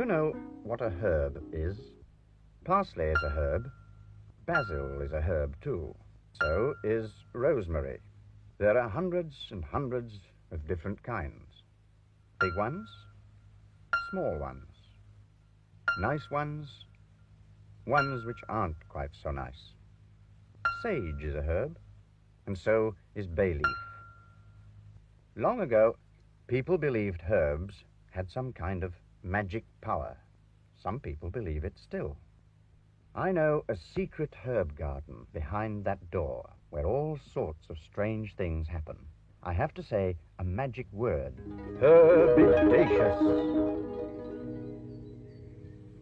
you know what a herb is? Parsley is a herb. Basil is a herb too. So is rosemary. There are hundreds and hundreds of different kinds. Big ones, small ones, nice ones, ones which aren't quite so nice. Sage is a herb, and so is bay leaf. Long ago, people believed herbs had some kind of magic power. Some people believe it still. I know a secret herb garden behind that door where all sorts of strange things happen. I have to say a magic word. Herbidaceous.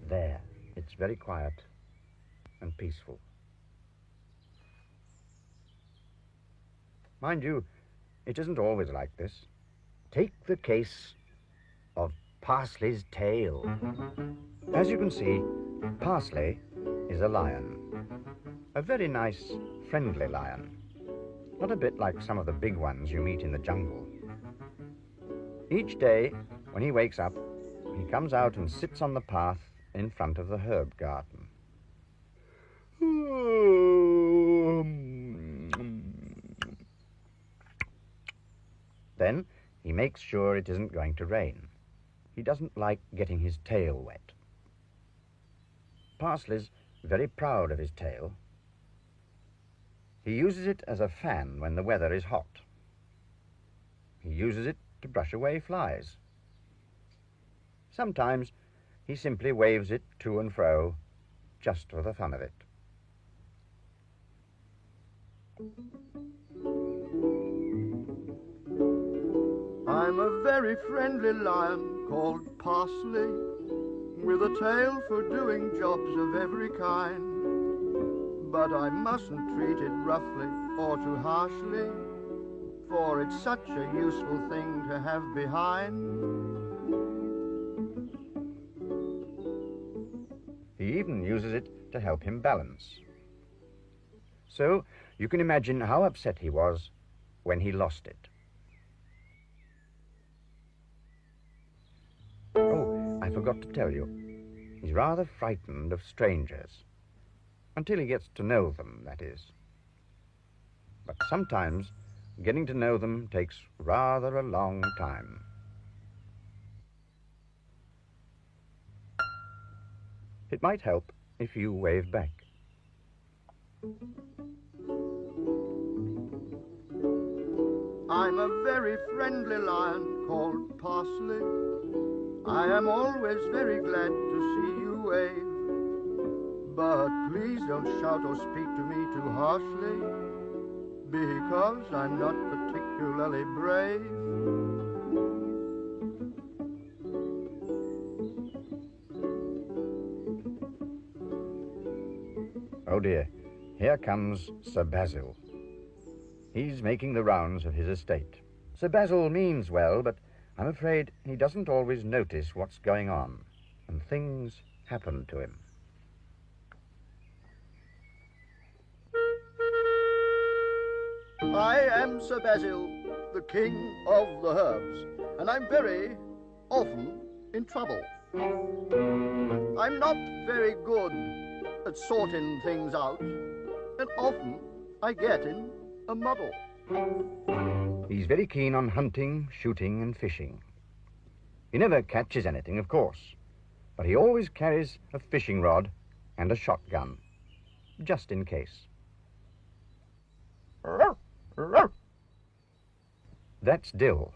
There, it's very quiet and peaceful. Mind you, it isn't always like this. Take the case of Parsley's tail. As you can see, Parsley is a lion. A very nice, friendly lion. Not a bit like some of the big ones you meet in the jungle. Each day, when he wakes up, he comes out and sits on the path in front of the herb garden. Then he makes sure it isn't going to rain. He doesn't like getting his tail wet. Parsley's very proud of his tail. He uses it as a fan when the weather is hot. He uses it to brush away flies. Sometimes he simply waves it to and fro just for the fun of it. I'm a very friendly lion called Parsley, with a tail for doing jobs of every kind. But I mustn't treat it roughly or too harshly, for it's such a useful thing to have behind. He even uses it to help him balance. So you can imagine how upset he was when he lost it. Oh, I forgot to tell you. He's rather frightened of strangers. Until he gets to know them, that is. But sometimes getting to know them takes rather a long time. It might help if you wave back. I'm a very friendly lion called Parsley. I am always very glad to see you wave. But please don't shout or speak to me too harshly, because I'm not particularly brave. Oh dear, here comes Sir Basil. He's making the rounds of his estate. Sir Basil means well, but I'm afraid he doesn't always notice what's going on, and things happen to him. I am Sir Basil, the king of the herbs, and I'm very often in trouble. I'm not very good at sorting things out, and often I get in a muddle. He's very keen on hunting, shooting, and fishing. He never catches anything, of course, but he always carries a fishing rod and a shotgun, just in case. That's Dill.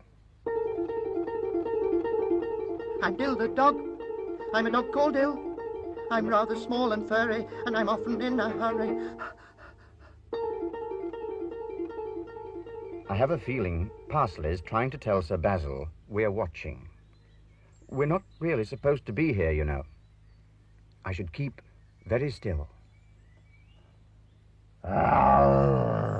I'm Dill the dog. I'm a dog called Dill. I'm rather small and furry, and I'm often in a hurry. I have a feeling Parsley's trying to tell Sir Basil we're watching. We're not really supposed to be here, you know. I should keep very still. Oh!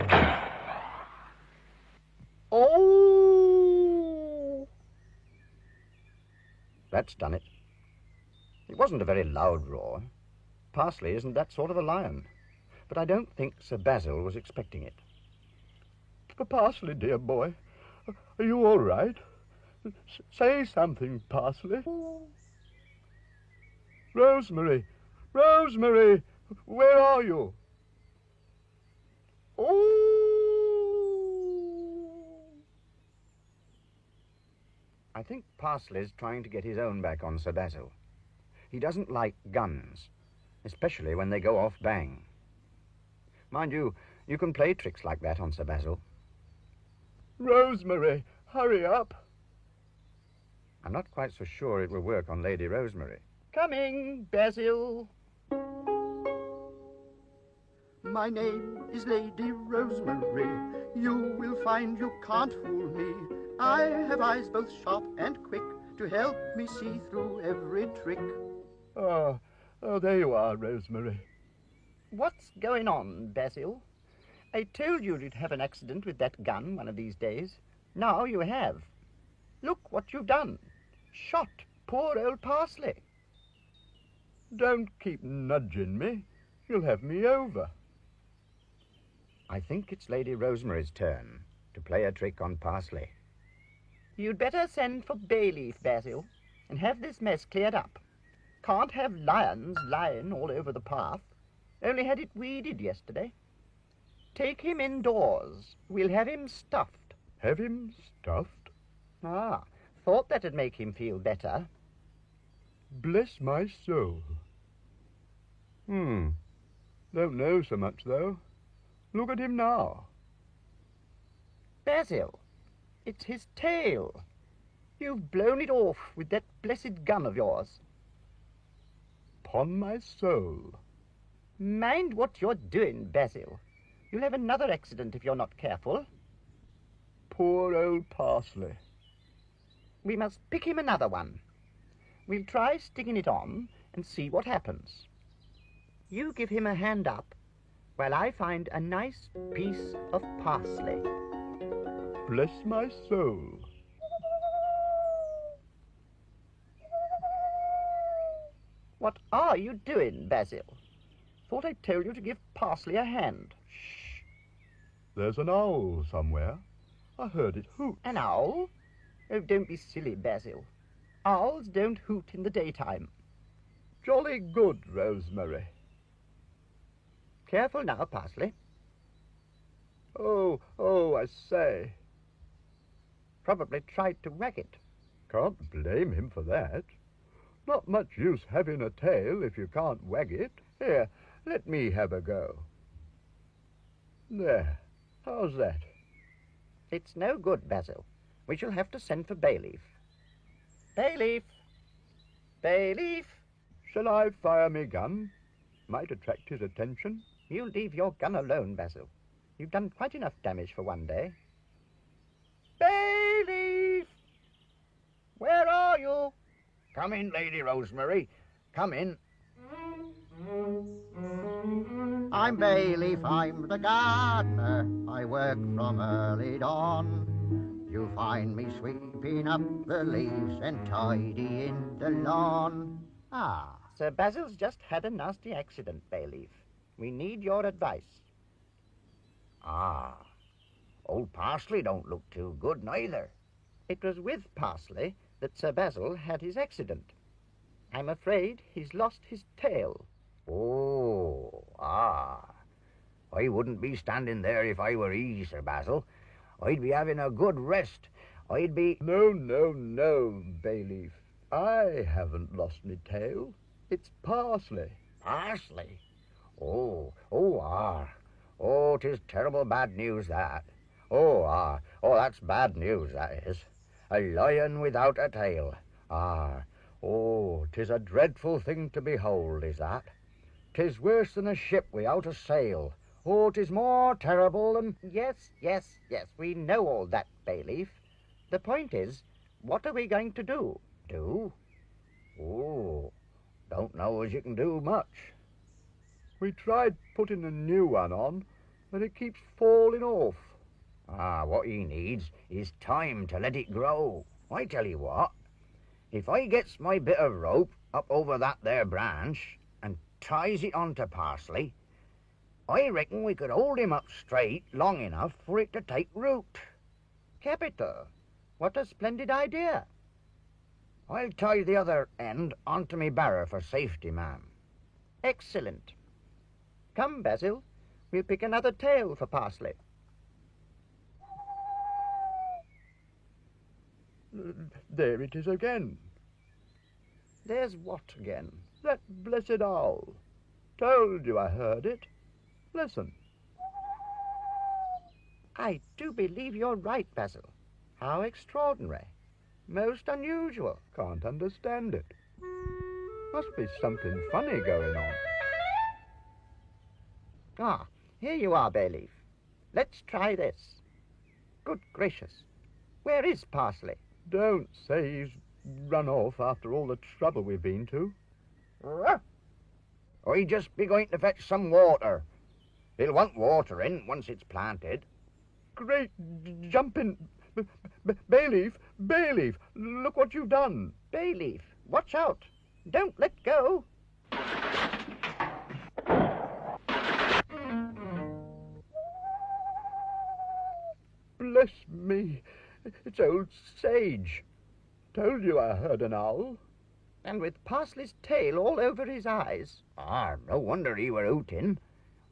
That's done it. It wasn't a very loud roar. Parsley isn't that sort of a lion. But I don't think Sir Basil was expecting it. Parsley, dear boy, are you all right? Say something, Parsley. Rosemary! Rosemary! Where are you? Oh! I think Parsley's trying to get his own back on Sir Basil. He doesn't like guns, especially when they go off bang. Mind you, you can play tricks like that on Sir Basil. Rosemary, hurry up. I'm not quite so sure it will work on Lady Rosemary. Coming, Basil. My name is Lady Rosemary. You will find you can't fool me. I have eyes both sharp and quick to help me see through every trick. Oh, there you are, Rosemary. What's going on, Basil? I told you you'd have an accident with that gun one of these days. Now you have. Look what you've done. Shot poor old Parsley. Don't keep nudging me. You'll have me over. I think it's Lady Rosemary's turn to play a trick on Parsley. You'd better send for Bayleaf, Basil, and have this mess cleared up. Can't have lions lying all over the path. Only had it weeded yesterday. Take him indoors. We'll have him stuffed. Have him stuffed? Ah, thought that'd make him feel better. Bless my soul. Don't know so much, though. Look at him now. Basil, it's his tail. You've blown it off with that blessed gun of yours. 'Pon my soul. Mind what you're doing, Basil. You'll have another accident if you're not careful. Poor old Parsley. We must pick him another one. We'll try sticking it on and see what happens. You give him a hand up while I find a nice piece of parsley. Bless my soul. What are you doing, Basil? Thought I told you to give Parsley a hand. Shh. There's an owl somewhere. I heard it hoot. An owl? Oh, don't be silly, Basil. Owls don't hoot in the daytime. Jolly good, Rosemary. Careful now, Parsley. Oh, I say. Probably tried to wag it. Can't blame him for that. Not much use having a tail if you can't wag it. Here, let me have a go. There. How's that? It's no good, Basil. We shall have to send for Bayleaf. Bayleaf! Bayleaf! Shall I fire me gun? Might attract his attention. You leave your gun alone, Basil. You've done quite enough damage for one day. Bayleaf! Where are you? Come in, Lady Rosemary. Come in. I'm Bayleaf, I'm the gardener. I work from early dawn. You'll find me sweeping up the leaves and tidying the lawn. Ah, Sir Basil's just had a nasty accident, Bayleaf. We need your advice. Ah, old Parsley don't look too good neither. It was with Parsley that Sir Basil had his accident. I'm afraid he's lost his tail. Oh, I wouldn't be standing there if I were he, Sir Basil. I'd be having a good rest. I'd be... No, Bayleaf. I haven't lost me tail. It's Parsley. Parsley? Oh, 'tis terrible bad news, that. That's bad news, that is. A lion without a tail. 'Tis a dreadful thing to behold, is that. 'Tis worse than a ship without a sail. 'Tis more terrible than... Yes, we know all that, Bayleaf. The point is, what are we going to do? Do? Don't know as you can do much. We tried putting a new one on, but it keeps falling off. What he needs is time to let it grow. I tell you what, if I gets my bit of rope up over that there branch and ties it onto Parsley, I reckon we could hold him up straight long enough for it to take root. Capital. What a splendid idea. I'll tie the other end onto me barrow for safety, ma'am. Excellent. Come, Basil, we'll pick another tail for Parsley. There it is again. There's what again? That blessed owl. Told you I heard it. Listen. I do believe you're right, Basil. How extraordinary. Most unusual. Can't understand it. Must be something funny going on. Ah, here you are, Bayleaf. Let's try this. Good gracious. Where is Parsley? Don't say he's run off after all the trouble we've been to. Or he'd just be going to fetch some water. He'll want watering once it's planted. Great jumping... Bayleaf, Bayleaf, look what you've done. Bayleaf, watch out. Don't let go. Bless me, it's old Sage. Told you I heard an owl. And with Parsley's tail all over his eyes. Ah, no wonder he were hooting.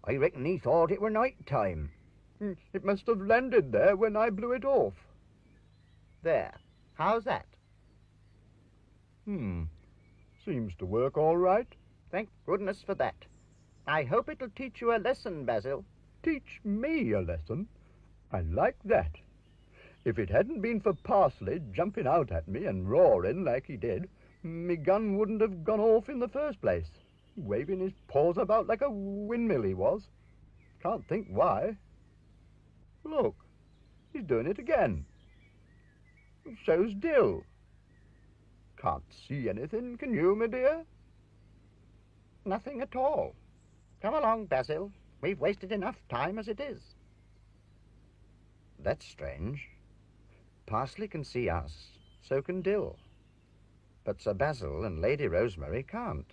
I reckon he thought it were night time. It must have landed there when I blew it off. There. How's that? Seems to work all right. Thank goodness for that. I hope it'll teach you a lesson, Basil. Teach me a lesson? I like that. If it hadn't been for Parsley jumping out at me and roaring like he did, me gun wouldn't have gone off in the first place. Waving his paws about like a windmill he was. Can't think why. Look, he's doing it again. So's Dill. Can't see anything, can you, my dear? Nothing at all. Come along, Basil. We've wasted enough time as it is. That's strange. Parsley can see us, so can Dill. But Sir Basil and Lady Rosemary can't.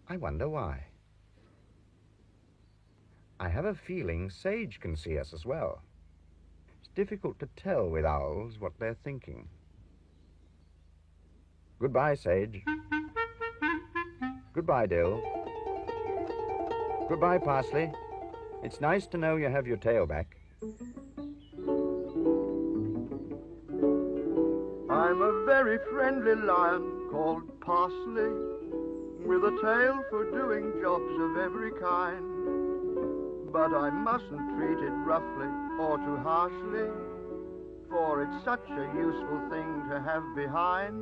I wonder why. I have a feeling Sage can see us as well. It's difficult to tell with owls what they're thinking. Goodbye, Sage. Goodbye, Dill. Goodbye, Parsley. It's nice to know you have your tail back. I'm a very friendly lion called Parsley, with a tail for doing jobs of every kind. But I mustn't treat it roughly or too harshly, for it's such a useful thing to have behind.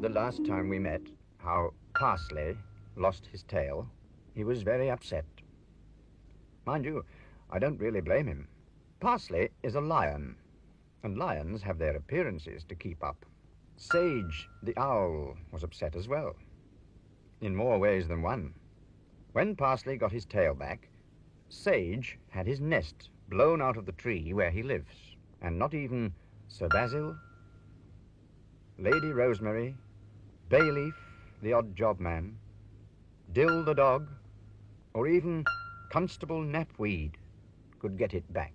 The last time we met, how Parsley lost his tail, he was very upset. Mind you, I don't really blame him. Parsley is a lion, and lions have their appearances to keep up. Sage, the owl, was upset as well, in more ways than one. When Parsley got his tail back, Sage had his nest blown out of the tree where he lives, and not even Sir Basil, Lady Rosemary, Bayleaf, the odd job man, Dill the dog, or even Constable Knapweed could get it back.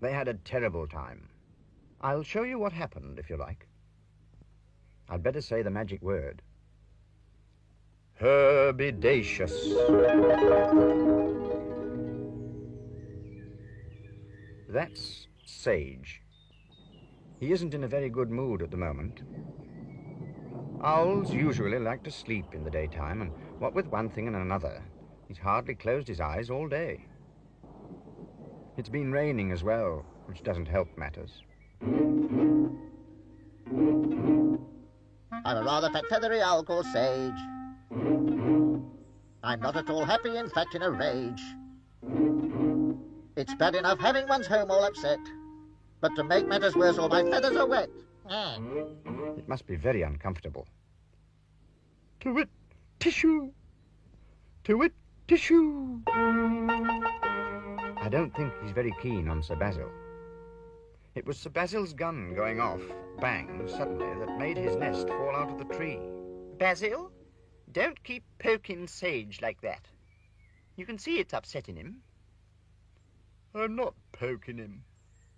They had a terrible time. I'll show you what happened, if you like. I'd better say the magic word. Herbidaceous. That's Sage. He isn't in a very good mood at the moment. Owls usually like to sleep in the daytime, and what with one thing and another, He's hardly closed his eyes all day. It's been raining as well, which doesn't help matters. I'm a rather fat feathery owl called Sage. I'm not at all happy, in fact in a rage. It's bad enough having one's home all upset, but to make matters worse all my feathers are wet. It must be very uncomfortable. To-wit, tissue! To-wit, tissue! I don't think he's very keen on Sir Basil. It was Sir Basil's gun going off, bang, suddenly, that made his nest fall out of the tree. Basil, don't keep poking Sage like that. You can see it's upsetting him. I'm not poking him.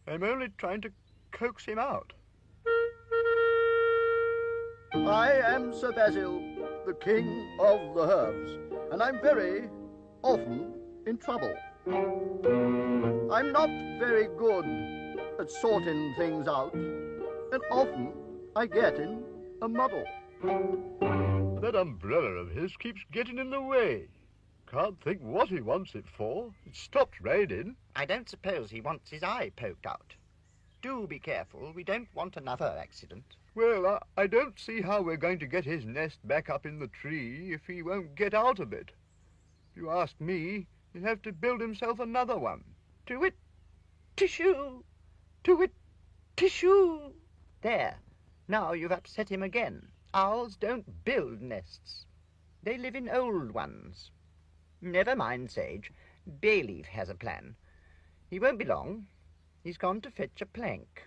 I'm only trying to coax him out. I am Sir Basil, the king of the herbs, and I'm very often in trouble. I'm not very good at sorting things out, and often I get in a muddle. That umbrella of his keeps getting in the way. Can't think what he wants it for. It stopped raining. I don't suppose he wants his eye poked out. Do be careful. We don't want another accident. Well, I don't see how we're going to get his nest back up in the tree if he won't get out of it. If you ask me, he'll have to build himself another one. To-wit, tissue! To-wit, tissue! There. Now you've upset him again. Owls don't build nests. They live in old ones. Never mind, Sage. Bayleaf has a plan. He won't be long. He's gone to fetch a plank.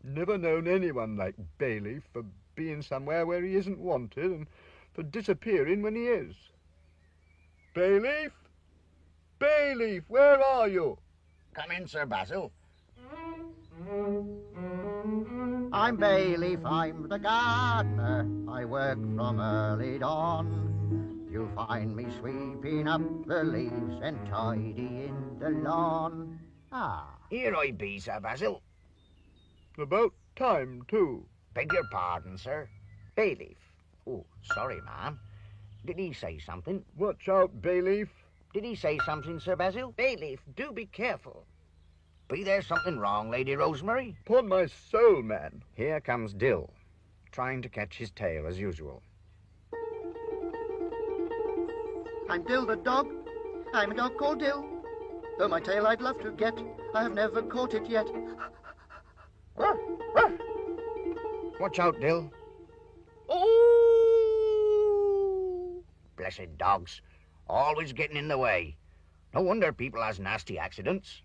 Never known anyone like Bayleaf for being somewhere where he isn't wanted and for disappearing when he is. Bayleaf? Bayleaf, where are you? Come in, Sir Basil. I'm Bayleaf, I'm the gardener. I work from early dawn. You'll find me sweeping up the leaves and tidying the lawn. Here I be, Sir Basil. About time, too. Beg your pardon, sir. Bayleaf. Oh, sorry, ma'am. Did he say something? Watch out, Bayleaf. Did he say something, Sir Basil? Bayleaf, do be careful. Be there something wrong, Lady Rosemary? Upon my soul, man. Here comes Dill, trying to catch his tail as usual. I'm Dill the dog. I'm a dog called Dill. Though my tail I'd love to get, I have never caught it yet. Watch out, Dill. Oh! Blessed dogs. Always getting in the way. No wonder people has nasty accidents.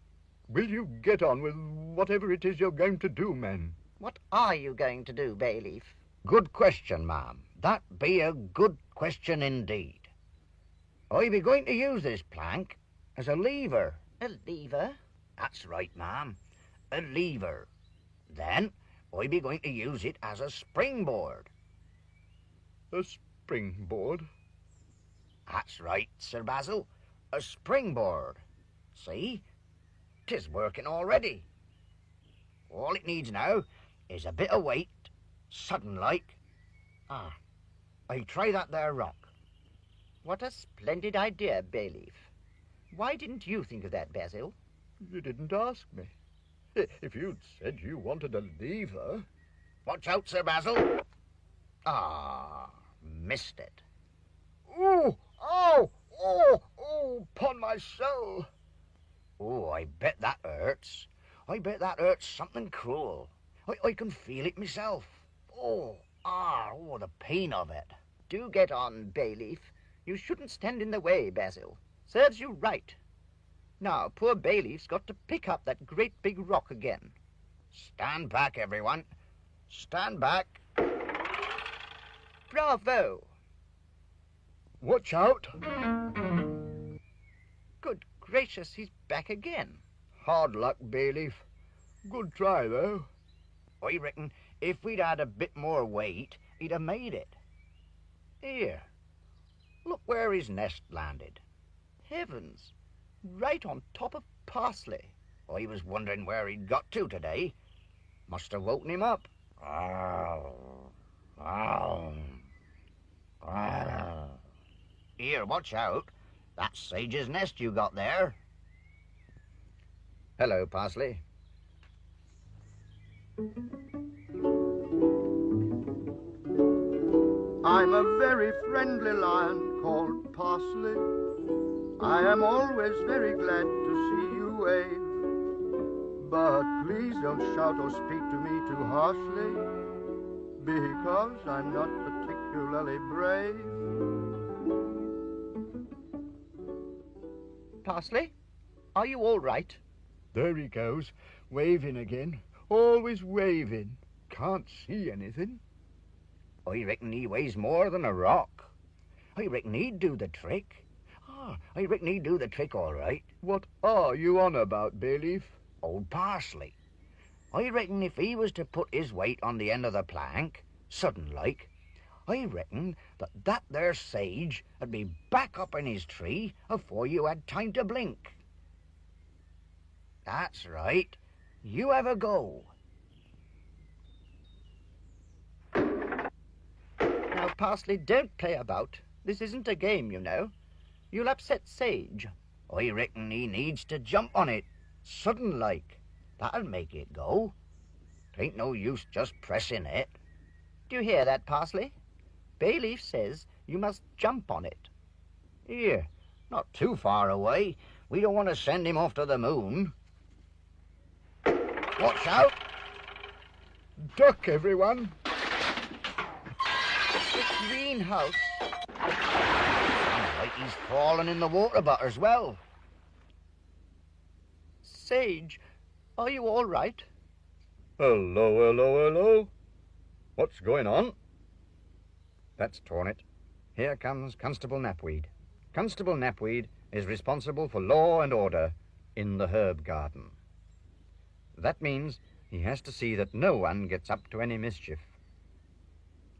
Will you get on with whatever it is you're going to do, man? What are you going to do, Bayleaf? Good question, ma'am. That be a good question indeed. I be going to use this plank as a lever. A lever? That's right, ma'am. A lever. Then I be going to use it as a springboard. A springboard? That's right, Sir Basil. A springboard. See? 'Tis working already. All it needs now is a bit of weight, sudden-like. I try that there rock. What a splendid idea, Bayleaf. Why didn't you think of that, Basil? You didn't ask me. If you'd said you wanted a lever... Watch out, Sir Basil. Missed it. Ooh! Oh! Oh! Oh! Upon my soul! Oh, I bet that hurts. I bet that hurts something cruel. I can feel it myself. Oh, the pain of it. Do get on, Bayleaf. You shouldn't stand in the way, Basil. Serves you right. Now, poor Bayleaf's got to pick up that great big rock again. Stand back, everyone. Stand back. Bravo! Watch out! Good gracious, he's back again. Hard luck, Bayleaf. Good try, though. I reckon if we'd had a bit more weight, he'd have made it. Here, look where his nest landed. Heavens, right on top of parsley. I was wondering where he'd got to today. Must have woken him up. Here, Here, watch out. That's Sage's nest you got there. Hello, Parsley. I'm a very friendly lion called Parsley. I am always very glad to see you wave. But please don't shout or speak to me too harshly, because I'm not particularly brave. Parsley, are you all right? There he goes, waving again. Always waving. Can't see anything. I reckon he weighs more than a rock. I reckon he'd do the trick. I reckon he'd do the trick all right. What are you on about, Bayleaf? Old Parsley. I reckon if he was to put his weight on the end of the plank, sudden like, I reckon that there Sage would be back up in his tree afore you had time to blink. That's right. You have a go. Now, Parsley, don't play about. This isn't a game, you know. You'll upset Sage. I reckon he needs to jump on it, sudden like. That'll make it go. 'Tain't no use just pressing it. Do you hear that, Parsley? Bayleaf says you must jump on it. Here, not too far away. We don't want to send him off to the moon. Watch out! Duck, everyone. The greenhouse. Sounds like he's fallen in the water butt as well. Sage, are you all right? Hello, hello, hello. What's going on? That's torn it. Here comes Constable Knapweed. Constable Knapweed is responsible for law and order in the herb garden. That means he has to see that no one gets up to any mischief.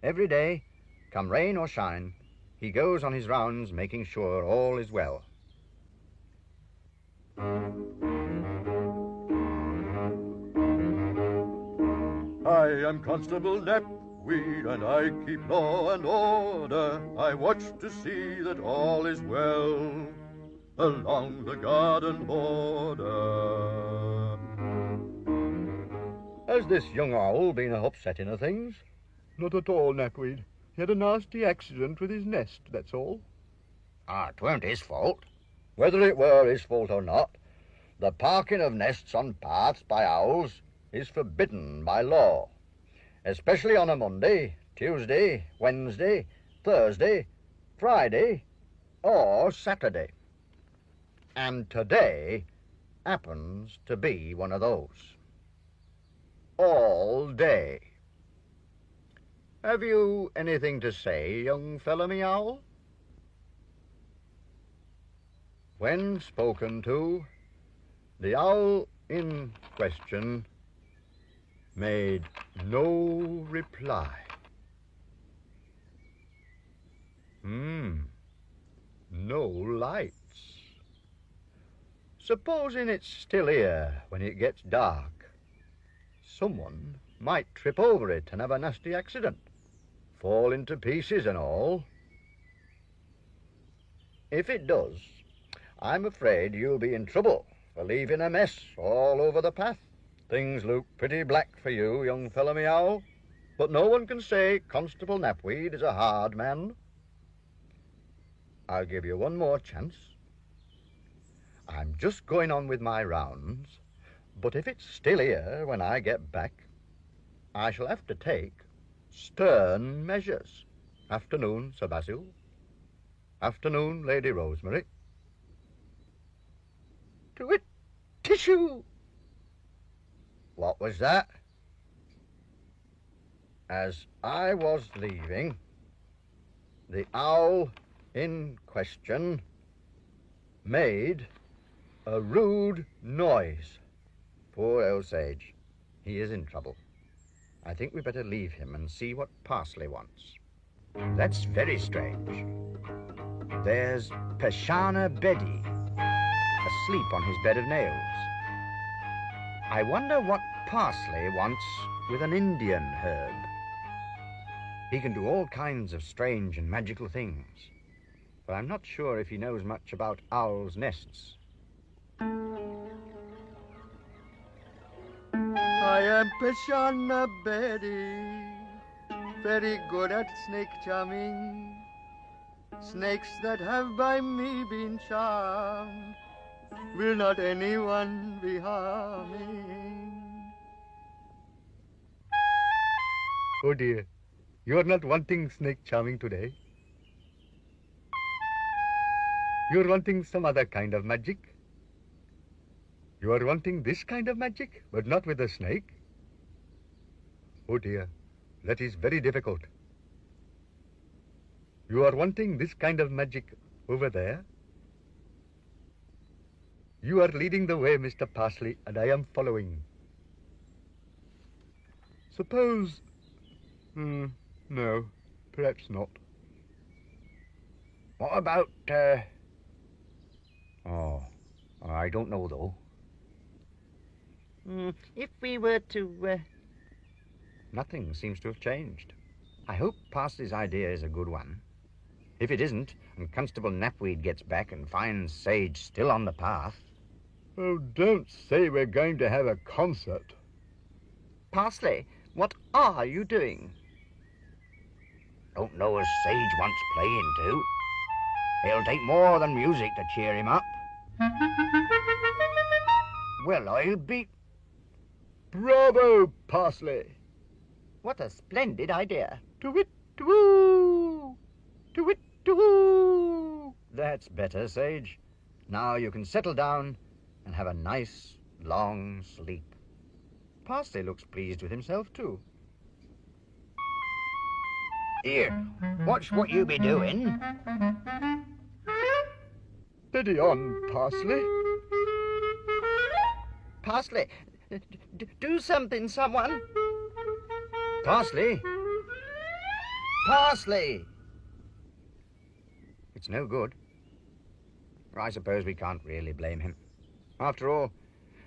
Every day, come rain or shine, he goes on his rounds making sure all is well. I am Constable Knapweed, and I keep law and order. I watch to see that all is well along the garden border. Has this young owl been upsetting of things? Not at all, Knapweed. He had a nasty accident with his nest, that's all. 'Tweren't his fault. Whether it were his fault or not, the parking of nests on paths by owls is forbidden by law, especially on a Monday, Tuesday, Wednesday, Thursday, Friday, or Saturday. And today happens to be one of those. All day. Have you anything to say, young fellow meow? When spoken to, the owl in question made no reply. No lights. Supposing it's still here when it gets dark, someone might trip over it and have a nasty accident, fall into pieces and all. If it does, I'm afraid you'll be in trouble for leaving a mess all over the path. Things look pretty black for you, young fellow meow, but no one can say Constable Knapweed is a hard man. I'll give you one more chance. I'm just going on with my rounds, but if it's still here when I get back, I shall have to take stern measures. Afternoon, Sir Basil. Afternoon, Lady Rosemary. To it, tissue! What was that? As I was leaving, the owl in question made a rude noise. Poor old Sage. He is in trouble. I think we better leave him and see what Parsley wants. That's very strange. There's Peshana Bedi, asleep on his bed of nails. I wonder what Parsley wants with an Indian herb. He can do all kinds of strange and magical things. but I'm not sure if he knows much about owls' nests. I am Peshana Betty, very good at snake charming. Snakes that have by me been charmed will not anyone be harming. Oh dear, you are not wanting snake charming today. You are wanting some other kind of magic. You are wanting this kind of magic, but not with a snake. Oh dear, that is very difficult. You are wanting this kind of magic over there. You are leading the way, Mr. Parsley, and I am following. Suppose... no, perhaps not. What about, Oh, I don't know, though. If we were to, Nothing seems to have changed. I hope Parsley's idea is a good one. If it isn't, and Constable Knapweed gets back and finds Sage still on the path... Oh, don't say we're going to have a concert. Parsley, what are you doing? Don't know as Sage wants playing to. It'll take more than music to cheer him up. Well, I'll be... Bravo, Parsley! What a splendid idea. To-wit, to-woo! To-wit, to-woo! That's better, Sage. Now you can settle down and have a nice, long sleep. Parsley looks pleased with himself, too. Here, watch what you be doing. Steady on, Parsley. Parsley, do something, someone. Parsley! Parsley! It's no good. I suppose we can't really blame him. After all,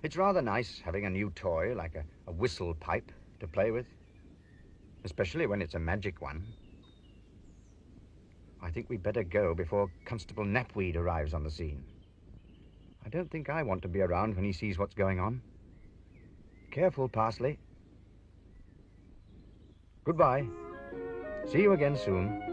it's rather nice having a new toy like a whistle pipe to play with, especially when it's a magic one. I think we'd better go before Constable Knapweed arrives on the scene. I don't think I want to be around when he sees what's going on. Careful, Parsley. Goodbye. See you again soon.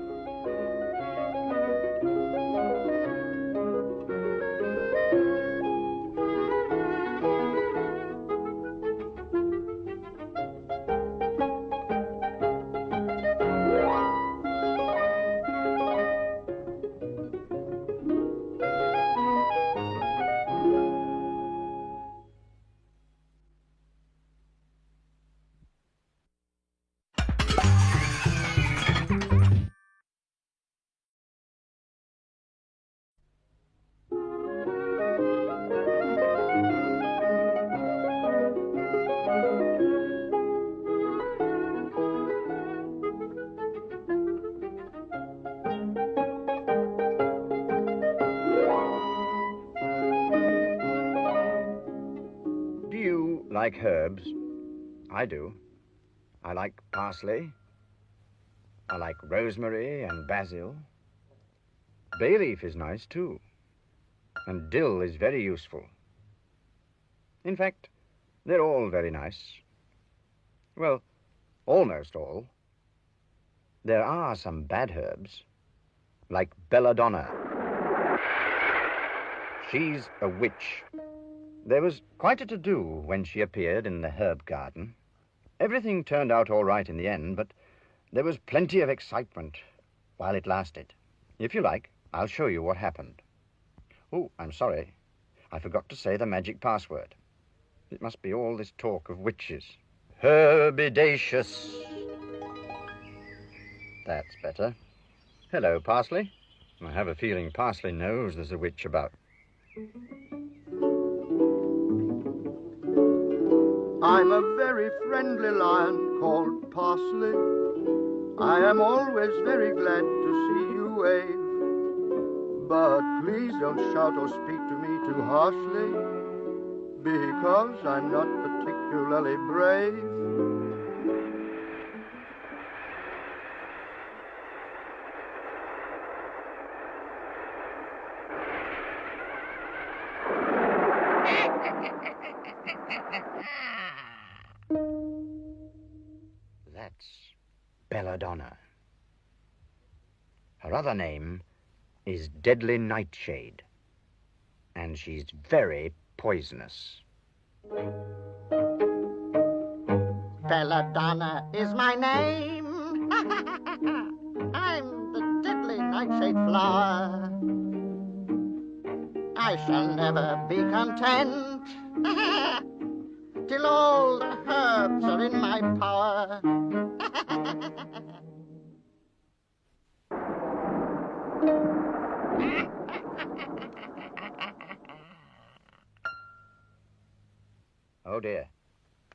Like herbs. I do. I like parsley. I like rosemary and basil. Bay leaf is nice too. And dill is very useful. In fact, they're all very nice. Well, almost all. There are some bad herbs, like belladonna. She's a witch. There was quite a to-do when she appeared in the herb garden. Everything turned out all right in the end, but there was plenty of excitement while it lasted. If you like, I'll show you what happened. Oh, I'm sorry. I forgot to say the magic password. It must be all this talk of witches. Herbidaceous. That's better. Hello, Parsley. I have a feeling Parsley knows there's a witch about. I'm a very friendly lion called Parsley. I am always very glad to see you wave. But please don't shout or speak to me too harshly, because I'm not particularly brave. belladonna. Her other name is deadly nightshade, and she's very poisonous. Belladonna is my name. I'm the deadly nightshade flower. I shall never be content till all the herbs are in my power. Oh dear,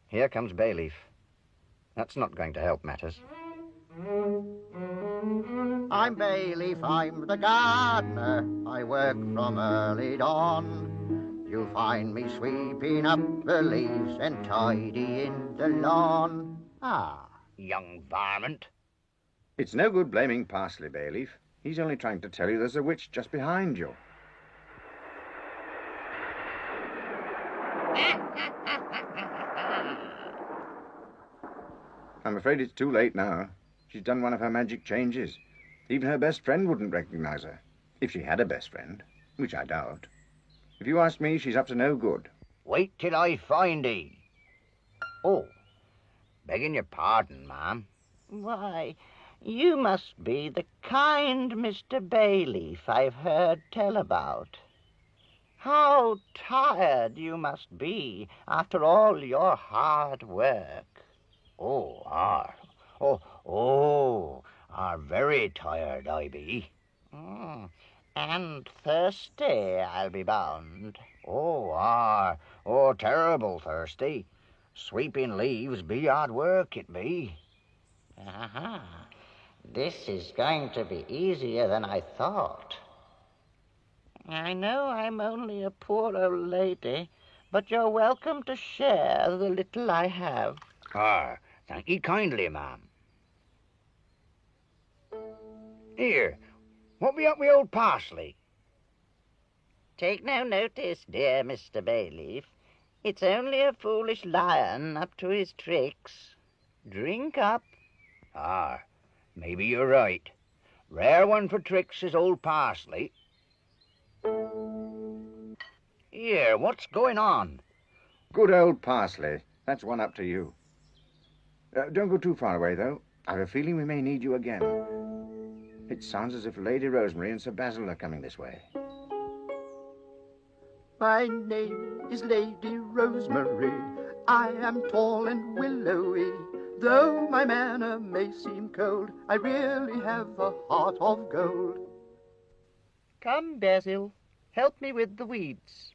here comes Bayleaf. That's not going to help matters. I'm Bayleaf, I'm the gardener. I work from early dawn. You'll find me sweeping up the leaves and tidying the lawn. Ah, young varmint. It's no good blaming Parsley, Bayleaf. He's only trying to tell you there's a witch just behind you. I'm afraid it's too late now. She's done one of her magic changes. Even her best friend wouldn't recognize her. If she had a best friend, which I doubt. If you ask me, she's up to no good. Wait till I find ye. Oh, begging your pardon, ma'am. Why, you must be the kind Mr. Bayleaf I've heard tell about. How tired you must be after all your hard work. Very tired I be. And thirsty, I'll be bound. Terrible thirsty. Sweeping leaves be hard work, it be. Aha. This is going to be easier than I thought. I know I'm only a poor old lady, but you're welcome to share the little I have. Thank ye kindly, ma'am. Here, what be up with old Parsley? Take no notice, dear Mr. Bayleaf. It's only a foolish lion up to his tricks. Drink up. Maybe you're right. Rare one for tricks is old Parsley. Here, what's going on? Good old Parsley. That's one up to you. Don't go too far away, though. I've a feeling we may need you again. It sounds as if Lady Rosemary and Sir Basil are coming this way. My name is Lady Rosemary. I am tall and willowy. Though my manner may seem cold, I really have a heart of gold. Come, Basil, help me with the weeds.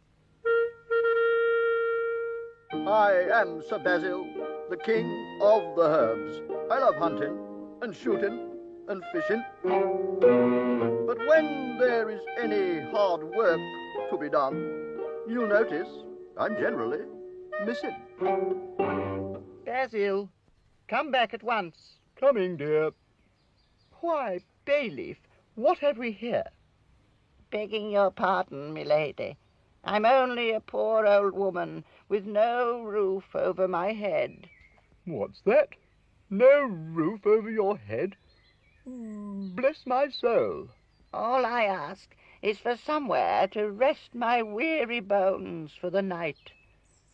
I am Sir Basil, the king of the herbs. I love hunting and shooting and fishing. But when there is any hard work to be done, you'll notice I'm generally missing. Basil, come back at once. Coming, dear. Why, Bayleaf, what have we here? Begging your pardon, milady. I'm only a poor old woman with no roof over my head. What's that? No roof over your head? Bless my soul. All I ask is for somewhere to rest my weary bones for the night.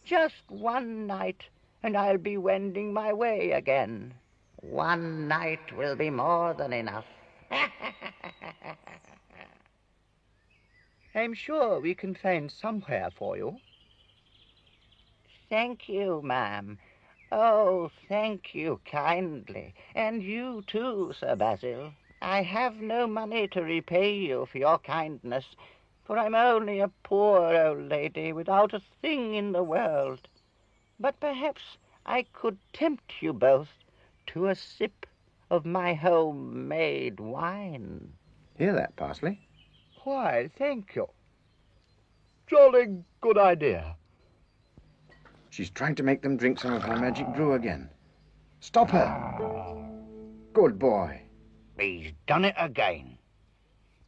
Just one night, and I'll be wending my way again. One night will be more than enough. I'm sure we can find somewhere for you. Thank you, ma'am. Oh, thank you kindly. And you too, Sir Basil. I have no money to repay you for your kindness, for I'm only a poor old lady without a thing in the world. But perhaps I could tempt you both to a sip of my homemade wine. Hear that, Parsley? Why, thank you. Jolly good idea. She's trying to make them drink some of her magic brew again. Stop her. Good boy. He's done it again.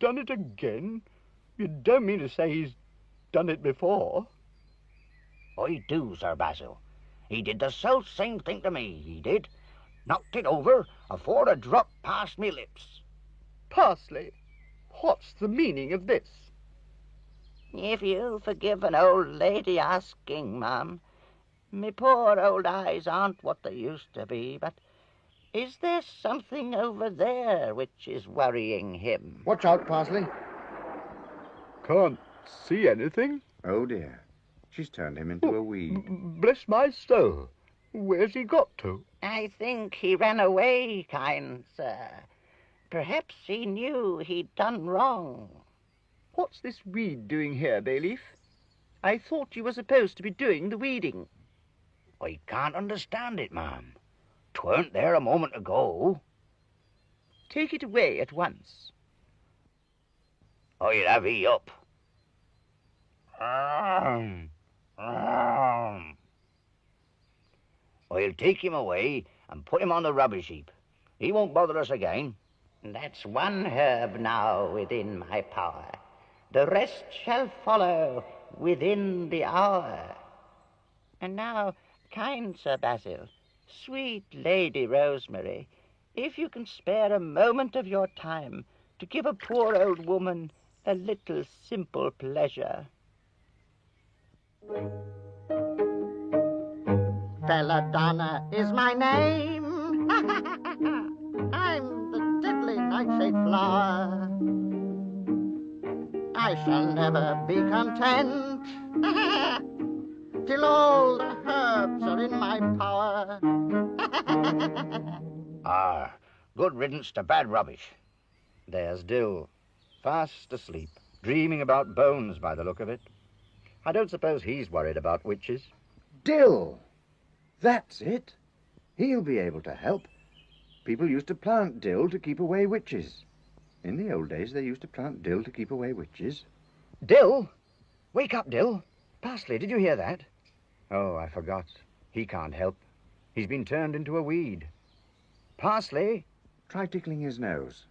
Done it again? You don't mean to say he's done it before? I do, Sir Basil. He did the self same thing to me, he did. Knocked it over afore it dropped past me lips. Parsley, what's the meaning of this? If you'll forgive an old lady asking, ma'am, me poor old eyes aren't what they used to be, but is there something over there which is worrying him? Watch out, Parsley. Can't see anything. Oh, dear. She's turned him into a weed. Bless my soul. Where's he got to? I think he ran away, kind sir. Perhaps he knew he'd done wrong. What's this weed doing here, Bayleaf? I thought you were supposed to be doing the weeding. I can't understand it, ma'am. 'Tweren't there a moment ago. Take it away at once. I'll have he up. I'll take him away and put him on the rubbish heap. He won't bother us again. That's one herb now within my power. The rest shall follow within the hour. And now, kind Sir Basil, sweet Lady Rosemary, if you can spare a moment of your time to give a poor old woman a little simple pleasure. Belladonna is my name. I'm the deadly nightshade flower. I shall never be content till all the herbs are in my power. Good riddance to bad rubbish. There's Dill, fast asleep, dreaming about bones by the look of it. I don't suppose he's worried about witches. Dill! That's it. He'll be able to help. People used to plant dill to keep away witches. In the old days, they used to plant dill to keep away witches. Dill! Wake up, Dill. Parsley, did you hear that? Oh, I forgot. He can't help. He's been turned into a weed. Parsley! Try tickling his nose.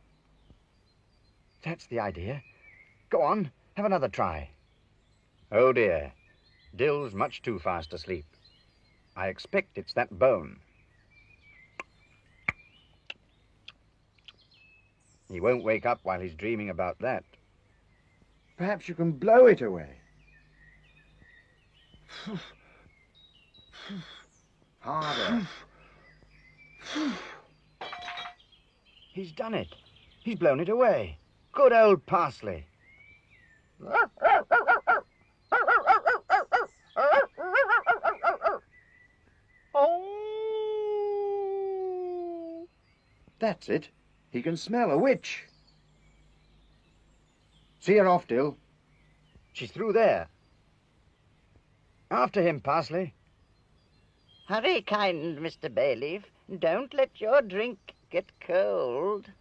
That's the idea. Go on, have another try. Oh, dear. Dill's much too fast asleep. I expect it's that bone. He won't wake up while he's dreaming about that. Perhaps you can blow it away. Harder. He's done it. He's blown it away. Good old Parsley. Oh! That's it. He can smell a witch. See her off, Dill. She's through there. After him, Parsley. Hurry, kind Mr. Bayleaf. Don't let your drink get cold.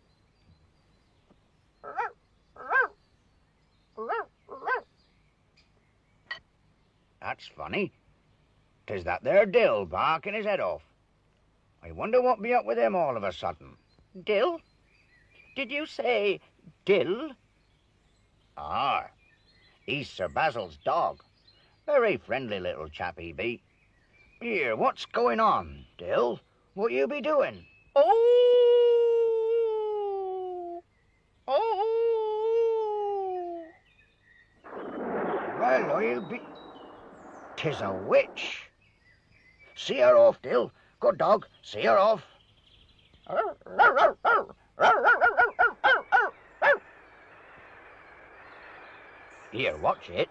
That's funny. 'Tis that there Dill barking his head off. I wonder what be up with him all of a sudden. Dill? Did you say Dill? He's Sir Basil's dog. Very friendly little chap he be. Here, what's going on, Dill? What you be doing? Oh! Oh! Well, I'll be... 'Tis a witch. See her off, Dill. Good dog, see her off. Here, watch it.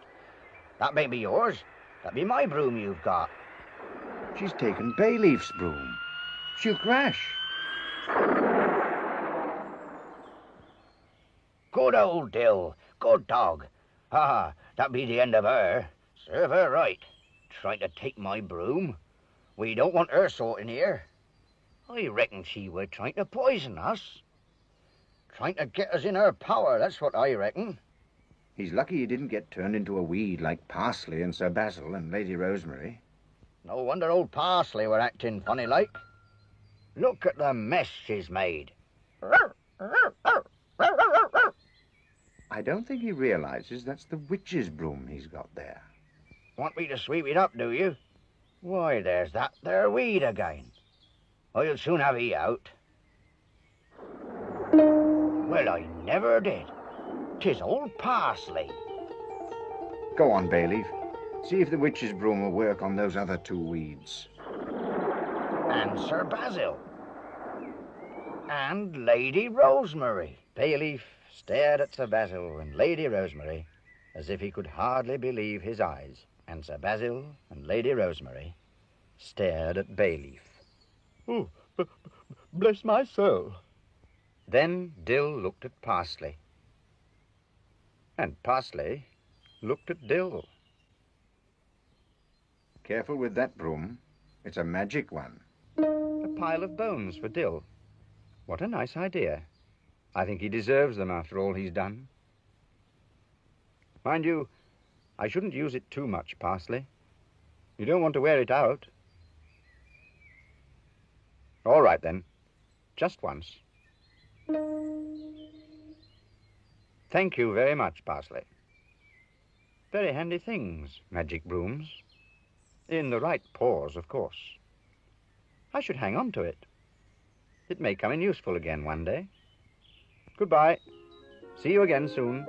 That may be yours. That be my broom you've got. She's taken Bayleaf's broom. She'll crash. Good old Dill. Good dog. That be the end of her. Serve her right. Trying to take my broom. We don't want her sort in here. I reckon she were trying to poison us. Trying to get us in her power, that's what I reckon. He's lucky he didn't get turned into a weed like Parsley and Sir Basil and Lady Rosemary. No wonder old Parsley were acting funny like. Look at the mess she's made. I don't think he realizes that's the witch's broom he's got there. Want me to sweep it up, do you? Why, there's that there weed again. I'll soon have he out. Well, I never did. 'Tis old parsley. Go on, Bayleaf. See if the witch's broom will work on those other two weeds. And Sir Basil. And Lady Rosemary. Bayleaf stared at Sir Basil and Lady Rosemary as if he could hardly believe his eyes, and Sir Basil and Lady Rosemary stared at Bayleaf. Oh, bless my soul. Then Dill looked at Parsley, and Parsley looked at Dill. Careful with that broom. It's a magic one. A pile of bones for Dill. What a nice idea. I think he deserves them after all he's done. Mind you, I shouldn't use it too much, Parsley. You don't want to wear it out. All right, then. Just once. Thank you very much, Parsley. Very handy things, magic brooms. In the right paws, of course. I should hang on to it. It may come in useful again one day. Goodbye. See you again soon.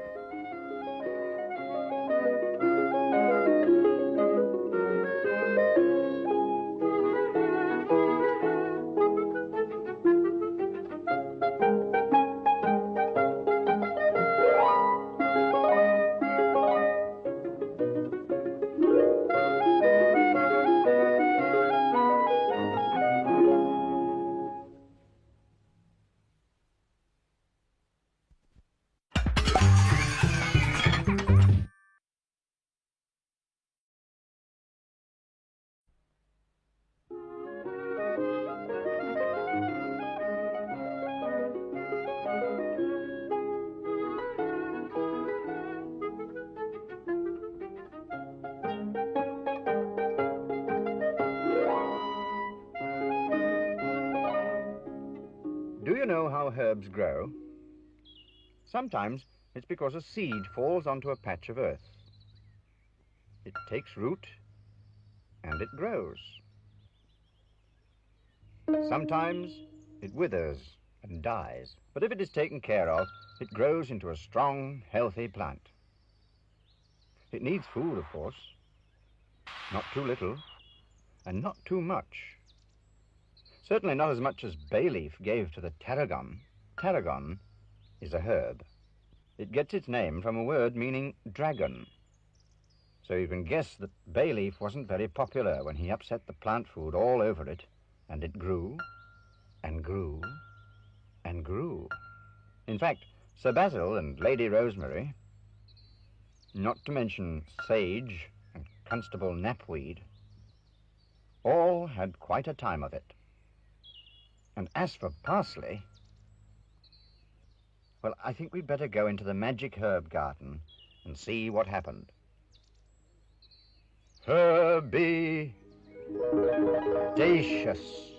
Do you know how herbs grow? Sometimes it's because a seed falls onto a patch of earth. It takes root and it grows. Sometimes it withers and dies, but if it is taken care of, it grows into a strong, healthy plant. It needs food, of course, not too little and not too much. Certainly not as much as Bayleaf gave to the tarragon. Tarragon is a herb. It gets its name from a word meaning dragon. So you can guess that Bayleaf wasn't very popular when he upset the plant food all over it, and it grew and grew and grew. In fact, Sir Basil and Lady Rosemary, not to mention sage and Constable Knapweed, all had quite a time of it. And as for parsley, well, I think we'd better go into the magic herb garden and see what happened. Herby Dacious.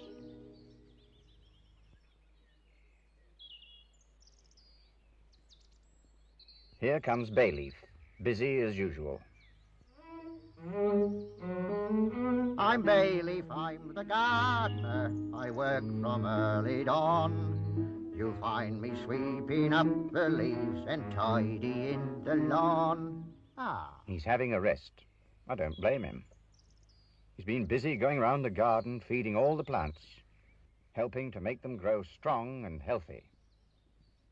Here comes Bayleaf, busy as usual. I'm Bayleaf, I'm the gardener. I work from early dawn. You'll find me sweeping up the leaves and tidying the lawn. He's having a rest. I don't blame him. He's been busy going round the garden, feeding all the plants, helping to make them grow strong and healthy.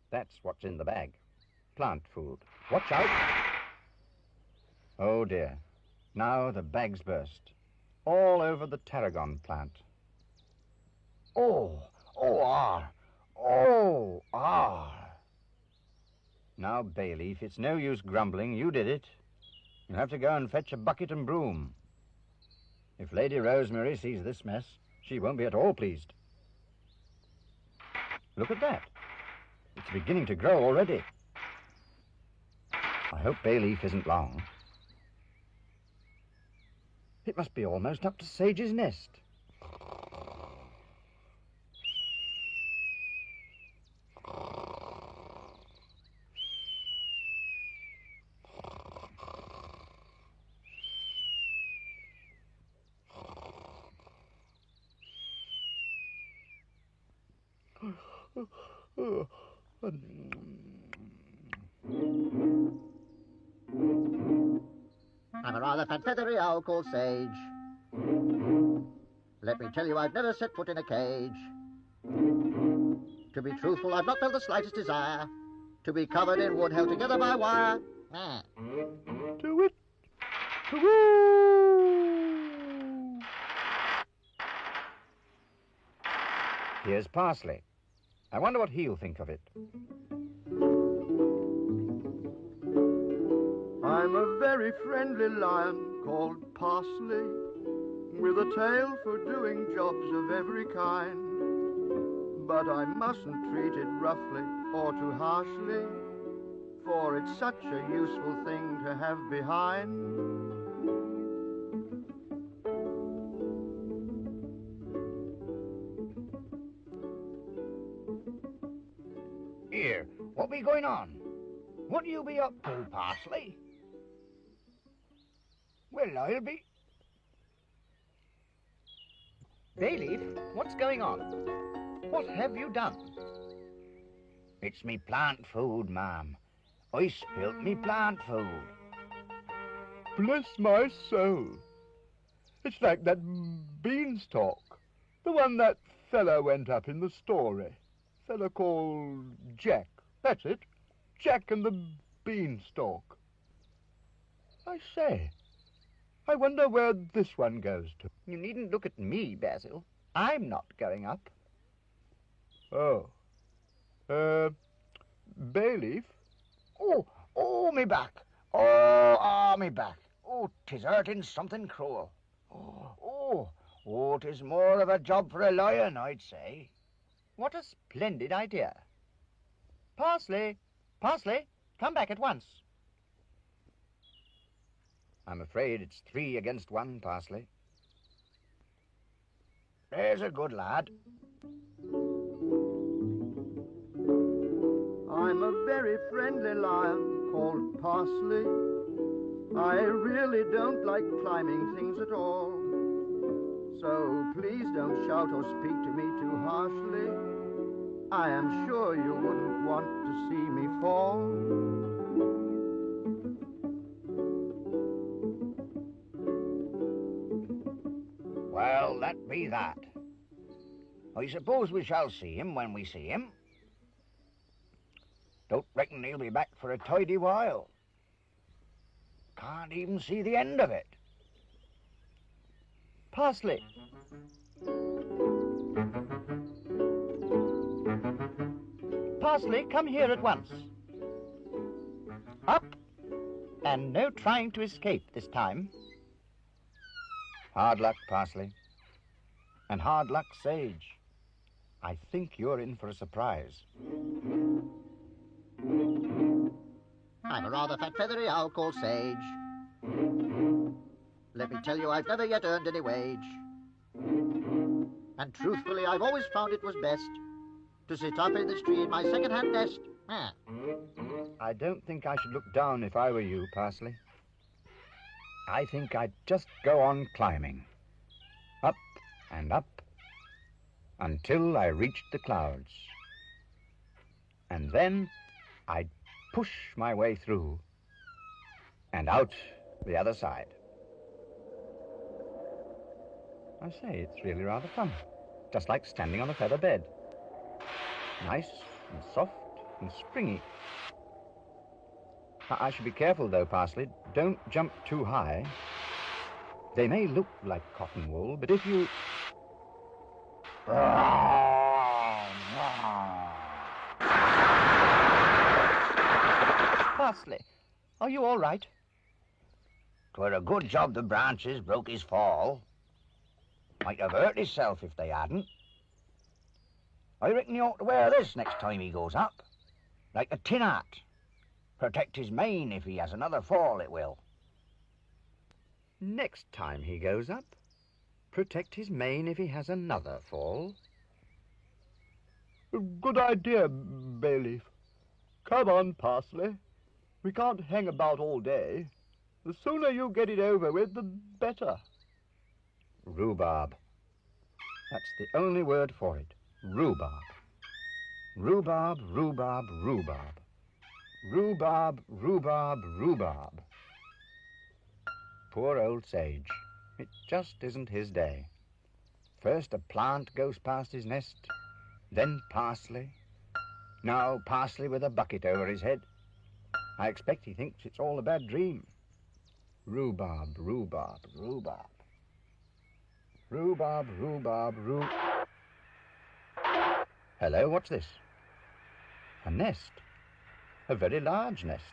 That's what's in the bag. Plant food. Watch out! Oh, dear. Now the bag's burst. All over the tarragon plant. Oh, Now, Bayleaf, it's no use grumbling. You did it. You'll have to go and fetch a bucket and broom. If Lady Rosemary sees this mess, she won't be at all pleased. Look at that. It's beginning to grow already. I hope Bayleaf isn't long. It must be almost up to Sage's nest. I'm a rather fat feathery owl called Sage. Let me tell you, I've never set foot in a cage. To be truthful, I've not felt the slightest desire to be covered in wood held together by wire. To it. To Here's Parsley. I wonder what he'll think of it. I'm a very friendly lion called Parsley, with a tail for doing jobs of every kind. But I mustn't treat it roughly or too harshly, for it's such a useful thing to have behind. Here, what be going on? What do you be up to, Parsley? Well, I'll be... Bayleaf, what's going on? What have you done? It's me plant food, ma'am. I spilt me plant food. Bless my soul. It's like that beanstalk. The one that fella went up in the story. Fella called Jack. That's it. Jack and the beanstalk. I say, I wonder where this one goes to. You needn't look at me, Basil. I'm not going up. Oh. Bayleaf? Oh, me back. Oh, me back. Oh, 'tis hurting something cruel. Oh, 'tis more of a job for a lion, I'd say. What a splendid idea. Parsley, come back at once. I'm afraid it's 3 against 1, Parsley. There's a good lad. I'm a very friendly lion called Parsley. I really don't like climbing things at all. So please don't shout or speak to me too harshly. I am sure you wouldn't want to see me fall. Well, that be that. I suppose we shall see him when we see him. Don't reckon he'll be back for a tidy while. Can't even see the end of it. Parsley. Parsley, come here at once. Up. And no trying to escape this time. Hard luck, Parsley. And hard luck, Sage. I think you're in for a surprise. I'm a rather fat feathery owl called Sage. Let me tell you, I've never yet earned any wage. And truthfully, I've always found it was best to sit up in this tree in my second-hand nest. I don't think I should look down if I were you, Parsley. I think I'd just go on climbing. Up and up until I reached the clouds. And then I'd push my way through and out the other side. I say, it's really rather fun. Just like standing on a feather bed. Nice and soft and springy. I should be careful, though, Parsley. Don't jump too high. They may look like cotton wool, but if you... Parsley, are you all right? 'Twere a good job the branches broke his fall. Might have hurt himself if they hadn't. I reckon he ought to wear this next time he goes up. Like a tin hat. Protect his mane if he has another fall, it will. Next time he goes up, protect his mane if he has another fall. Good idea, Bayleaf. Come on, Parsley. We can't hang about all day. The sooner you get it over with, the better. Rhubarb. That's the only word for it. Rhubarb. Rhubarb, rhubarb, rhubarb. Rhubarb, rhubarb, rhubarb. Poor old Sage. It just isn't his day. First a plant goes past his nest, then parsley. Now parsley with a bucket over his head. I expect he thinks it's all a bad dream. Rhubarb, rhubarb, rhubarb. Rhubarb, rhubarb, Hello, what's this? A nest. A very large nest.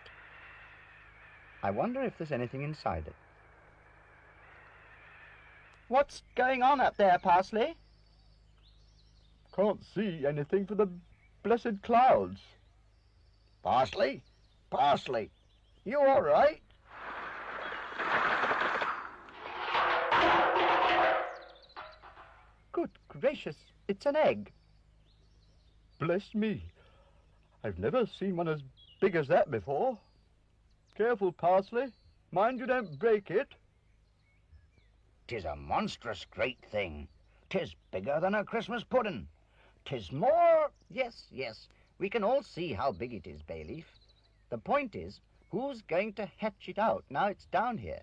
I wonder if there's anything inside it. What's going on up there, Parsley? Can't see anything for the blessed clouds. Parsley? Parsley, you all right? Good gracious, it's an egg. Bless me. I've never seen one as big as that before. Careful, Parsley. Mind you don't break it. 'Tis a monstrous great thing. 'Tis bigger than a Christmas pudding. 'Tis more... Yes, yes, we can all see how big it is, Bayleaf. The point is, who's going to hatch it out now it's down here?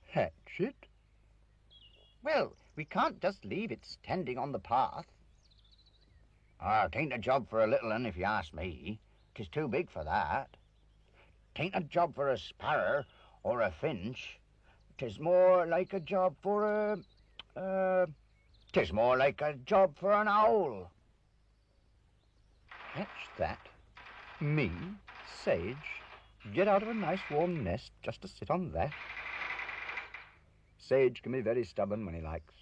Hatch it? Well, we can't just leave it standing on the path. Ah, 'tain't a job for a little un, if you ask me. 'Tis too big for that. 'Tain't a job for a sparrow or a finch. 'Tis more like a job for a... 'Tis more like a job for an owl. Hatch that? Me? Sage? Get out of a nice warm nest just to sit on that? Sage can be very stubborn when he likes.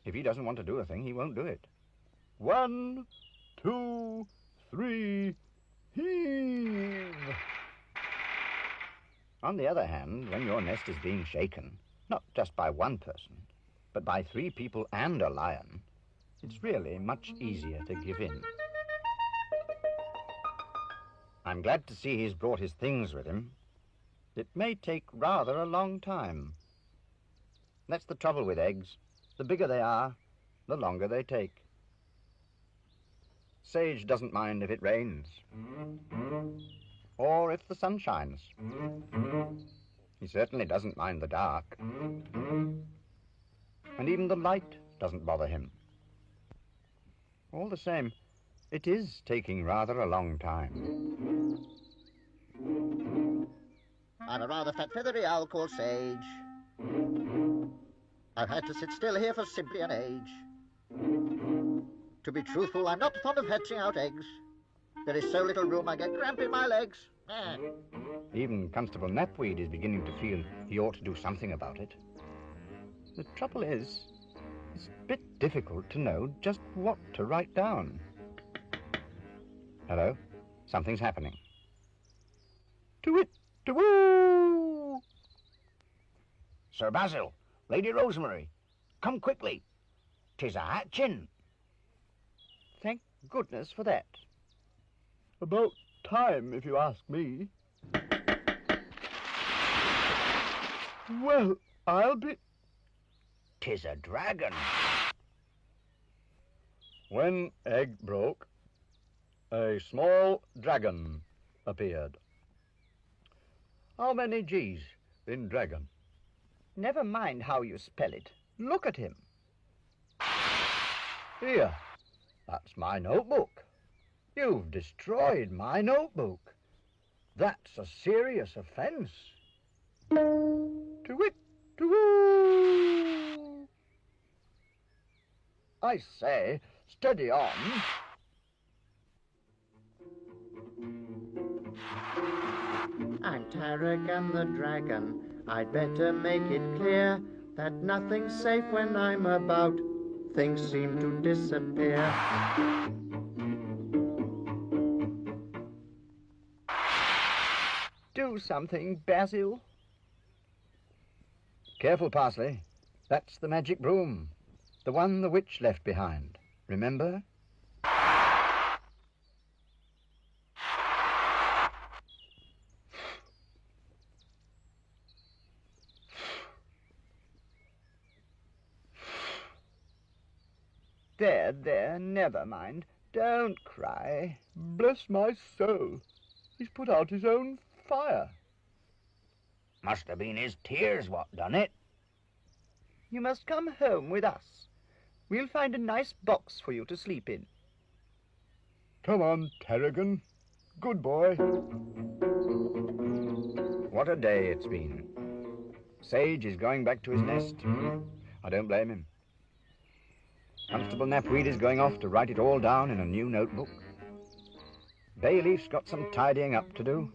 If he doesn't want to do a thing, he won't do it. 1, 2, 3, heave! On the other hand, when your nest is being shaken, not just by one person, but by 3 people and a lion, it's really much easier to give in. I'm glad to see he's brought his things with him. It may take rather a long time. That's the trouble with eggs. The bigger they are, the longer they take. Sage doesn't mind if it rains, or if the sun shines. He certainly doesn't mind the dark. And even the light doesn't bother him. All the same, it is taking rather a long time. I'm a rather fat feathery owl called Sage. I've had to sit still here for simply an age. To be truthful, I'm not fond of hatching out eggs. There is so little room I get cramp in my legs. Even Constable Knapweed is beginning to feel he ought to do something about it. The trouble is, it's a bit difficult to know just what to write down. Hello? Something's happening. To-wit, to-woo! Sir Basil, Lady Rosemary, come quickly. 'Tis a hatchin'. Thank goodness for that. About time, if you ask me. Well, I'll be... 'Tis a dragon. When egg broke, a small dragon appeared. How many G's in dragon? Never mind how you spell it. Look at him. Here, that's my notebook. You've destroyed my notebook. That's a serious offence. To-wit, to-woo! I say, steady on. I'm Tarragon the dragon. I'd better make it clear that nothing's safe when I'm about. Things seem to disappear. Do something, Basil. Careful, Parsley. That's the magic broom. The one the witch left behind. Remember? There, never mind. Don't cry. Bless my soul. He's put out his own fire. Must have been his tears what done it. You must come home with us. We'll find a nice box for you to sleep in. Come on, Tarragon. Good boy. What a day it's been. Sage is going back to his nest. I don't blame him. Constable Knapweed is going off to write it all down in a new notebook. Bayleaf's got some tidying up to do.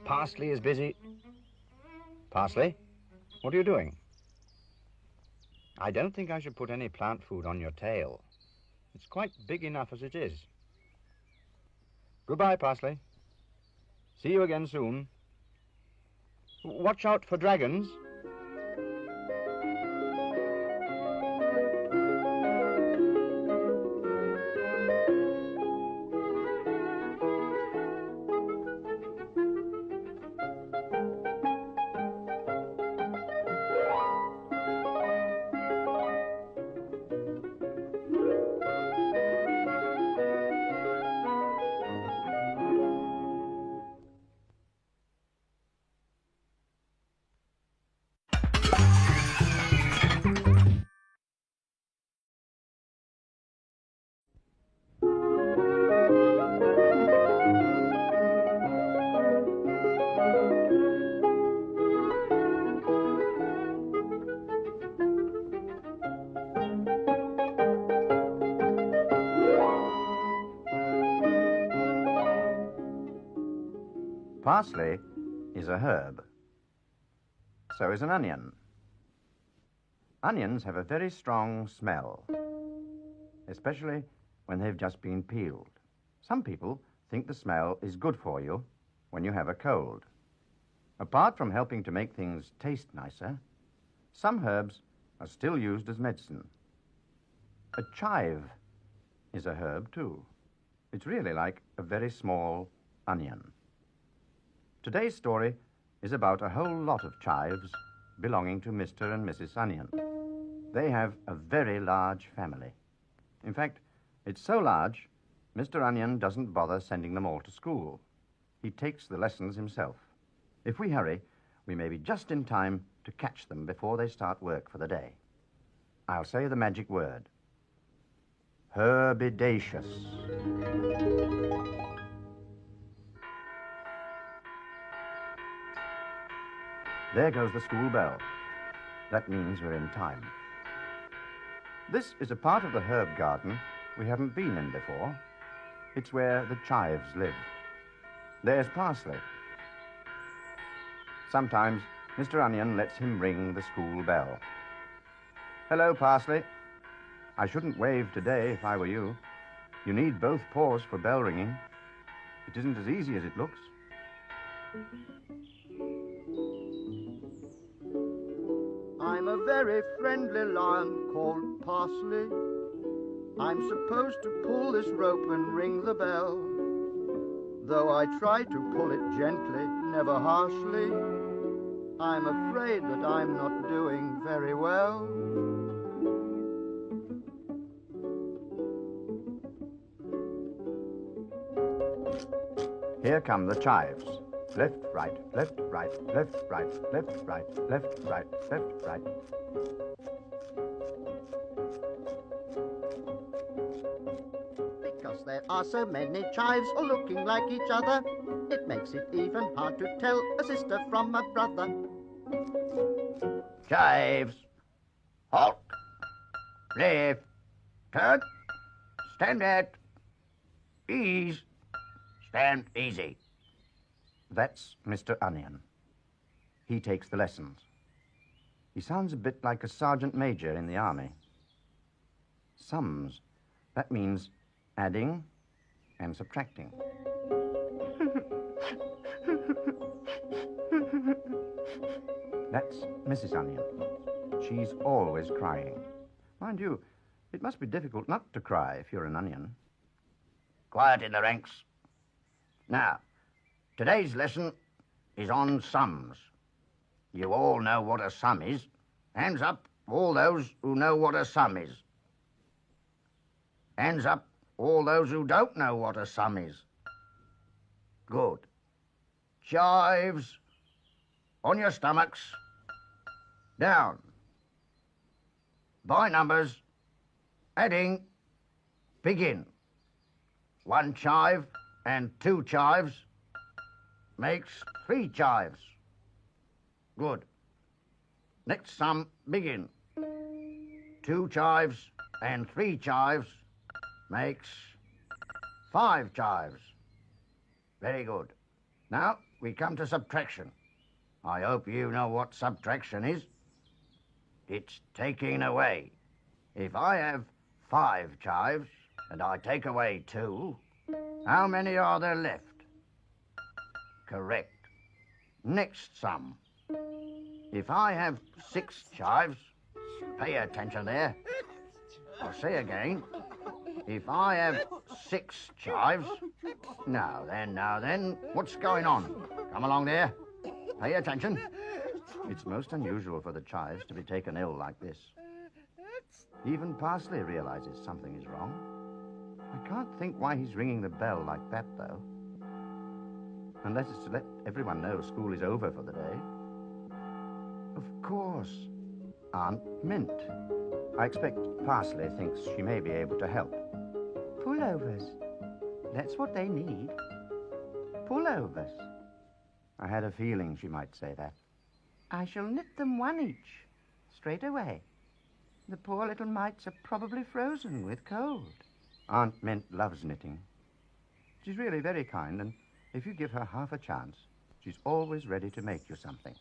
Parsley is busy. Parsley, what are you doing? I don't think I should put any plant food on your tail. It's quite big enough as it is. Goodbye, Parsley. See you again soon. Watch out for dragons. Parsley is a herb. So is an onion. Onions have a very strong smell, especially when they've just been peeled. Some people think the smell is good for you when you have a cold. Apart from helping to make things taste nicer, some herbs are still used as medicine. A chive is a herb, too. It's really like a very small onion. Today's story is about a whole lot of chives belonging to Mr. and Mrs. Onion. They have a very large family. In fact, it's so large, Mr. Onion doesn't bother sending them all to school. He takes the lessons himself. If we hurry, we may be just in time to catch them before they start work for the day. I'll say the magic word. Herbidaceous. There goes the school bell. That means we're in time. This is a part of the herb garden we haven't been in before. It's where the chives live. There's Parsley. Sometimes Mr. Onion lets him ring the school bell. Hello, Parsley. I shouldn't wave today if I were you. You need both paws for bell ringing. It isn't as easy as it looks. I'm a very friendly lion called Parsley. I'm supposed to pull this rope and ring the bell. Though I try to pull it gently, never harshly, I'm afraid that I'm not doing very well. Here come the chives. Left, right, left, right, left, right, left, right, left, right, left, right. Because there are so many chives all looking like each other, it makes it even hard to tell a sister from a brother. Chives. Halt. Left. Turn. Stand at. Ease. Stand easy. That's Mr. Onion. He takes the lessons. He sounds a bit like a sergeant major in the army. Sums. That means adding and subtracting. That's Mrs. Onion. She's always crying. Mind you, it must be difficult not to cry if you're an onion. Quiet in the ranks. Now, today's lesson is on sums. You all know what a sum is. Hands up, all those who know what a sum is. Hands up, all those who don't know what a sum is. Good. Chives. On your stomachs. Down. By numbers. Heading. Begin. 1 chive and 2 chives makes 3 chives. Good. Next sum, begin. 2 chives and 3 chives makes 5 chives. Very good. Now we come to subtraction. I hope you know what subtraction is. It's taking away. If I have 5 chives and I take away 2, how many are there left? Correct. Next sum. If I have 6 chives, pay attention there. I'll say again. If I have 6 chives, now then, what's going on? Come along there. Pay attention. It's most unusual for the chives to be taken ill like this. Even Parsley realizes something is wrong. I can't think why he's ringing the bell like that, though. Unless it's to let everyone know school is over for the day. Of course, Aunt Mint. I expect Parsley thinks she may be able to help. Pullovers. That's what they need. Pullovers. I had a feeling she might say that. I shall knit them 1 each, straight away. The poor little mites are probably frozen with cold. Aunt Mint loves knitting. She's really very kind, and if you give her half a chance, she's always ready to make you something.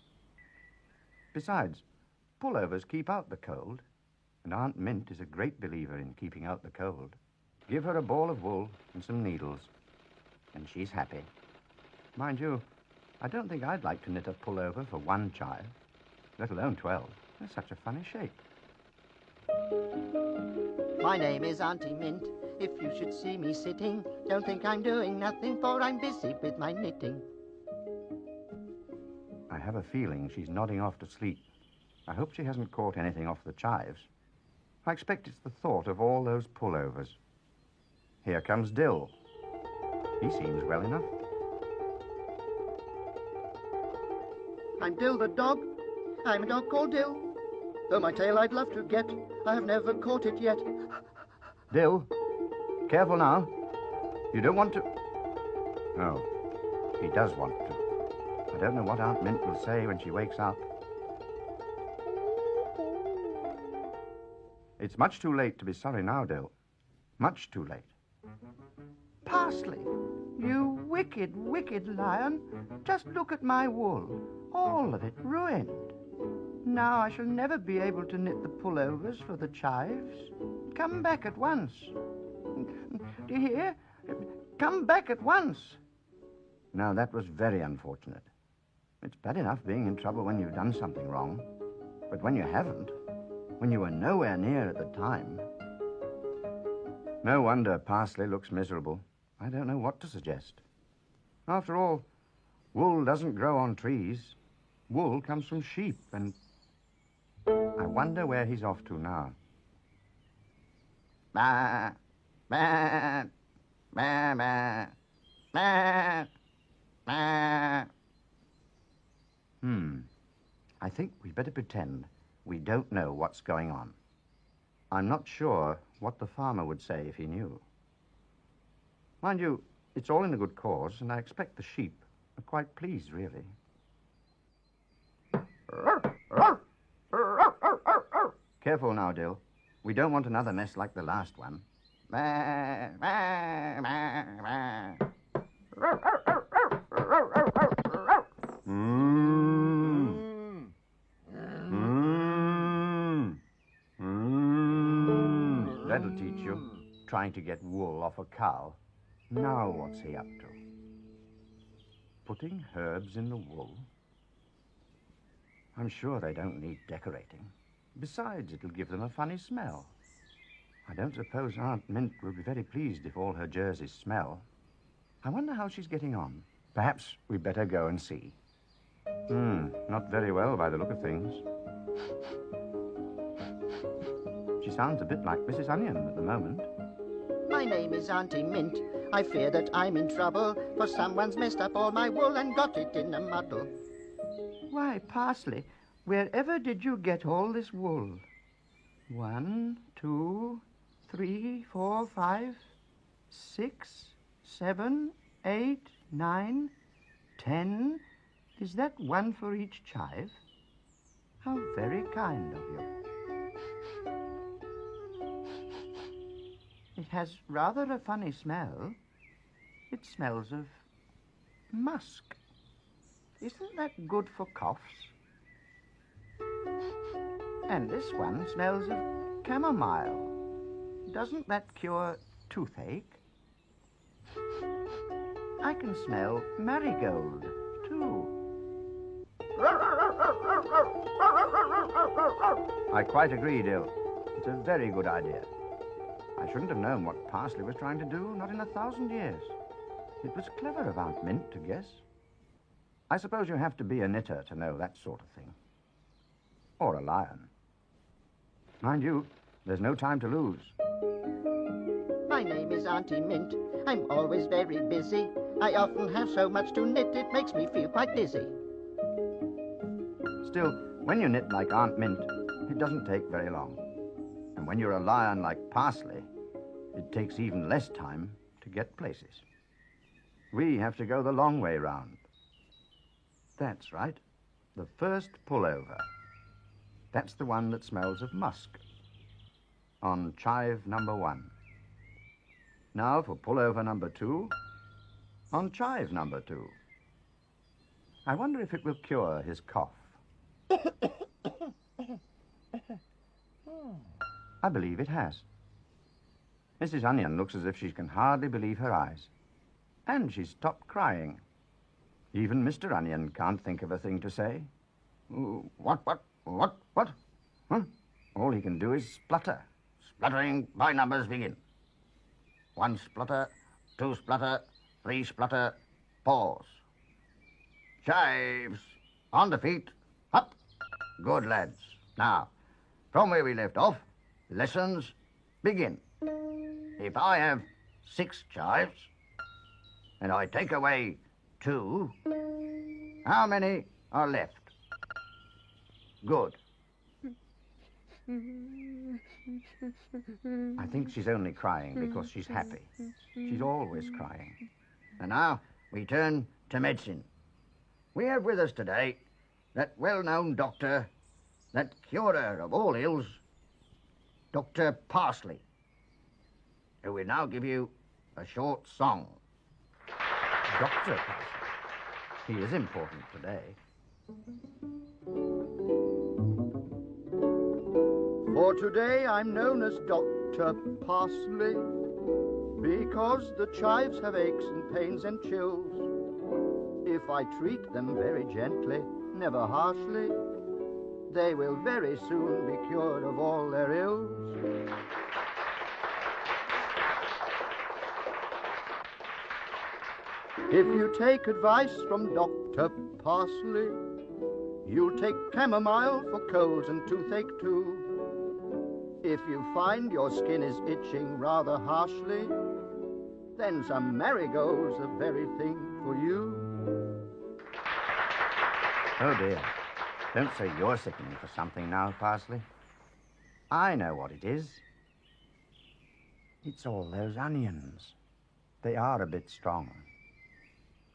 Besides, pullovers keep out the cold, and Aunt Mint is a great believer in keeping out the cold. Give her a ball of wool and some needles, and she's happy. Mind you, I don't think I'd like to knit a pullover for 1 child, let alone 12. They're such a funny shape. My name is Auntie Mint. If you should see me sitting, don't think I'm doing nothing, for I'm busy with my knitting. I have a feeling she's nodding off to sleep. I hope she hasn't caught anything off the chives. I expect it's the thought of all those pullovers. Here comes Dill. He seems well enough. I'm Dill the dog. I'm a dog called Dill. Though my tail I'd love to get, I have never caught it yet. Dill, careful now. You don't want to... Oh, he does want to. I don't know what Aunt Mint will say when she wakes up. It's much too late to be sorry now, Dill. Much too late. Parsley, you wicked, wicked lion. Just look at my wool. All of it ruined. Now I shall never be able to knit the pullovers for the chives. Come back at once. Do you hear? Come back at once. Now, that was very unfortunate. It's bad enough being in trouble when you've done something wrong. But when you haven't, when you were nowhere near at the time... No wonder Parsley looks miserable. I don't know what to suggest. After all, wool doesn't grow on trees. Wool comes from sheep, and... I wonder where he's off to now. Bah, bah, bah, bah, bah, bah. I think we'd better pretend we don't know what's going on. I'm not sure what the farmer would say if he knew. Mind you, it's all in a good cause, and I expect the sheep are quite pleased, really. Careful now, Dill. We don't want another mess like the last one. That'll teach you. Trying to get wool off a cow. Now what's he up to? Putting herbs in the wool? I'm sure they don't need decorating. Besides, it'll give them a funny smell. I don't suppose Aunt Mint will be very pleased if all her jerseys smell. I wonder how she's getting on. Perhaps we'd better go and see. Not very well by the look of things. She sounds a bit like Mrs. Onion at the moment. My name is Auntie Mint. I fear that I'm in trouble, for someone's messed up all my wool and got it in a muddle. Why, Parsley, wherever did you get all this wool? 1, 2, 3, 4, 5, 6, 7, 8, 9, 10. Is that one for each chive? How very kind of you. It has rather a funny smell. It smells of musk. Isn't that good for coughs? And this one smells of chamomile. Doesn't that cure toothache? I can smell marigold, too. I quite agree, Dill. It's a very good idea. I shouldn't have known what Parsley was trying to do, not in 1,000 years. It was clever of Aunt Mint to guess. I suppose you have to be a knitter to know that sort of thing. Or a lion. Mind you, there's no time to lose. My name is Auntie Mint. I'm always very busy. I often have so much to knit, it makes me feel quite dizzy. Still, when you knit like Aunt Mint, it doesn't take very long. And when you're a lion like Parsley, it takes even less time to get places. We have to go the long way round. That's right, the first pullover. That's the one that smells of musk. On chive number 1. Now for pullover number 2, on chive number 2. I wonder if it will cure his cough. I believe it has. Mrs. Onion looks as if she can hardly believe her eyes. And she's stopped crying. Even Mr. Onion can't think of a thing to say. What? Huh? All he can do is splutter. Spluttering by numbers begin. 1 splutter, 2 splutter, 3 splutter, pause. Chives, on the feet, up. Good lads. Now, from where we left off, lessons begin. If I have 6 chives, and I take away 2, how many are left? Good. I think she's only crying because she's happy. She's always crying. And now we turn to medicine. We have with us today that well-known doctor, that curer of all ills, Dr. Parsley, who will now give you a short song. Dr. Parsley. He is important today. For today I'm known as Dr. Parsley, because the chives have aches and pains and chills. If I treat them very gently, never harshly, they will very soon be cured of all their ills. If you take advice from Dr. Parsley, you'll take chamomile for colds and toothache too. If you find your skin is itching rather harshly, then some marigold's the very thing for you. Oh dear. Don't say you're sickening for something now, Parsley. I know what it is. It's all those onions. They are a bit strong.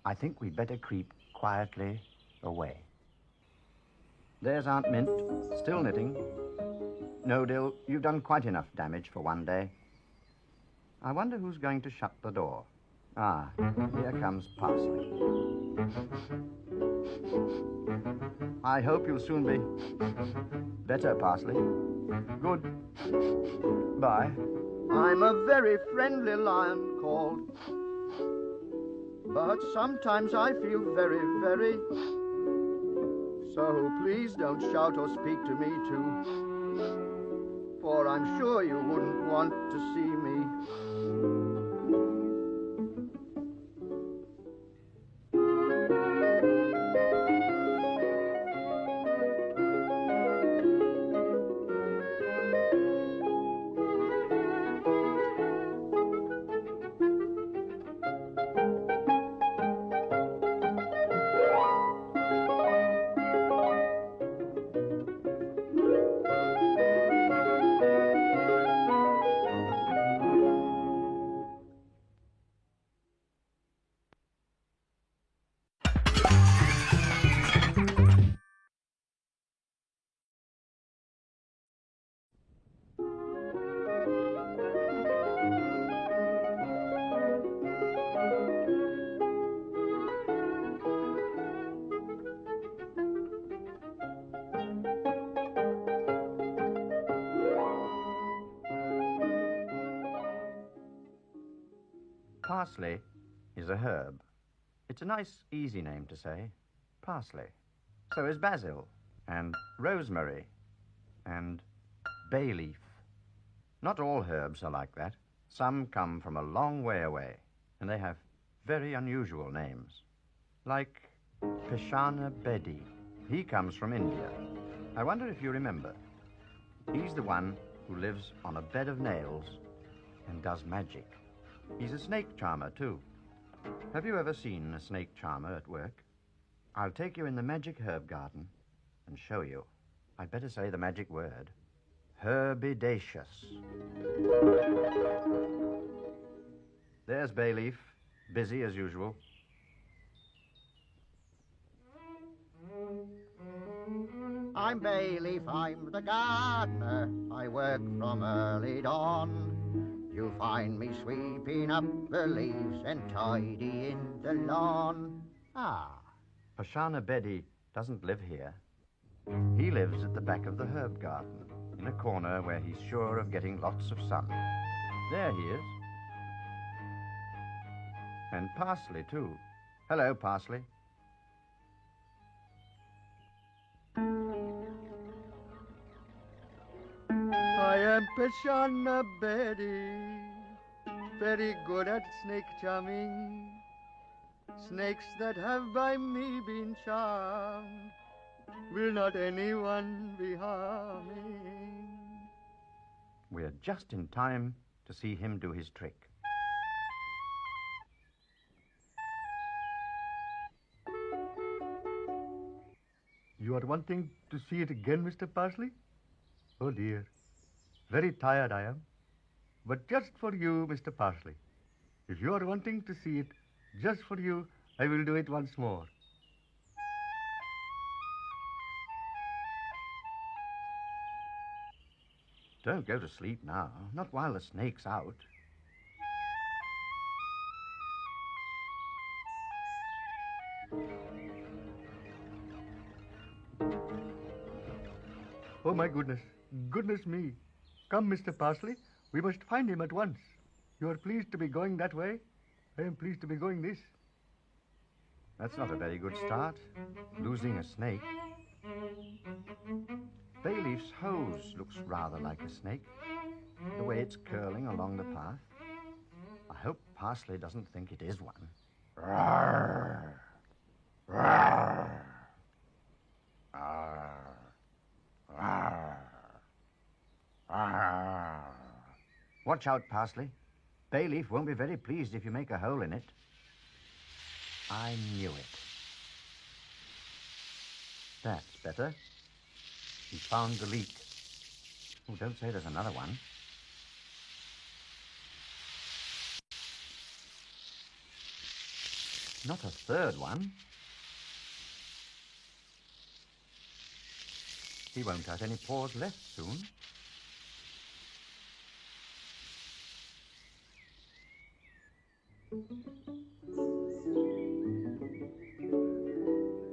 I think we'd better creep quietly away. There's Aunt Mint, still knitting. No, Dill, you've done quite enough damage for one day. I wonder who's going to shut the door. Ah, here comes Parsley. I hope you'll soon be better, Parsley. Good. Bye. I'm a very friendly lion called, but sometimes I feel very, very. So please don't shout or speak to me too, for I'm sure you wouldn't want to see me. Parsley is a herb. It's a nice, easy name to say. Parsley. So is basil, and rosemary, and bay leaf. Not all herbs are like that. Some come from a long way away, and they have very unusual names. Like Peshana Bedi. He comes from India. I wonder if you remember. He's the one who lives on a bed of nails and does magic. He's a snake charmer, too. Have you ever seen a snake charmer at work? I'll take you in the magic herb garden and show you. I'd better say the magic word. Herbidaceous. There's Bay Leaf, busy as usual. I'm Bay Leaf, I'm the gardener. I work from early dawn. You'll find me sweeping up the leaves and tidying the lawn. Ah. Peshana Bedi doesn't live here. He lives at the back of the herb garden, in a corner where he's sure of getting lots of sun. There he is. And Parsley, too. Hello, Parsley. I am Peshana Bedi, very good at snake charming. Snakes that have by me been charmed will not anyone be harming. We're just in time to see him do his trick. You are wanting to see it again, Mr. Parsley? Oh, dear. Very tired I am. But just for you, Mr. Parsley. If you are wanting to see it just for you, I will do it once more. Don't go to sleep now, not while the snake's out. Oh, my goodness. Goodness me. Come, Mr. Parsley. We must find him at once. You are pleased to be going that way? I am pleased to be going this. That's not a very good start, losing a snake. Bayleaf's hose looks rather like a snake, the way it's curling along the path. I hope Parsley doesn't think it is one. Rawr! Rawr! Rawr! Rawr! Rawr! Watch out, Parsley. Bayleaf won't be very pleased if you make a hole in it. I knew it. That's better. He found the leak. Oh, don't say there's another one. Not a third one. He won't have any paws left soon.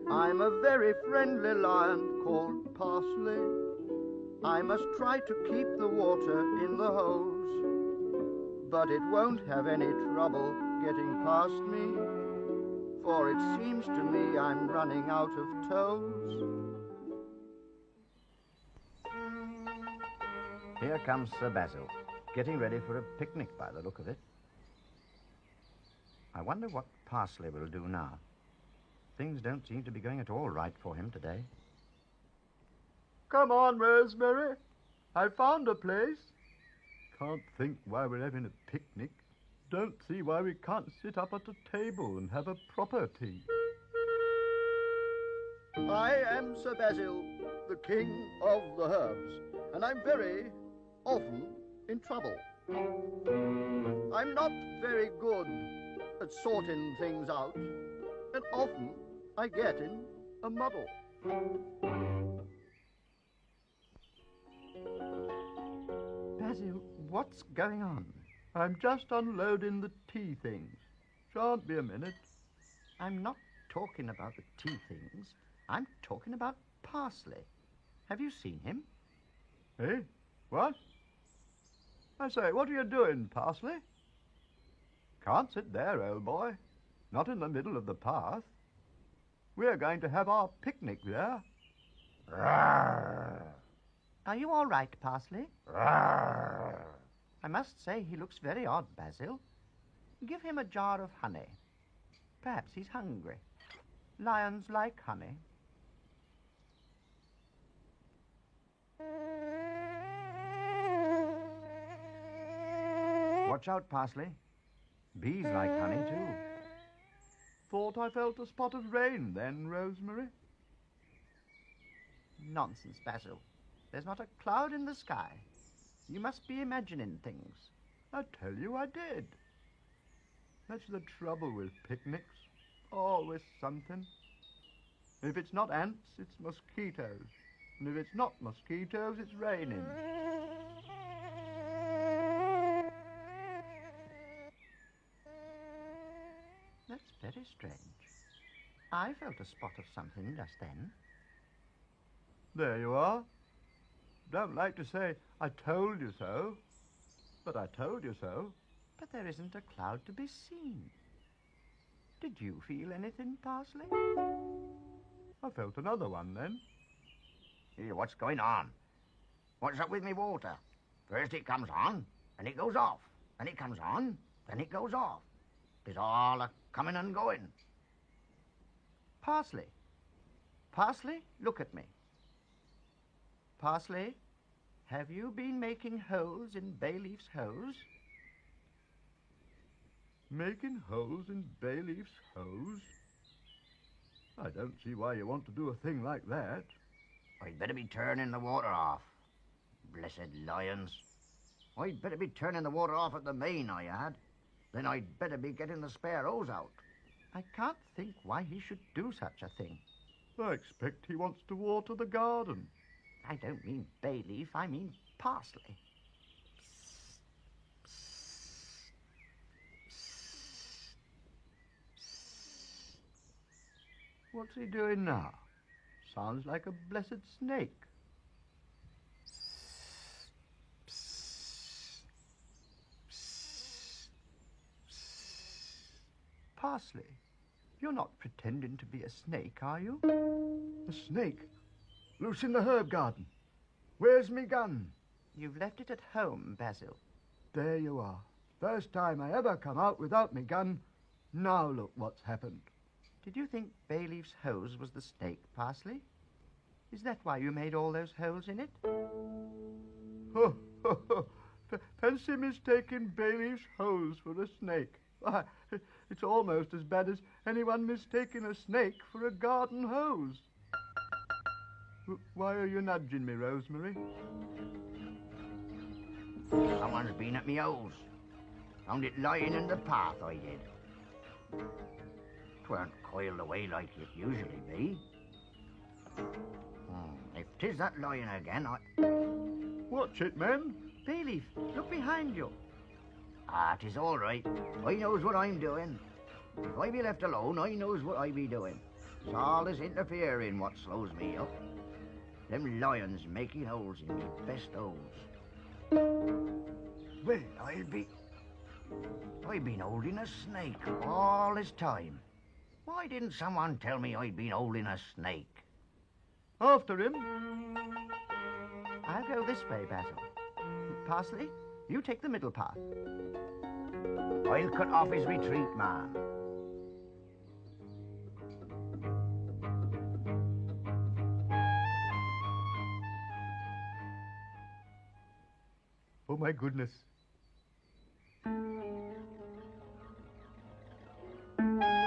I'm a very friendly lion called Parsley. I must try to keep the water in the hose, but it won't have any trouble getting past me, for it seems to me I'm running out of toes. Here comes Sir Basil, getting ready for a picnic by the look of it. I wonder what Parsley will do now. Things don't seem to be going at all right for him today. Come on, Rosemary. I found a place. Can't think why we're having a picnic. Don't see why we can't sit up at a table and have a proper tea. I am Sir Basil, the king of the herbs, and I'm very often in trouble. I'm not very good at sorting things out, and often I get in a muddle. Basil, what's going on? I'm just unloading the tea things. Shan't be a minute. I'm not talking about the tea things. I'm talking about Parsley. Have you seen him? Eh? What? I say, what are you doing, Parsley? Can't sit there, old boy. Not in the middle of the path. We're going to have our picnic there. Are you all right, Parsley? I must say he looks very odd, Basil. Give him a jar of honey. Perhaps he's hungry. Lions like honey. Watch out, Parsley. Bees like honey, too. Thought I felt a spot of rain then, Rosemary. Nonsense, Basil. There's not a cloud in the sky. You must be imagining things. I tell you I did. That's the trouble with picnics. Always something. If it's not ants, it's mosquitoes. And if it's not mosquitoes, it's raining. That's very strange. I felt a spot of something just then. There you are. Don't like to say, I told you so. But I told you so. But there isn't a cloud to be seen. Did you feel anything, Parsley? I felt another one then. Here, what's going on? What's up with me water? First it comes on, and it goes off. Then it comes on, then it goes off. It's all a coming and going. Parsley. Parsley, look at me. Parsley, have you been making holes in Bayleaf's hose? Making holes in Bayleaf's hose? I don't see why you want to do a thing like that. I'd better be turning the water off. Blessed lions. I'd better be turning the water off at the main I had. Then I'd better be getting the spare hose out. I can't think why he should do such a thing. I expect he wants to water the garden. I don't mean Bayleaf, I mean Parsley. What's he doing now? Sounds like a blessed snake. Parsley, you're not pretending to be a snake, are you? A snake? Loose in the herb garden. Where's me gun? You've left it at home, Basil. There you are. First time I ever come out without me gun. Now look what's happened. Did you think Bayleaf's hose was the snake, Parsley? Is that why you made all those holes in it? Ho, ho, ho. Fancy mistaking Bayleaf's hose for a snake. Why, it's almost as bad as anyone mistaking a snake for a garden hose. Why are you nudging me, Rosemary? Someone's been at me hose. Found it lying in the path, I did. 'Tweren't coiled away like it usually be. If 'tis that lying again, Watch it, men. Bayleaf, look behind you. 'Tis all right. I knows what I'm doing. If I be left alone, I knows what I be doing. It's all this interfering what slows me up. Them lions making holes in me best holes. Well, I've been holding a snake all this time. Why didn't someone tell me I'd been holding a snake? After him. I'll go this way, Basil. Parsley, you take the middle path. I'll cut off his retreat, man. Oh, my goodness.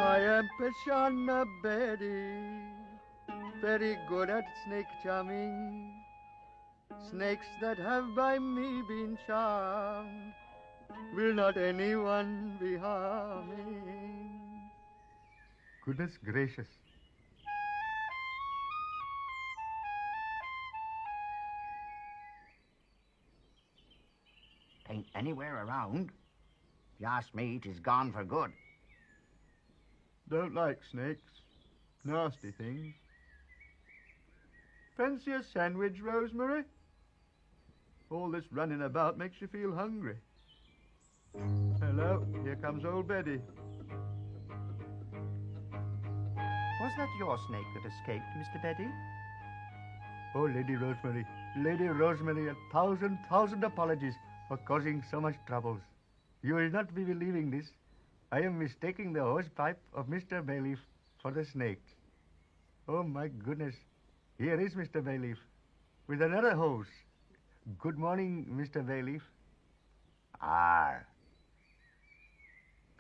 I am Peshana Betty, very good at snake charming. Snakes that have by me been charmed will not anyone be harming. Goodness gracious. Ain't anywhere around. If you ask me, 'tis gone for good. Don't like snakes. Nasty things. Fancy a sandwich, Rosemary? All this running about makes you feel hungry. Hello. Hello, here comes old Betty. Was that your snake that escaped, Mr. Betty? Oh, Lady Rosemary, a thousand apologies for causing so much troubles. You will not be believing this. I am mistaking the hosepipe of Mr. Bayleaf for the snake. Oh, my goodness. Here is Mr. Bayleaf with another hose. Good morning, Mr. Bayleaf. Ah.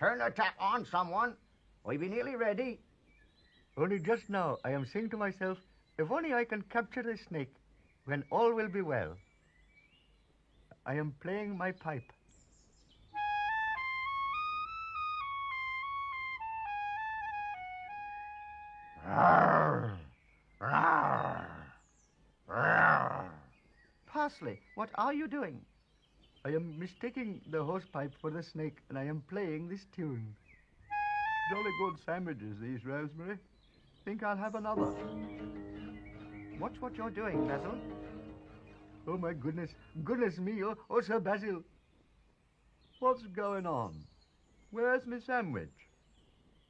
Turn the tap on, someone. We be nearly ready. Only just now I am saying to myself, if only I can capture the snake, when all will be well. I am playing my pipe. Rawr, rawr, rawr. Parsley, what are you doing? I am mistaking the hosepipe for the snake, and I am playing this tune. Jolly good sandwiches, these, Rosemary. Think I'll have another. Watch what you're doing, Basil. Oh, my goodness. Goodness me. Oh, Sir Basil. What's going on? Where's my sandwich?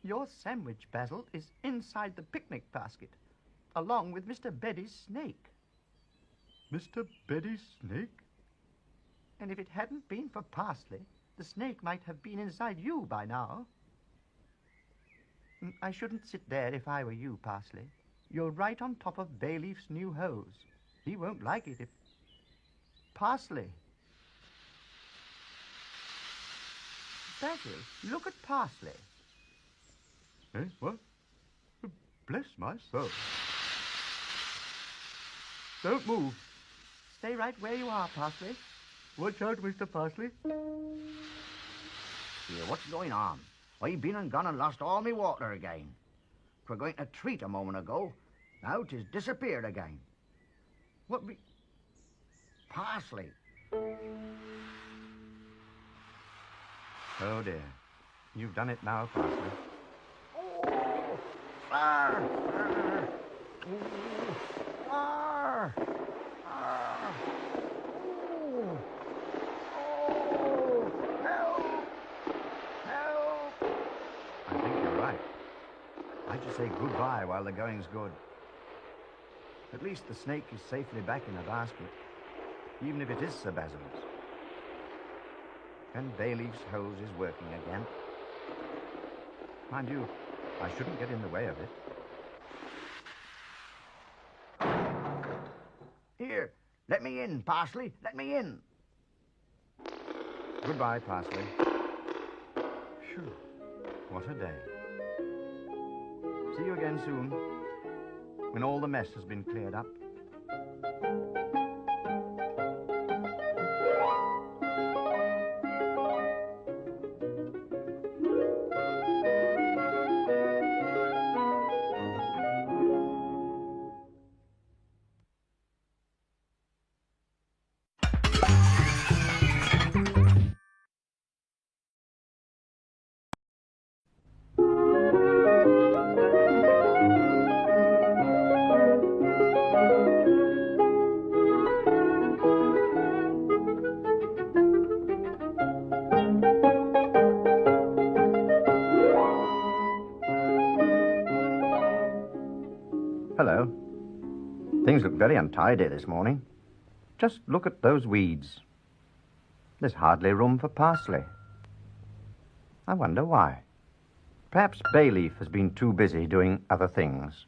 Your sandwich, Basil, is inside the picnic basket, along with Mr. Beddy's snake. Mr. Beddy's snake? And if it hadn't been for Parsley, the snake might have been inside you by now. I shouldn't sit there if I were you, Parsley. You're right on top of Bayleaf's new hose. He won't like it if... Parsley. Basil, look at Parsley. Eh, what? Bless my soul. Don't move. Stay right where you are, Parsley. Watch out, Mr. Parsley. Here, what's going on? I've been and gone and lost all my water again. 'Twere going to treat a moment ago. Now 'tis disappeared again. What be... Parsley. Oh, dear. You've done it now, Parsley. Oh! Arr! Arr! Ooh! Arr! Arr! Ooh! Oh! Help! Help! I think you're right. I should say goodbye while the going's good. At least the snake is safely back in the basket, even if it is Sir Basil's. And Bayleaf's hose is working again. Mind you, I shouldn't get in the way of it. Here, let me in, Parsley. Let me in. Goodbye, Parsley. Phew, what a day. See you again soon, when all the mess has been cleared up. Hello. Things look very untidy this morning. Just look at those weeds. There's hardly room for Parsley. I wonder why. Perhaps Bayleaf has been too busy doing other things.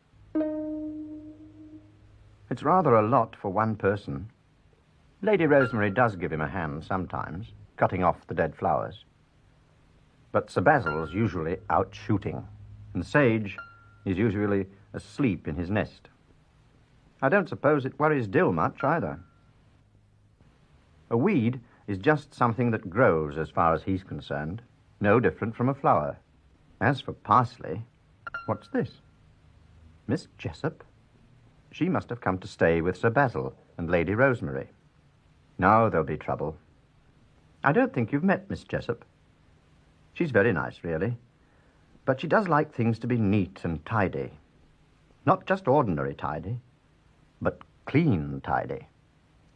It's rather a lot for one person. Lady Rosemary does give him a hand sometimes, cutting off the dead flowers. But Sir Basil's usually out shooting, and Sage is usually asleep in his nest. I don't suppose it worries Dill much either. A weed is just something that grows as far as he's concerned, no different from a flower. As for Parsley, what's this? Miss Jessup? She must have come to stay with Sir Basil and Lady Rosemary. Now there'll be trouble. I don't think you've met Miss Jessup. She's very nice, really, but she does like things to be neat and tidy. Not just ordinary tidy, but clean tidy.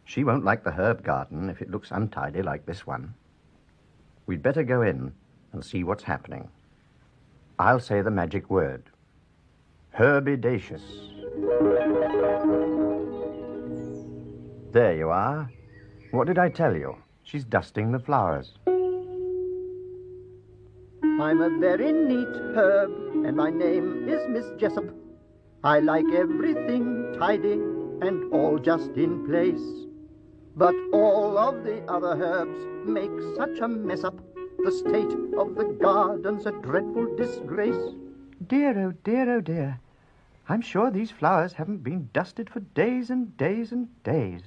She won't like the herb garden if it looks untidy like this one. We'd better go in and see what's happening. I'll say the magic word. Herbidaceous. There you are. What did I tell you? She's dusting the flowers. I'm a very neat herb, and my name is Miss Jessup. I like everything tidy and all just in place. But all of the other herbs make such a mess up. The state of the garden's a dreadful disgrace. Dear, oh dear, oh dear. I'm sure these flowers haven't been dusted for days and days and days.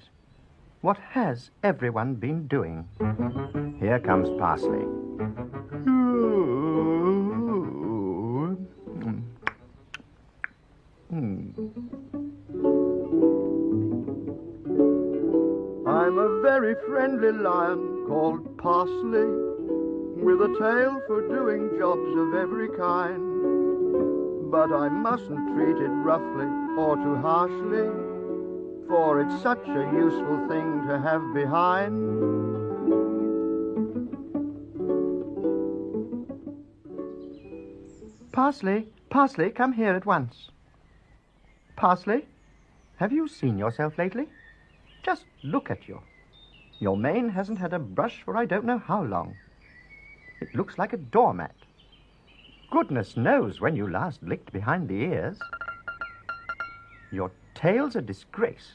What has everyone been doing? Here comes Parsley. I'm a very friendly lion called Parsley, with a tail for doing jobs of every kind. But I mustn't treat it roughly or too harshly, for it's such a useful thing to have behind. Parsley, Parsley, come here at once. Parsley, have you seen yourself lately? Just look at you. Your mane hasn't had a brush for I don't know how long. It looks like a doormat. Goodness knows when you last licked behind the ears. Your tail's a disgrace.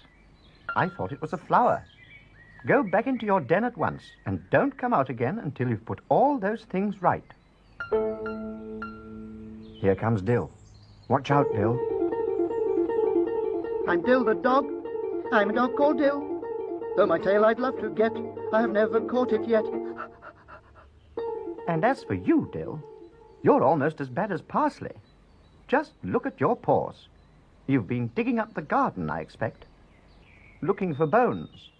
I thought it was a flower. Go back into your den at once, and don't come out again until you've put all those things right. Here comes Dill. Watch out, Dill. I'm Dill the dog. I'm a dog called Dill. Though my tail I'd love to get, I have never caught it yet. And as for you, Dill, you're almost as bad as Parsley. Just look at your paws. You've been digging up the garden, I expect. Looking for bones.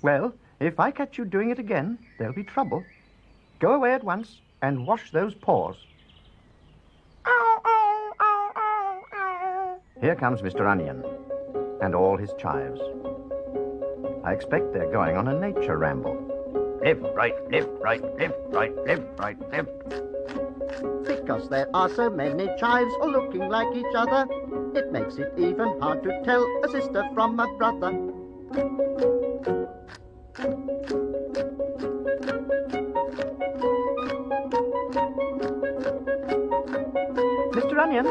Well, if I catch you doing it again, there'll be trouble. Go away at once and wash those paws. Here comes Mr. Onion and all his chives. I expect they're going on a nature ramble. Left, right, left, right, left, right, left, right, left. Because there are so many chives all looking like each other, it makes it even hard to tell a sister from a brother. Mr. Onion!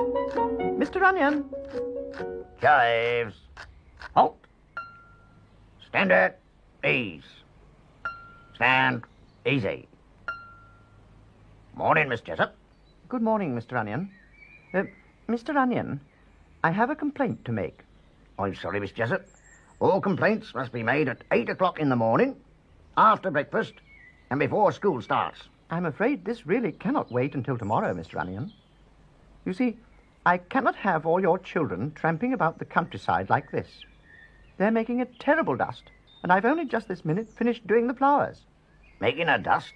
Mr. Onion! Chives. Halt. Stand at ease. Stand easy. Morning, Miss Jessup. Good morning, Mr. Onion. Mr. Onion, I have a complaint to make. I'm sorry, Miss Jessup. All complaints must be made at 8 o'clock in the morning, after breakfast, and before school starts. I'm afraid this really cannot wait until tomorrow, Mr. Onion. You see, I cannot have all your children tramping about the countryside like this. They're making a terrible dust, and I've only just this minute finished doing the flowers. Making a dust?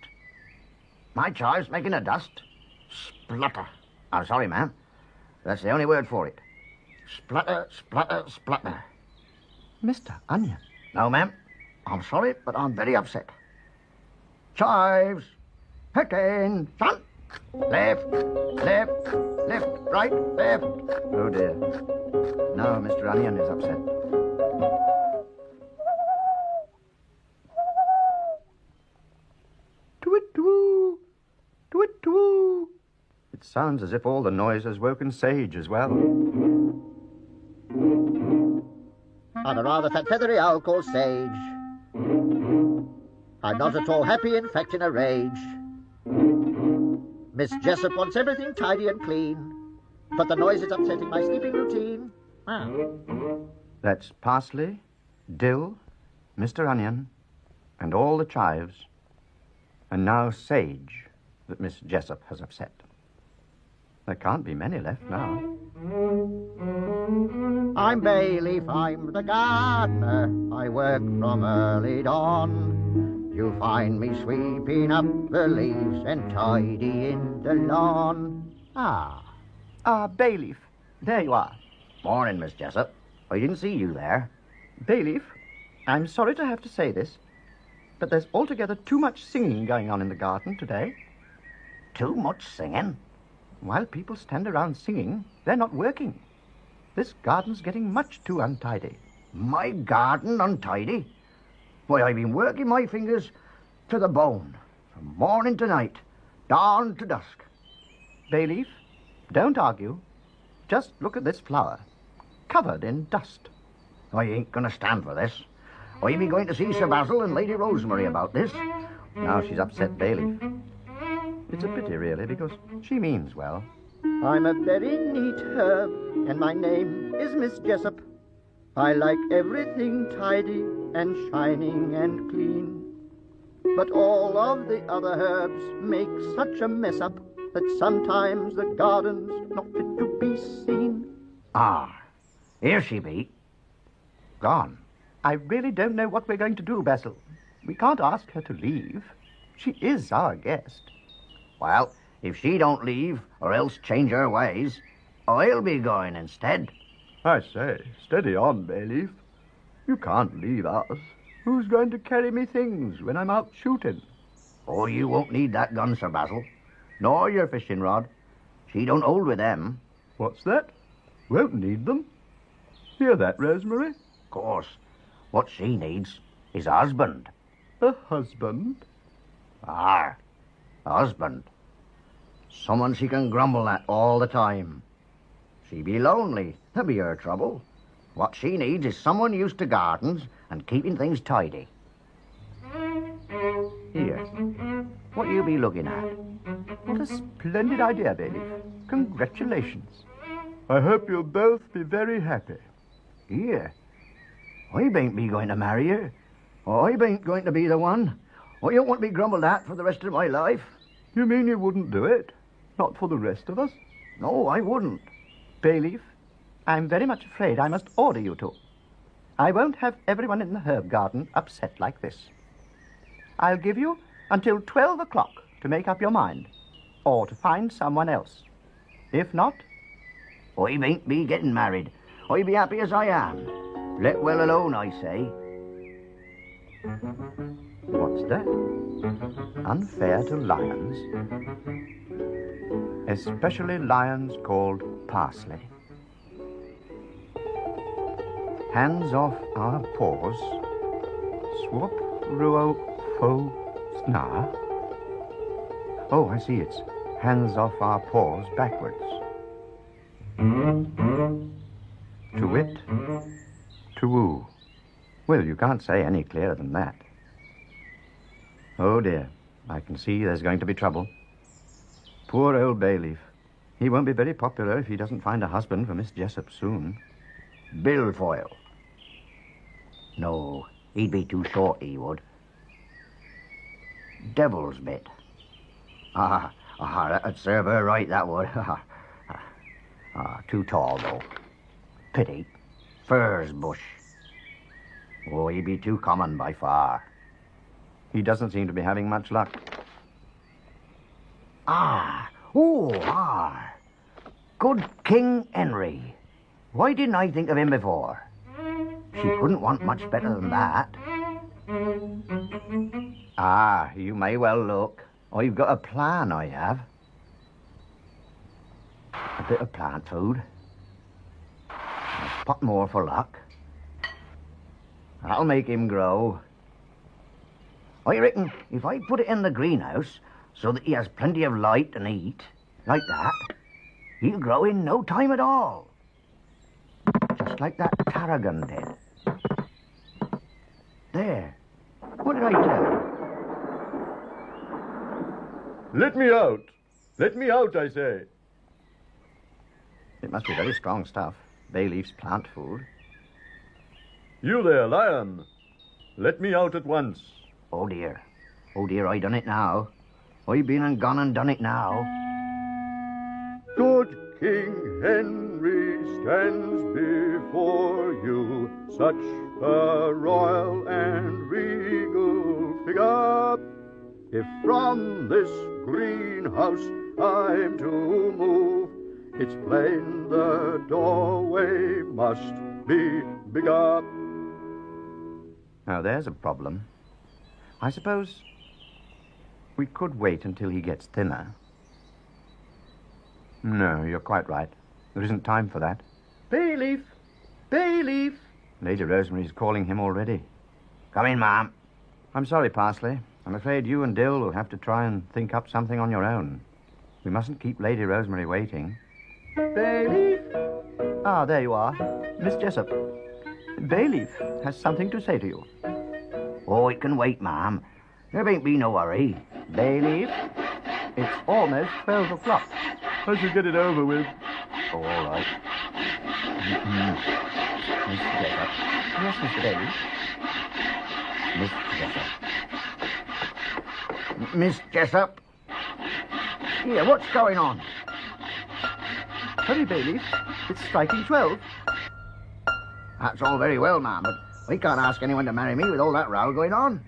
My chives making a dust? Splutter. I'm sorry, ma'am. That's the only word for it. Splutter, splutter, splutter. Mr. Onion. No, ma'am. I'm sorry, but I'm very upset. Chives. Again. Front. Left, left, left, right, left. Oh, dear. Now Mr. Onion is upset. Twit-twoo! Twit-twoo! It sounds as if all the noise has woken Sage as well. I'm a rather fat feathery owl called Sage. I'm not at all happy, in fact in a rage. Miss Jessup wants everything tidy and clean, but the noise is upsetting my sleeping routine. That's Parsley, Dill, Mr. Onion, and all the chives, and now Sage that Miss Jessup has upset. There can't be many left now. I'm Bayleaf, I'm the gardener. I work from early dawn. You'll find me sweeping up the leaves and tidying the lawn. Bayleaf, there you are. Morning, Miss Jessup. I didn't see you there. Bayleaf, I'm sorry to have to say this, but there's altogether too much singing going on in the garden today. Too much singing? While people stand around singing, they're not working. This garden's getting much too untidy. My garden untidy? Why, I've been working my fingers to the bone, from morning to night, dawn to dusk. Bayleaf, don't argue. Just look at this flower, covered in dust. I ain't going to stand for this. I've been going to see Sir Basil and Lady Rosemary about this. Now she's upset Bayleaf. It's a pity, really, because she means well. I'm a very neat herb, and my name is Miss Jessup. I like everything tidy and shining and clean. But all of the other herbs make such a mess up that sometimes the garden's not fit to be seen. Ah, here she be. Gone. I really don't know what we're going to do, Basil. We can't ask her to leave. She is our guest. Well, if she don't leave, or else change her ways, I'll be going instead. I say, steady on, Bayleaf. You can't leave us. Who's going to carry me things when I'm out shooting? Oh, you won't need that gun, Sir Basil. Nor your fishing rod. She don't hold with them. What's that? Won't need them. Hear that, Rosemary? Of course. What she needs is a husband. A husband? Ah, a husband. Someone she can grumble at all the time. She be lonely. That'll be her trouble. What she needs is someone used to gardens and keeping things tidy. Here, what you be looking at? What a splendid idea, Bayleaf. Congratulations. I hope you'll both be very happy. Here, I ain't be going to marry her. I ain't going to be the one. I don't want to be grumbled at for the rest of my life. You mean you wouldn't do it? Not for the rest of us? No, I wouldn't. Bayleaf, I'm very much afraid I must order you to. I won't have everyone in the herb garden upset like this. I'll give you until 12 o'clock to make up your mind, or to find someone else. If not... I ain't be getting married. I be happy as I am. Let well alone, I say. What's that? Unfair to lions? Especially lions called parsley. Hands off our paws. Swap, ruo, fo, snar. Oh, I see, it's hands off our paws backwards. To wit, to woo. Well, you can't say any clearer than that. Oh, dear. I can see there's going to be trouble. Poor old Bayleaf. He won't be very popular if he doesn't find a husband for Miss Jessup soon. Billfoil. No, he'd be too short, he would. Devil's bit. That'd serve her right, that would. Too tall, though. Pity. Furze bush. Oh, he'd be too common by far. He doesn't seem to be having much luck. Good King Henry. Why didn't I think of him before? She couldn't want much better than that. You may well look. I've got a plan, I have. A bit of plant food. A spot more for luck. That'll make him grow. I reckon if I put it in the greenhouse so that he has plenty of light and heat, like that, he'll grow in no time at all. Just like that tarragon did. There. What did I tell you? Let me out. Let me out, I say. It must be very strong stuff. Bayleaf's plant food. You there, lion. Let me out at once. Oh, dear. Oh, dear, I done it now. I been and gone and done it now. Good King Henry stands before you, such a royal and regal figure. If from this greenhouse I'm to move, it's plain the doorway must be bigger. Now, there's a problem. I suppose we could wait until he gets thinner. No, you're quite right. There isn't time for that. Bayleaf! Bayleaf! Lady Rosemary's calling him already. Come in, ma'am. I'm sorry, Parsley. I'm afraid you and Dill will have to try and think up something on your own. We mustn't keep Lady Rosemary waiting. Bayleaf! Ah, there you are. Miss Jessup, Bayleaf has something to say to you. Oh, it can wait, ma'am. There ain't be no hurry. Bayleaf, it's almost 12 o'clock. I should get it over with. Oh, all right. Miss Jessup. Yes, Mr. Bayleaf. Miss Jessup. Miss Jessup? Here, what's going on? Hurry, Bayleaf. It's striking 12. That's all very well, ma'am, but we can't ask anyone to marry me with all that row going on.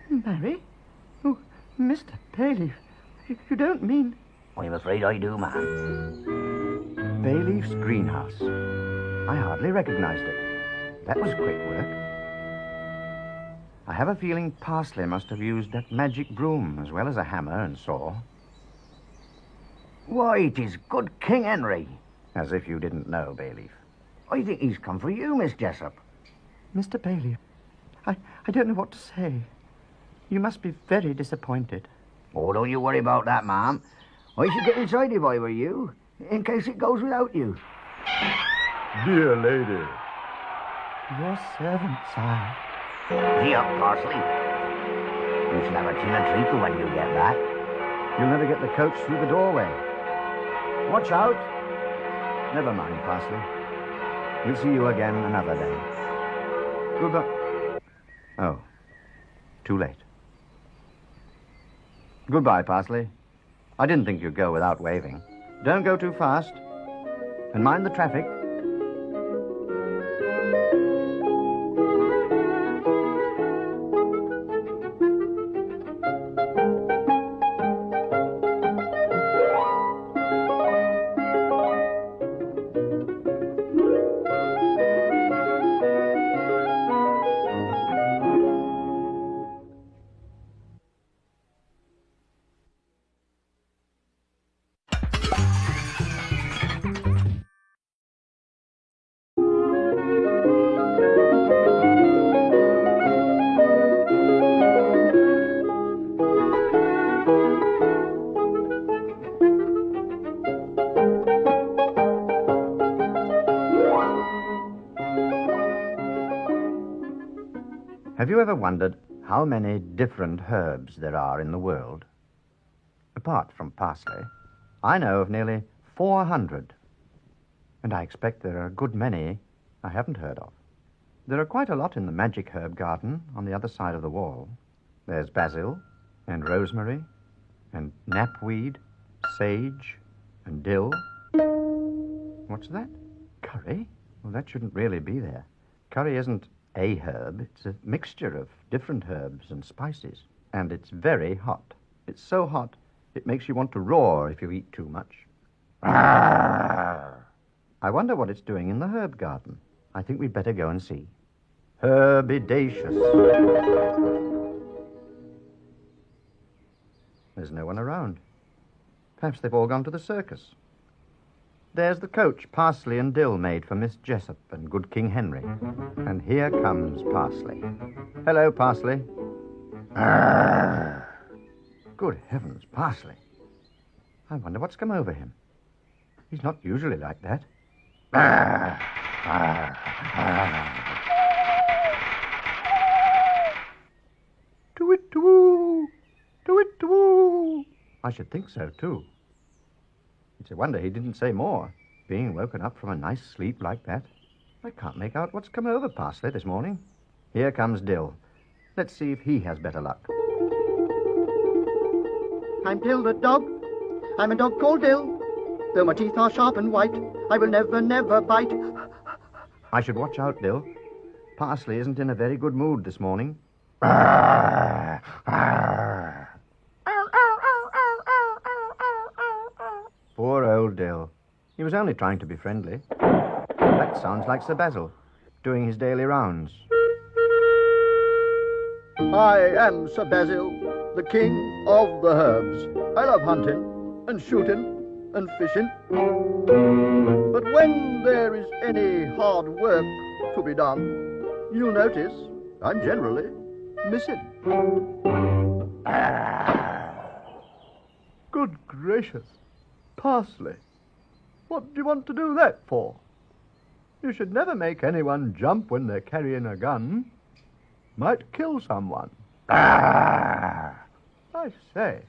Marry? Oh, Mr. Bayleaf, you don't mean... I'm afraid I do, ma'am. Bayleaf's greenhouse. I hardly recognized it. That was quick work. I have a feeling Parsley must have used that magic broom as well as a hammer and saw. Why, it is good King Henry. As if you didn't know, Bayleaf. I think he's come for you, Miss Jessup. Mr. Bayleaf, I don't know what to say. You must be very disappointed. Oh, don't you worry about that, ma'am. I should get inside if I were you, in case it goes without you. Dear lady. Your servant, sire. Gee up, Parsley. You shall have a tin of treacle when you get back. You'll never get the coach through the doorway. Watch out. Never mind, Parsley. We'll see you again another day. Goodbye. Oh, too late. Goodbye, Parsley. I didn't think you'd go without waving. Don't go too fast. And mind the traffic. Have you ever wondered how many different herbs there are in the world? Apart from parsley, I know of nearly 400. And I expect there are a good many I haven't heard of. There are quite a lot in the magic herb garden on the other side of the wall. There's basil and rosemary and knapweed, sage and dill. What's that? Curry? Well, that shouldn't really be there. Curry isn't a herb. It's a mixture of different herbs and spices. And it's very hot. It's so hot, it makes you want to roar if you eat too much. I wonder what it's doing in the herb garden. I think we'd better go and see. Herbidaceous. There's no one around. Perhaps they've all gone to the circus. There's the coach Parsley and Dill made for Miss Jessup and good King Henry. And here comes Parsley. Hello, Parsley. Good heavens, Parsley. I wonder what's come over him. He's not usually like that. To-it-to-woo! To-it-to-woo! I should think so, too. It's a wonder he didn't say more, being woken up from a nice sleep like that. I can't make out what's come over Parsley this morning. Here comes Dill. Let's see if he has better luck. I'm Dill the dog. I'm a dog called Dill. Though my teeth are sharp and white, I will never, never bite. I should watch out, Dill. Parsley isn't in a very good mood this morning. Poor old Dill. He was only trying to be friendly. That sounds like Sir Basil, doing his daily rounds. I am Sir Basil, the king of the herbs. I love hunting and shooting and fishing. But when there is any hard work to be done, you'll notice I'm generally missing. Good gracious. Parsley. What do you want to do that for? You should never make anyone jump when they're carrying a gun. Might kill someone. I say,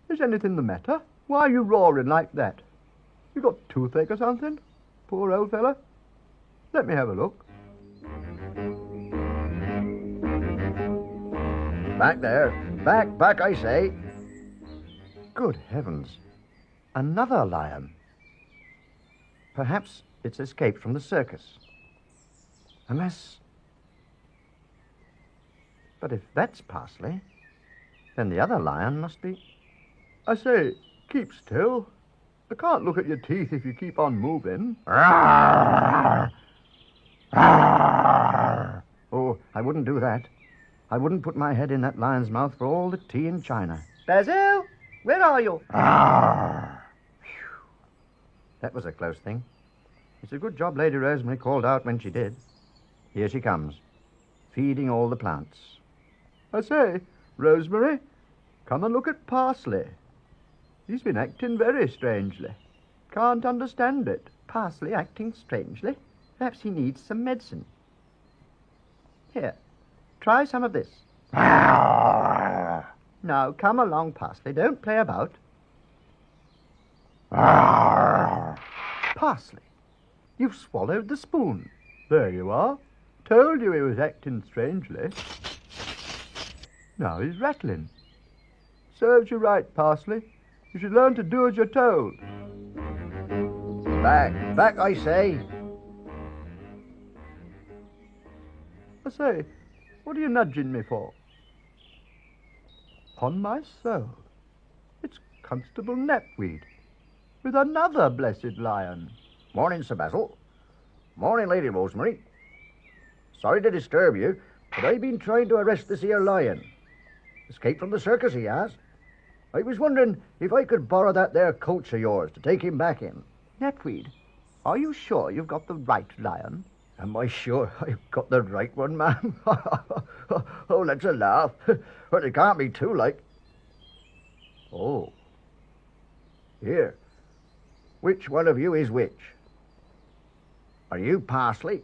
is anything the matter? Why are you roaring like that? You got toothache or something? Poor old fella. Let me have a look. Back there. Back, I say. Good heavens. Another lion. Perhaps it's escaped from the circus. Unless... But if that's Parsley, then the other lion must be... I say, keep still. I can't look at your teeth if you keep on moving. Oh, I wouldn't do that. I wouldn't put my head in that lion's mouth for all the tea in China. Basil, where are you? That was a close thing. It's a good job Lady Rosemary called out when she did. Here she comes, feeding all the plants. I say, Rosemary, come and look at Parsley. He's been acting very strangely. Can't understand it. Parsley acting strangely? Perhaps he needs some medicine. Here, try some of this. Now, come along, Parsley. Don't play about. Parsley, you've swallowed the spoon. There you are. Told you he was acting strangely. Now he's rattling. Serves you right, Parsley. You should learn to do as you're told. Back, I say. I say, what are you nudging me for? Upon my soul, it's Constable Knapweed with another blessed lion. Morning, Sir Basil. Morning, Lady Rosemary. Sorry to disturb you, but I've been trying to arrest this here lion. Escaped from the circus, he has. I was wondering if I could borrow that there coach of yours to take him back in. Knapweed, are you sure you've got the right lion? Am I sure I've got the right one, ma'am? Oh, let's a laugh. But it can't be too like. Oh. Here. Which one of you is which? Are you Parsley?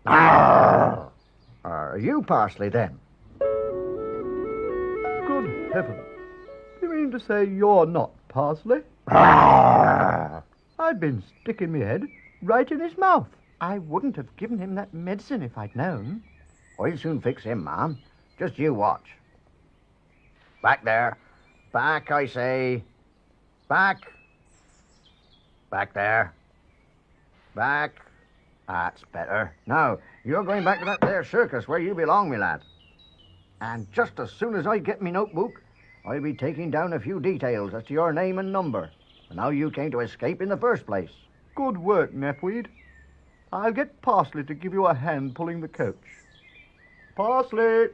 Are you Parsley, then? Good heavens. You mean to say you're not Parsley? I've been sticking my head right in his mouth. I wouldn't have given him that medicine if I'd known. I'll soon fix him, ma'am. Just you watch. Back there. Back, I say. Back. Back there. Back. That's better. Now, you're going back to that there circus where you belong, me lad. And just as soon as I get me notebook, I'll be taking down a few details as to your name and number, and how you came to escape in the first place. Good work, Knapweed. I'll get Parsley to give you a hand pulling the coach. Parsley!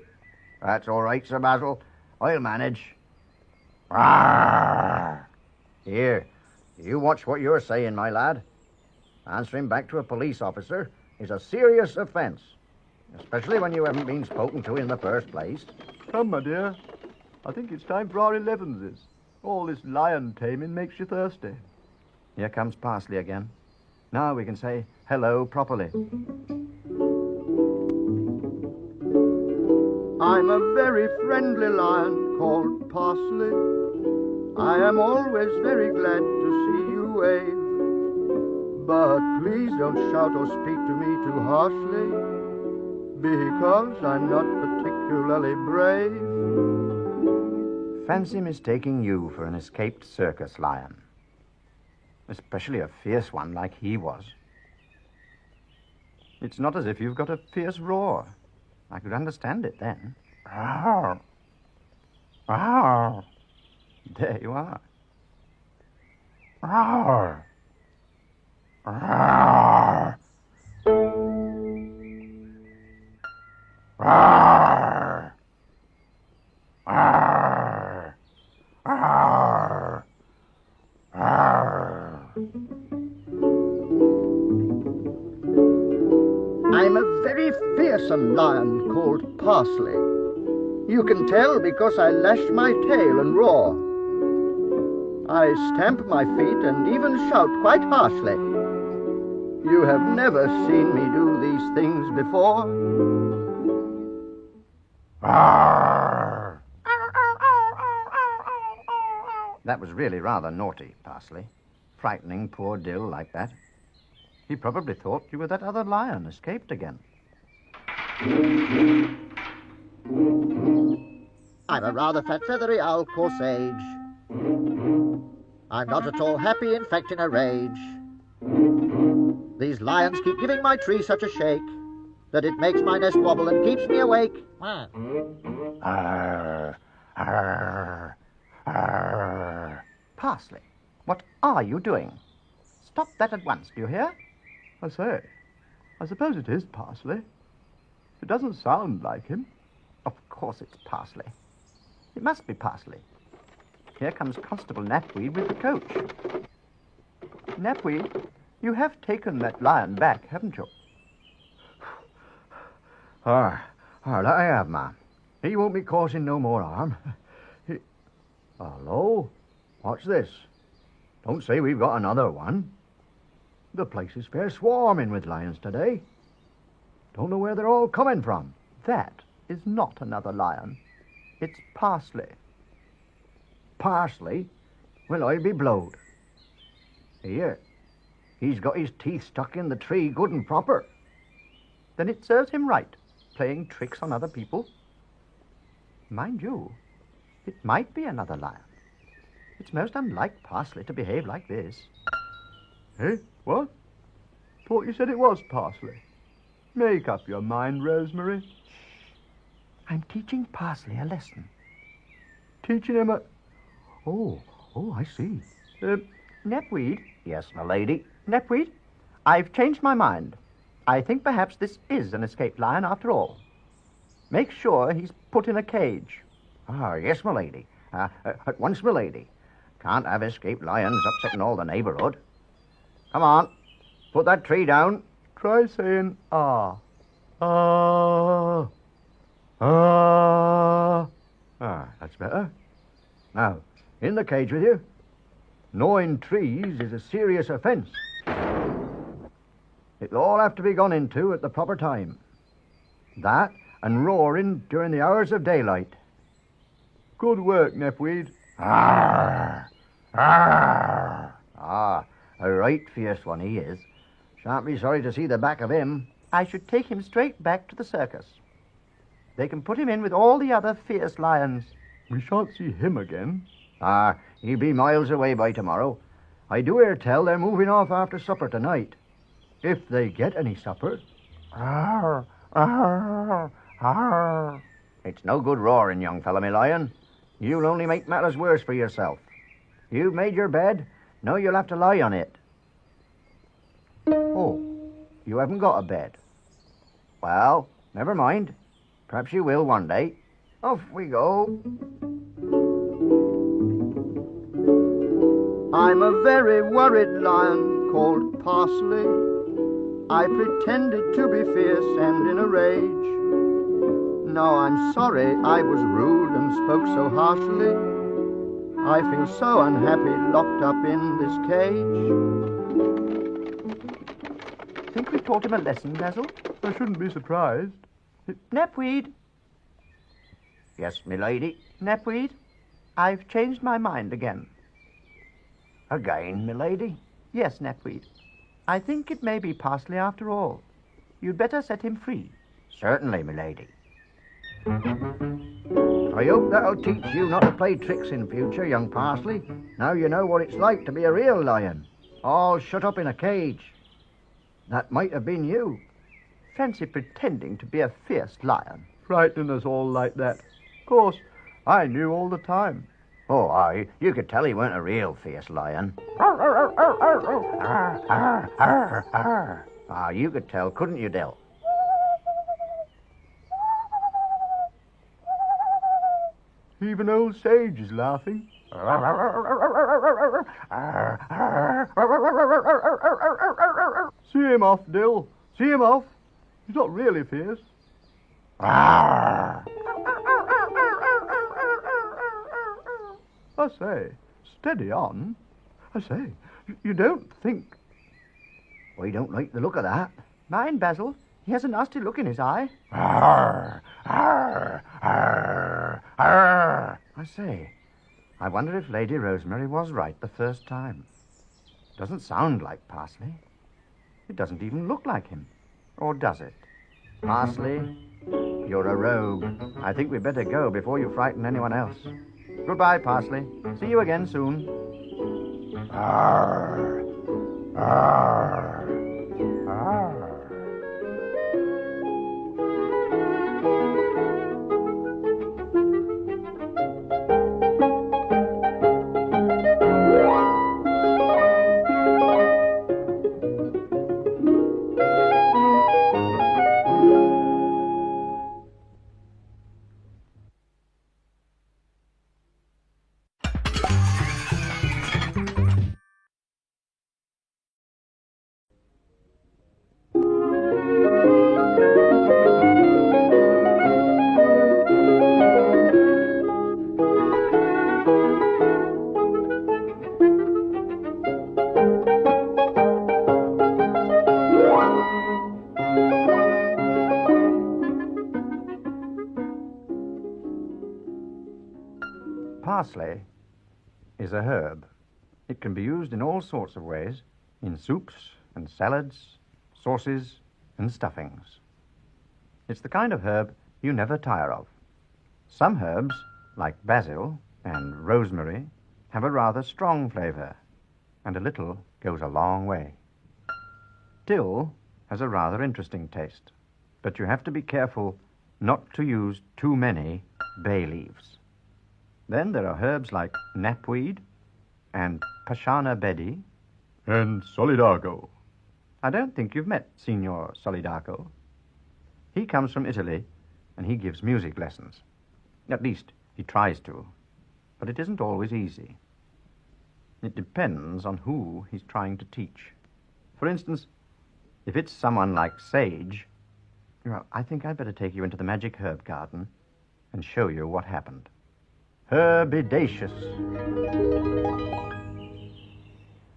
That's all right, Sir Basil. I'll manage. Rawr. Here, you watch what you're saying, my lad. Answering back to a police officer is a serious offence, especially when you haven't been spoken to in the first place. Come, my dear. I think it's time for our 11s. All this lion taming makes you thirsty. Here comes Parsley again. Now we can say hello properly. I'm a very friendly lion called Parsley. I am always very glad to see you wave. But please don't shout or speak to me too harshly, because I'm not particularly brave. Fancy mistaking you for an escaped circus lion. Especially a fierce one like he was. It's not as if you've got a fierce roar. I could understand it then. Rawr. Rawr. There you are. Rawr. Rawr. Rawr. I'm a very fearsome lion called Parsley. You can tell because I lash my tail and roar. I stamp my feet and even shout quite harshly. You have never seen me do these things before. Arr! That was really rather naughty, Parsley. Frightening poor Dill like that. He probably thought you were that other lion escaped again. I'm a rather fat, feathery owl called Sage. I'm not at all happy, in fact, in a rage. These lions keep giving my tree such a shake that it makes my nest wobble and keeps me awake. Arr, arr, arr. Parsley, what are you doing? Stop that at once, do you hear? I say, I suppose it is Parsley. It doesn't sound like him. Of course it's Parsley. It must be Parsley. Here comes Constable Knapweed with the coach. Knapweed, you have taken that lion back, haven't you? That I have, ma'am. He won't be causing no more harm. Hello? What's this? Don't say we've got another one. The place is fair swarming with lions today. Don't know where they're all coming from. That is not another lion. It's Parsley. Parsley? Well, I'll be blowed. Here. He's got his teeth stuck in the tree good and proper. Then it serves him right, playing tricks on other people. Mind you, it might be another lion. It's most unlike Parsley to behave like this. Eh? What? Thought you said it was Parsley. Make up your mind, Rosemary. I'm teaching Parsley a lesson. Teaching him a... Oh, I see. Knapweed? Yes, my lady. Knapweed, I've changed my mind. I think perhaps this is an escaped lion after all. Make sure he's put in a cage. Yes, my lady. At once, my lady. Can't have escaped lions upsetting all the neighborhood. Come on. Put that tree down. Try saying ah. That's better. Now, in the cage with you. Gnawing trees is a serious offence. It'll all have to be gone into at the proper time. That and roaring during the hours of daylight. Good work, Knapweed. Arr! Arr! A right fierce one he is. Shan't be sorry to see the back of him. I should take him straight back to the circus. They can put him in with all the other fierce lions. We shan't see him again. He'll be miles away by tomorrow. I do hear tell they're moving off after supper tonight. If they get any supper. Arr! Arr! Arr! It's no good roaring, young fella, me lion. You'll only make matters worse for yourself. You've made your bed. Now you'll have to lie on it. Oh, you haven't got a bed. Well, never mind. Perhaps you will one day. Off we go. I'm a very worried lion called Parsley. I pretended to be fierce and in a rage. Now I'm sorry I was rude and spoke so harshly. I feel so unhappy locked up in this cage. Think we taught him a lesson, Basil? I shouldn't be surprised. Knapweed. Yes, me lady. Knapweed, I've changed my mind again. Again, me lady? Yes, Knapweed. I think it may be Parsley after all. You'd better set him free. Certainly, me lady. I hope that'll teach you not to play tricks in future, young Parsley. Now you know what it's like to be a real lion, all shut up in a cage. That might have been you. Fancy pretending to be a fierce lion. Frightening us all like that. Of course, I knew all the time. Oh, you could tell he weren't a real fierce lion. You could tell, couldn't you, Dell? Even old Sage is laughing. See him off, Dill. See him off. He's not really fierce. Rawr. I say, steady on. I say, you don't think... I don't like the look of that. Mind, Basil? He has a nasty look in his eye. Arr, arr, arr, arr. I say, I wonder if Lady Rosemary was right the first time. Doesn't sound like Parsley. It doesn't even look like him. Or does it? Parsley, you're a rogue. I think we'd better go before you frighten anyone else. Goodbye, Parsley. See you again soon. Arr, arr, arr. Parsley is a herb. It can be used in all sorts of ways, in soups and salads, sauces and stuffings. It's the kind of herb you never tire of. Some herbs, like basil and rosemary, have a rather strong flavor, and a little goes a long way. Dill has a rather interesting taste, but you have to be careful not to use too many bay leaves. Then there are herbs like knapweed and Pashana Bedi. And Solidago. I don't think you've met Signor Solidago. He comes from Italy, and he gives music lessons. At least, he tries to. But it isn't always easy. It depends on who he's trying to teach. For instance, if it's someone like Sage, well, I think I'd better take you into the magic herb garden and show you what happened. Herbidaceous.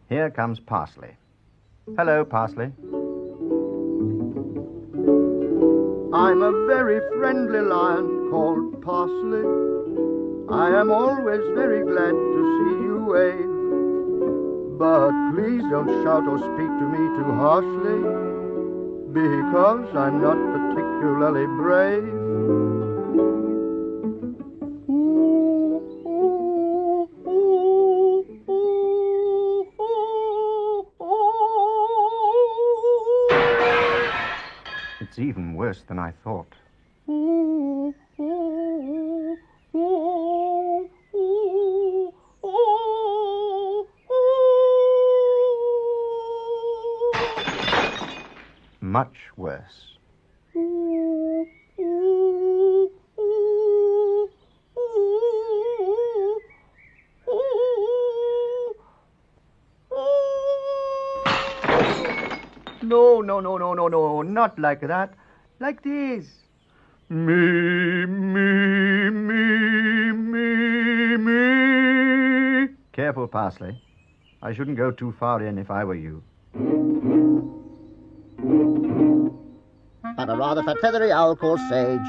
Here comes Parsley. Hello, Parsley. I'm a very friendly lion called Parsley. I am always very glad to see you wave. But please don't shout or speak to me too harshly, because I'm not particularly brave. It's even worse than I thought. Much worse. No, not like that. Like this. Me, me, me, me, me. Careful, Parsley. I shouldn't go too far in if I were you. I'm a rather fat feathery owl called Sage.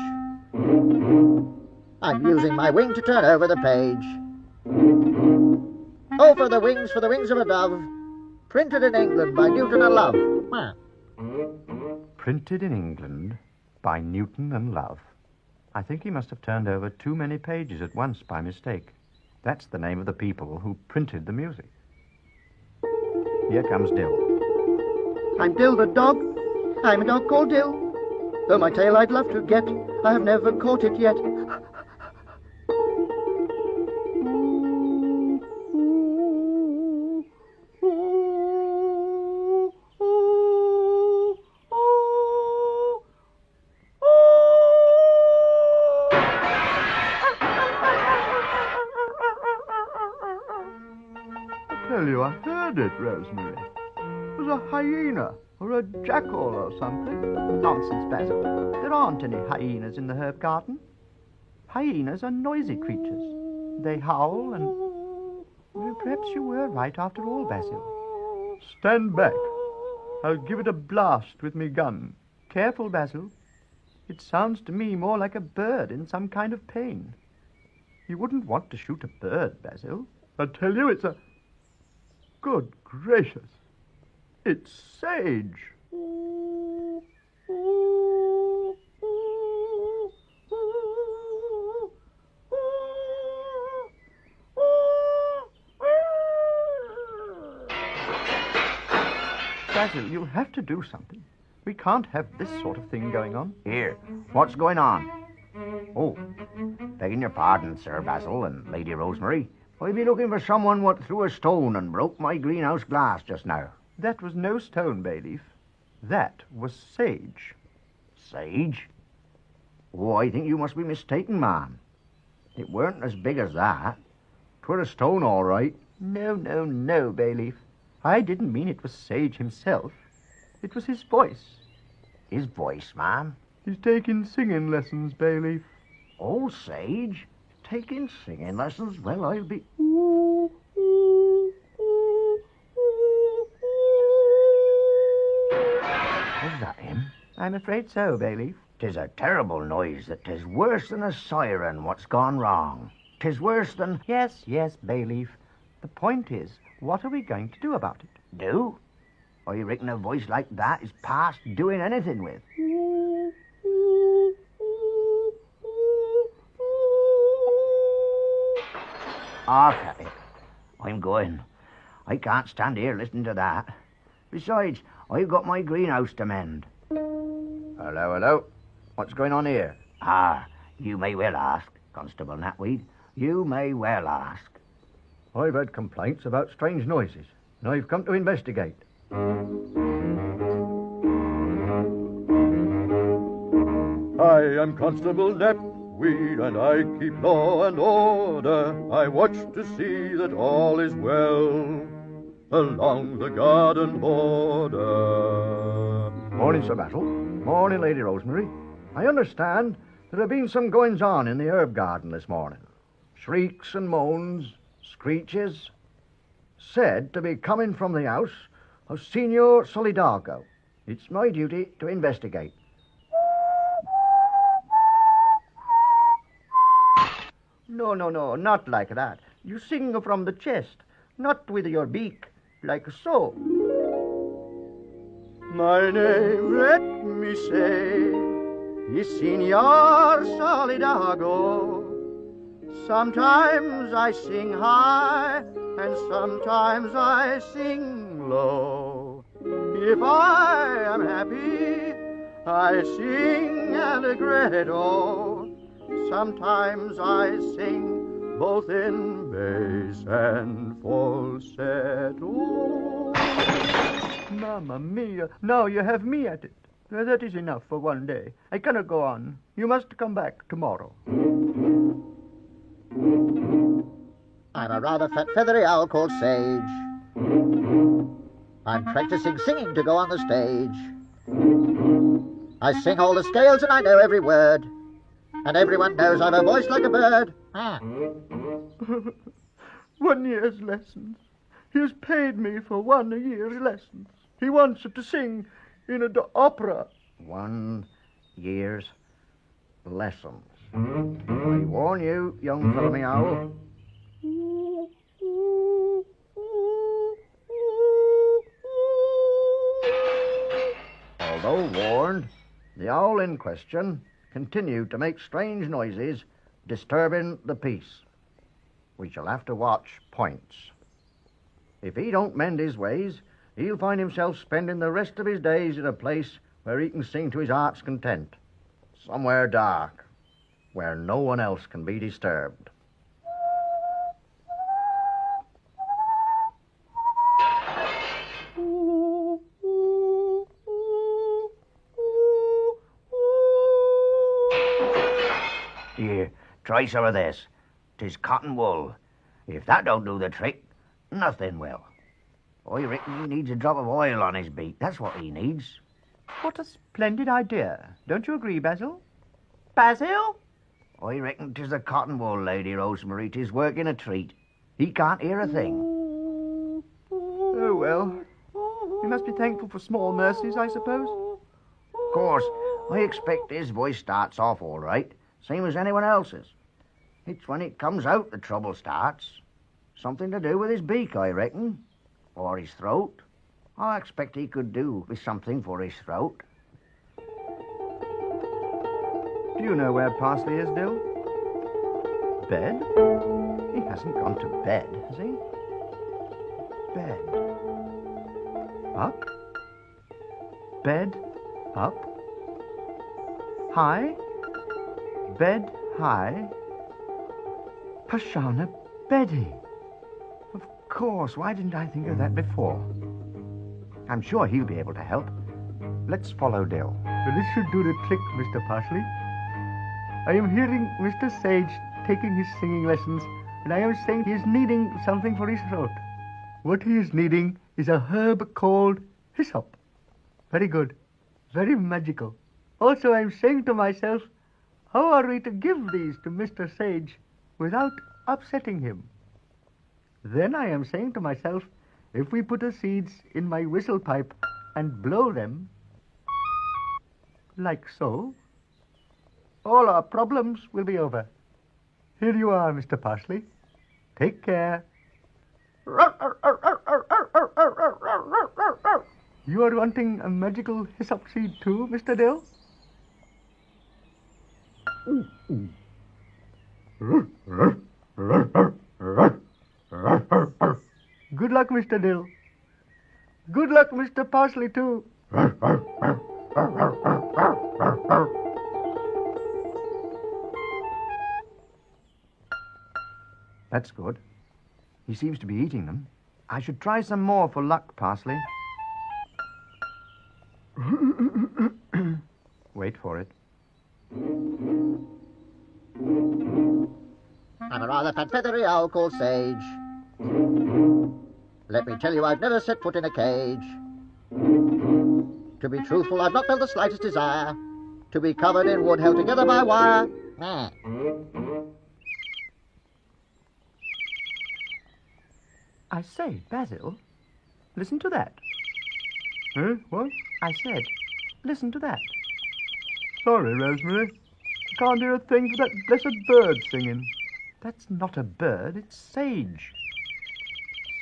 I'm using my wing to turn over the page. Oh, for the wings of a dove, printed in England by Newton and Love. Printed in England by Newton and Love. I think he must have turned over too many pages at once by mistake. That's the name of the people who printed the music. Here comes Dill. I'm Dill the dog. I'm a dog called Dill. Though my tail I'd love to get, I have never caught it yet. I tell you, I heard it, Rosemary. It was a hyena, Or a jackal or something. Nonsense, Basil. There aren't any hyenas in the herb garden. Hyenas are noisy creatures. They howl and... Well, perhaps you were right after all, Basil. Stand back. I'll give it a blast with me gun. Careful, Basil. It sounds to me more like a bird in some kind of pain. You wouldn't want to shoot a bird, Basil. I tell you, it's a... Good gracious. It's sage. Basil, you'll have to do something. We can't have this sort of thing going on. Here, what's going on? Oh, begging your pardon, Sir Basil and Lady Rosemary. I be looking for someone what threw a stone and broke my greenhouse glass just now. That was no stone, Bayleaf. That was sage. Sage? Oh, I think you must be mistaken, ma'am. It weren't as big as that. 'Twere a stone, all right. No, Bayleaf. I didn't mean it was Sage himself. It was his voice. His voice, ma'am? He's taking singing lessons, Bayleaf. Oh, Sage? Taking singing lessons? Well, I'll be... Is that him? I'm afraid so, Bayleaf. 'Tis a terrible noise that 'tis worse than a siren what's gone wrong. 'Tis worse than... Yes, Bayleaf. The point is, what are we going to do about it? Do? I reckon a voice like that is past doing anything with. Cat it. I'm going. I can't stand here listening to that. Besides, I've got my greenhouse to mend. Hello. What's going on here? You may well ask, Constable Natweed. You may well ask. I've had complaints about strange noises, and I've come to investigate. I am Constable Napweed, and I keep law and order. I watch to see that all is well along the garden border. Morning, Sir Basil. Morning, Lady Rosemary. I understand there have been some goings-on in the herb garden this morning. Shrieks and moans, screeches, said to be coming from the house of Signor Solidago. It's my duty to investigate. No, not like that. You sing from the chest, not with your beak, like so. My name, let me say, is Signor Solidago. Sometimes I sing high, and sometimes I sing low. If I am happy, I sing allegretto. Sometimes I sing both in bass and falsetto. Mamma mia, now you have me at it. That is enough for one day. I cannot go on. You must come back tomorrow. I'm a rather fat, feathery owl called Sage. I'm practicing singing to go on the stage. I sing all the scales and I know every word. And everyone knows I've a voice like a bird. 1 year's lessons. He has paid me for 1 year's lessons. He wants to sing in an opera. 1 year's lessons. I warn you, young fellow me owl. Although warned, the owl in question continued to make strange noises, disturbing the peace. We shall have to watch points. If he don't mend his ways, he'll find himself spending the rest of his days in a place where he can sing to his heart's content. Somewhere dark, where no one else can be disturbed. Here, try some of this. 'Tis cotton wool. If that don't do the trick, nothing will. I reckon he needs a drop of oil on his beak. That's what he needs. What a splendid idea. Don't you agree, Basil? Basil? I reckon 'tis the cotton wool, Lady Rosemary. 'Tis working a treat. He can't hear a thing. Oh, well. We must be thankful for small mercies, I suppose. Of course, I expect his voice starts off all right, same as anyone else's. It's when it comes out the trouble starts. Something to do with his beak, I reckon. Or his throat. I expect he could do with something for his throat. Do you know where Parsley is, Dill? Bed? He hasn't gone to bed, has he? Bed. Up? Bed up? High? Bed high? Pashana Beddy. Of course, why didn't I think of that before? I'm sure he'll be able to help. Let's follow Dill. Well, this should do the trick, Mr. Parsley. I am hearing Mr. Sage taking his singing lessons, and I am saying he is needing something for his throat. What he is needing is a herb called hyssop. Very good. Very magical. Also, I am saying to myself, how are we to give these to Mr. Sage without upsetting him? Then I am saying to myself, if we put the seeds in my whistle pipe and blow them, like so, all our problems will be over. Here you are, Mr. Parsley. Take care. You are wanting a magical hyssop seed too, Mr. Dill? Good luck, Mr. Dill. Good luck, Mr. Parsley, too. That's good. He seems to be eating them. I should try some more for luck, Parsley. Wait for it. I'm a rather fat feathery owl called Sage. Let me tell you, I've never set foot in a cage. To be truthful, I've not felt the slightest desire to be covered in wood held together by wire. I say, Basil, listen to that. Eh? What? I said, listen to that. Sorry, Rosemary. I can't hear a thing for that blessed bird singing. That's not a bird, it's Sage.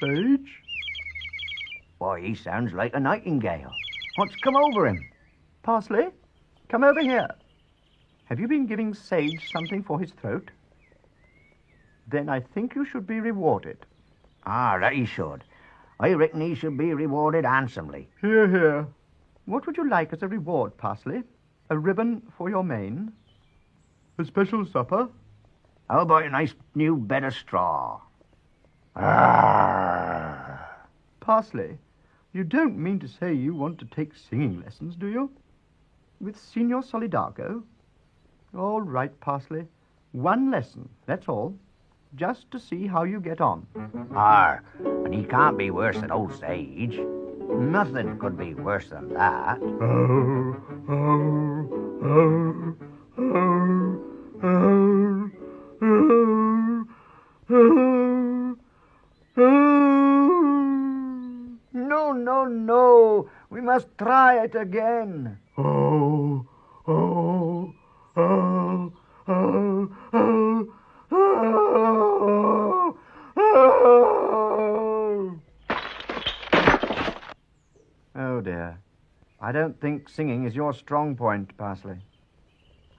Sage? Why, he sounds like a nightingale. What's come over him? Parsley, come over here. Have you been giving Sage something for his throat? Then I think you should be rewarded. Ah, that he should. I reckon he should be rewarded handsomely. Hear, hear. What would you like as a reward, Parsley? A ribbon for your mane? A special supper? How about a nice new bed of straw? Arrgh. Parsley, you don't mean to say you want to take singing lessons, do you? With Signor Solidago? All right, Parsley. One lesson, that's all. Just to see how you get on. And he can't be worse than old Sage. Nothing could be worse than that. No, no, no. We must try it again. Oh, oh, oh, oh, oh, oh, oh. Oh, dear. I don't think singing is your strong point, Parsley.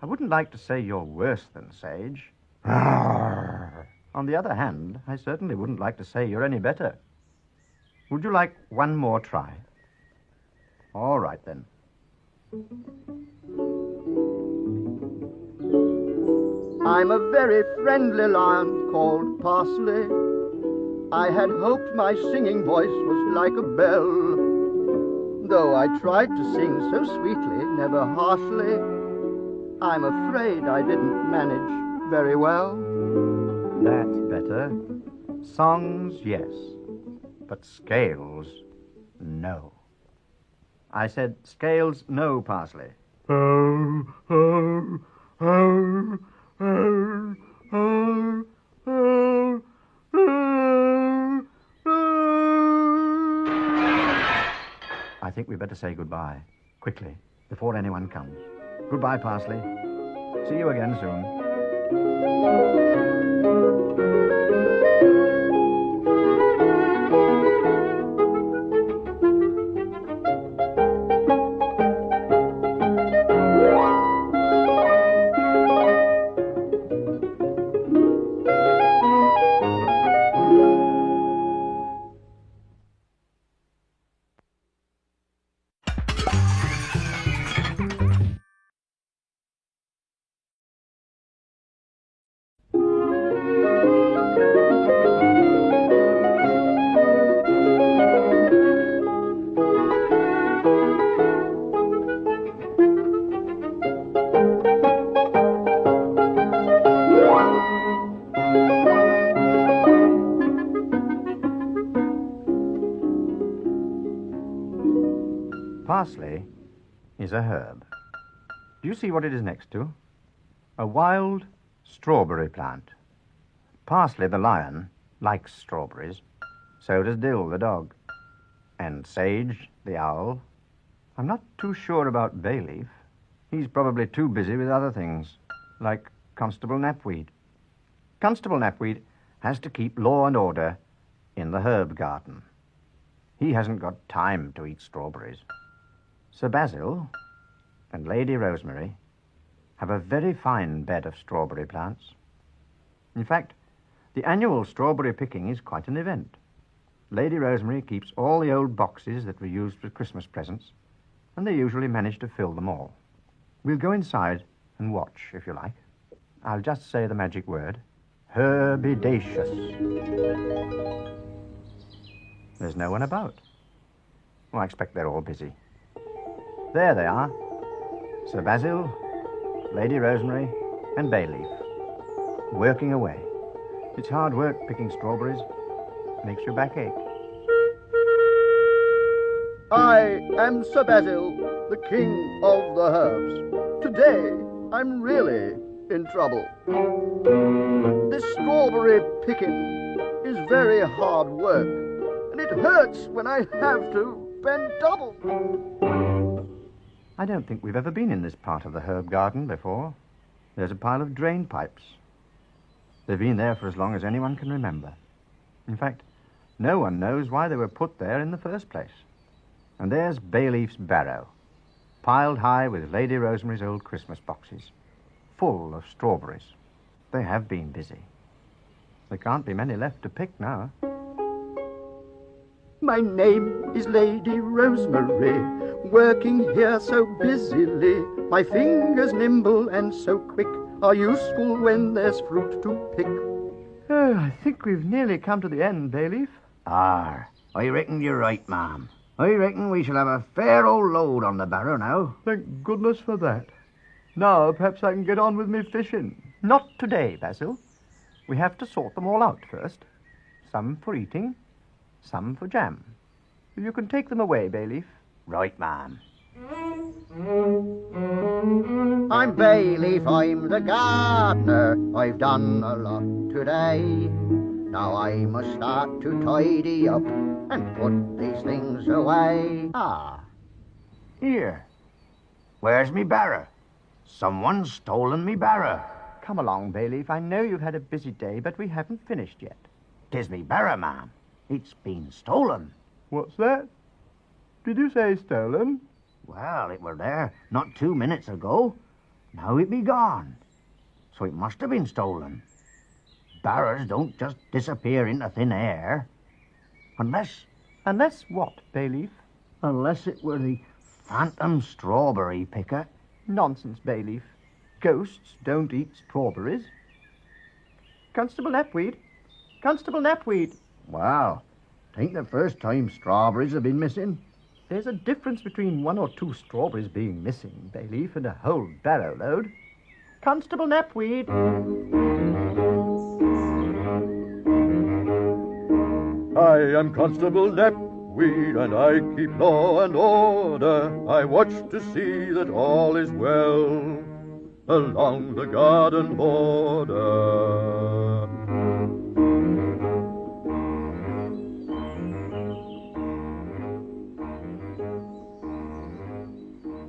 I wouldn't like to say you're worse than Sage. On the other hand, I certainly wouldn't like to say you're any better. Would you like one more try? All right, then. I'm a very friendly lion called Parsley. I had hoped my singing voice was like a bell. Though I tried to sing so sweetly, never harshly, I'm afraid I didn't manage very well. That's better. Songs, yes. But Scales, no. I said, Scales, no, Parsley. Oh, oh, oh, oh, oh, oh, oh, oh. I think we'd better say goodbye, quickly, before anyone comes. Goodbye, Parsley. See you again soon. Parsley is a herb. Do you see what it is next to? A wild strawberry plant. Parsley the lion likes strawberries. So does Dill the dog. And Sage the owl. I'm not too sure about Bayleaf. He's probably too busy with other things, like Constable Knapweed. Constable Knapweed has to keep law and order in the herb garden. He hasn't got time to eat strawberries. Sir Basil and Lady Rosemary have a very fine bed of strawberry plants. In fact, the annual strawberry picking is quite an event. Lady Rosemary keeps all the old boxes that were used for Christmas presents, and they usually manage to fill them all. We'll go inside and watch, if you like. I'll just say the magic word, herbidaceous. There's no one about. Well, I expect they're all busy. There they are. Sir Basil, Lady Rosemary, and Bayleaf, working away. It's hard work picking strawberries. Makes your back ache. I am Sir Basil, the king of the herbs. Today, I'm really in trouble. This strawberry picking is very hard work, and it hurts when I have to bend double. I don't think we've ever been in this part of the herb garden before. There's a pile of drain pipes. They've been there for as long as anyone can remember. In fact, no one knows why they were put there in the first place. And there's Bayleaf's barrow, piled high with Lady Rosemary's old Christmas boxes, full of strawberries. They have been busy. There can't be many left to pick now. My name is Lady Rosemary, working here so busily. My fingers nimble and so quick are useful when there's fruit to pick. Oh, I think we've nearly come to the end, Bayleaf. I reckon you're right, ma'am. I reckon we shall have a fair old load on the barrow now. Thank goodness for that. Now perhaps I can get on with me fishing. Not today, Basil. We have to sort them all out first. Some for eating, some for jam. You can take them away, Bayleaf. Right, ma'am. I'm Bayleaf, I'm the gardener. I've done a lot today. Now I must start to tidy up and put these things away. Here. Where's me barrow? Someone's stolen me barrow. Come along, Bayleaf. I know you've had a busy day, but we haven't finished yet. 'Tis me barrow, ma'am. It's been stolen. What's that? Did you say stolen? Well, it were there not 2 minutes ago. Now it be gone. So it must have been stolen. Barrows don't just disappear into thin air. Unless what, Bayleaf? Unless it were the phantom strawberry picker. Nonsense, Bayleaf. Ghosts don't eat strawberries. Constable Knapweed! Constable Knapweed! Well, 'tain't the first time strawberries have been missing. There's a difference between 1 or 2 strawberries being missing, Bayleaf, and a whole barrow load. Constable Knapweed! I am Constable Knapweed, and I keep law and order. I watch to see that all is well along the garden border.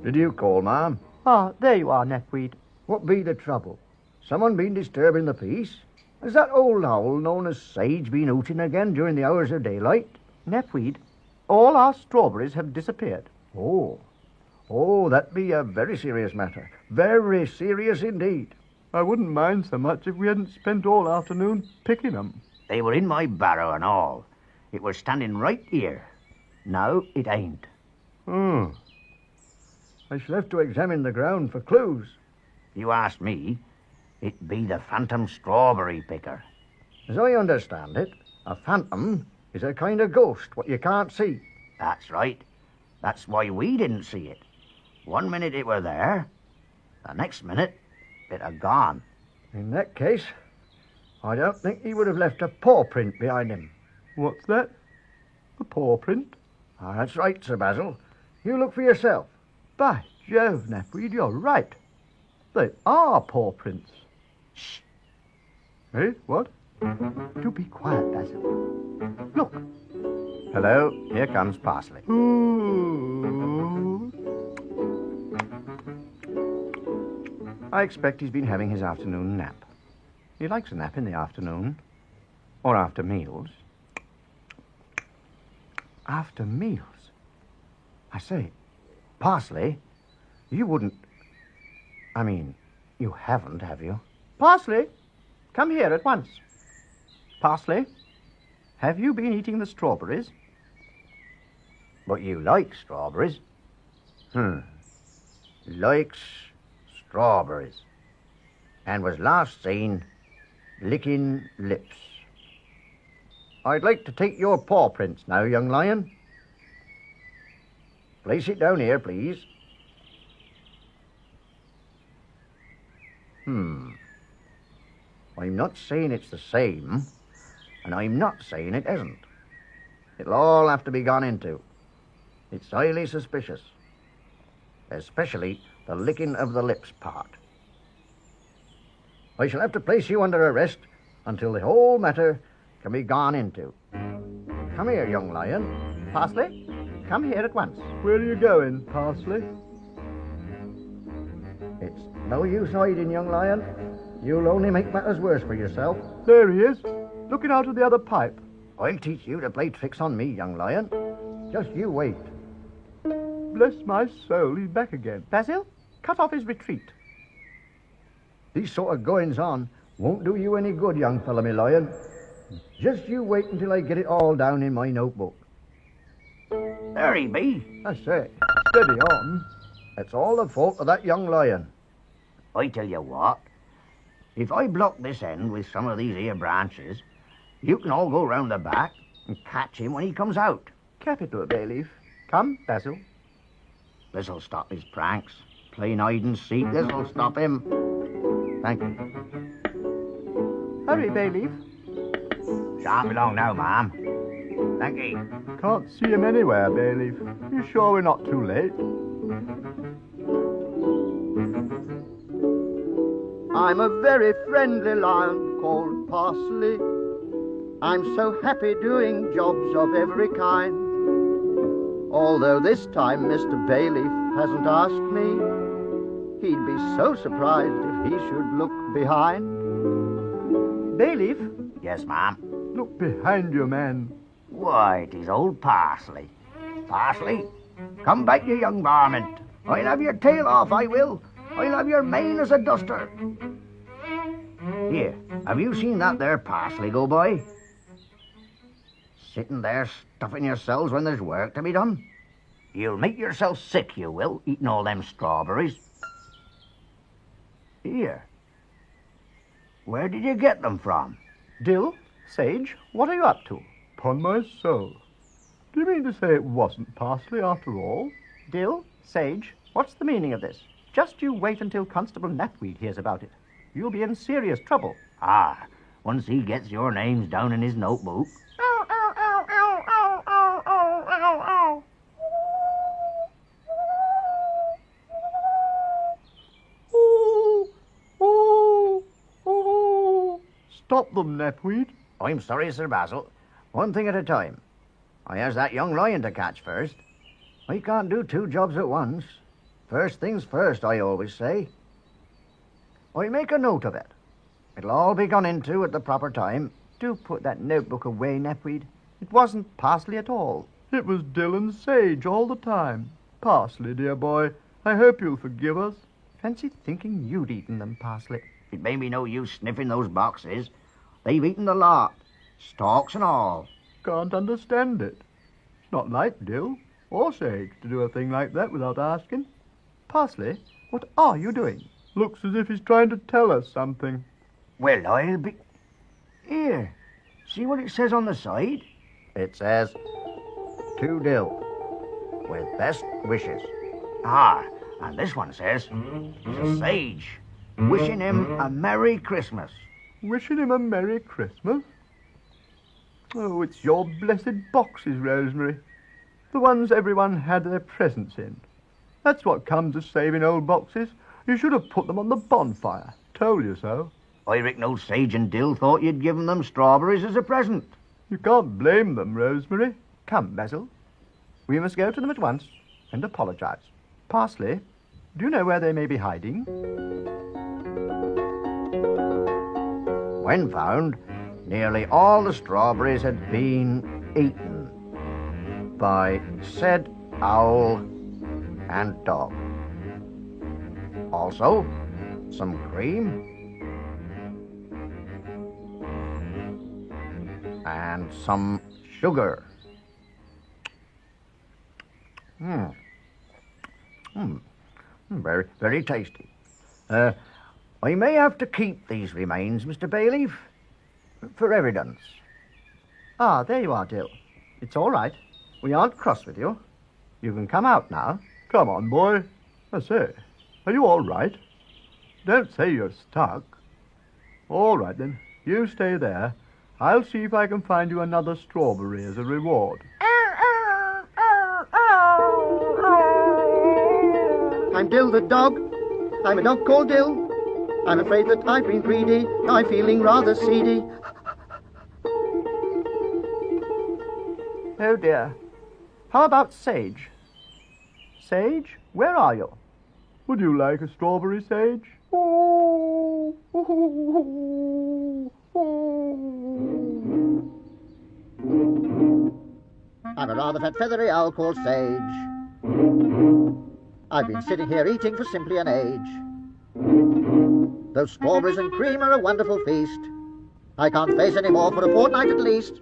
Did you call, ma'am? Ah, there you are, Knapweed. What be the trouble? Someone been disturbing the peace? Has that old owl known as Sage been hooting again during the hours of daylight? Knapweed, all our strawberries have disappeared. Oh, that be a very serious matter. Very serious indeed. I wouldn't mind so much if we hadn't spent all afternoon picking them. They were in my barrow and all. It was standing right here. Now it ain't. I shall have to examine the ground for clues. You asked me, it be the phantom strawberry picker. As I understand it, a phantom is a kind of ghost what you can't see. That's right. That's why we didn't see it. 1 minute it were there, the next minute it had gone. In that case, I don't think he would have left a paw print behind him. What's that? A paw print? That's right, Sir Basil. You look for yourself. By Jove, Knapweed, you're right. They are paw prints. Shh. Eh? What? Do be quiet, Basil. Look. Hello, here comes Parsley. Ooh. I expect he's been having his afternoon nap. He likes a nap in the afternoon. Or after meals. After meals? I say, Parsley, you wouldn't... I mean, you haven't, have you? Parsley, come here at once. Parsley, have you been eating the strawberries? But you like strawberries. Likes strawberries. And was last seen licking lips. I'd like to take your paw prints now, young lion. Place it down here, please. I'm not saying it's the same, and I'm not saying it isn't. It'll all have to be gone into. It's highly suspicious. Especially the licking of the lips part. I shall have to place you under arrest until the whole matter can be gone into. Come here, young lion. Parsley, come here at once. Where are you going, Parsley? It's no use hiding, young lion. You'll only make matters worse for yourself. There he is, looking out of the other pipe. I'll teach you to play tricks on me, young lion. Just you wait. Bless my soul, he's back again. Basil, cut off his retreat. These sort of goings-on won't do you any good, young fella, me lion. Just you wait until I get it all down in my notebook. There he be. I say, steady on. It's all the fault of that young lion. I tell you what, if I block this end with some of these here branches, you can all go round the back and catch him when he comes out. Capital, Bayleaf. Come, Basil. This'll stop his pranks. Playing hide and seek, this'll stop him. Thank you. Hurry, Bayleaf. Shan't be long now, ma'am. Thank you. Can't see him anywhere, Bayleaf. You sure we're not too late? I'm a very friendly lion called Parsley. I'm so happy doing jobs of every kind. Although this time Mr. Bayleaf hasn't asked me, he'd be so surprised if he should look behind. Bayleaf? Yes, ma'am. Look behind you, man. Why, 'tis old Parsley. Parsley, come back, you young varmint. I'll have your tail off, I will. I'll have your mane as a duster. Here, have you seen that there Parsley go by? Sitting there stuffing yourselves when there's work to be done. You'll make yourself sick, you will, eating all them strawberries. Here. Where did you get them from? Dill, Sage, what are you up to? Upon my soul. Do you mean to say it wasn't Parsley after all? Dill, Sage, what's the meaning of this? Just you wait until Constable Knapweed hears about it. You'll be in serious trouble. Ah, once he gets your names down in his notebook. Ow, ow, ow, stop them, Knapweed. I'm sorry, Sir Basil. One thing at a time. I has that young lion to catch first. I can't do 2 jobs at once. First things first, I always say. I make a note of it. It'll all be gone into at the proper time. Do put that notebook away, Knapweed. It wasn't Parsley at all. It was Dill and Sage all the time. Parsley, dear boy, I hope you'll forgive us. Fancy thinking you'd eaten them, Parsley. It may be no use sniffing those boxes. They've eaten the lot, stalks and all. Can't understand it. It's not like Dill or Sage to do a thing like that without asking. Parsley, what are you doing? Looks as if he's trying to tell us something. Well, I'll be... Here, see what it says on the side? It says, to Dill, with best wishes. Ah, and this one says, to Sage, wishing him a Merry Christmas. Wishing him a Merry Christmas? Oh, it's your blessed boxes, Rosemary. The ones everyone had their presents in. That's what comes of saving old boxes. You should have put them on the bonfire. Told you so. I reckon old Sage and Dill thought you'd given them strawberries as a present. You can't blame them, Rosemary. Come, Basil. We must go to them at once and apologize. Parsley, do you know where they may be hiding? When found, nearly all the strawberries had been eaten by said owl and dog. Also, some cream and some sugar. Very, very tasty. I may have to keep these remains, Mr. Bayleaf, for evidence. Ah, there you are, Dill. It's all right. We aren't cross with you. You can come out now. Come on, boy. I say, are you all right? Don't say you're stuck. All right, then. You stay there. I'll see if I can find you another strawberry as a reward. I'm Dill the dog. I'm a dog called Dill. I'm afraid that I've been greedy. I'm feeling rather seedy. Oh, dear. How about Sage? Sage, where are you? Would you like a strawberry, Sage? I'm a rather fat feathery owl called Sage. I've been sitting here eating for simply an age. Those strawberries and cream are a wonderful feast. I can't face any more for a fortnight at least.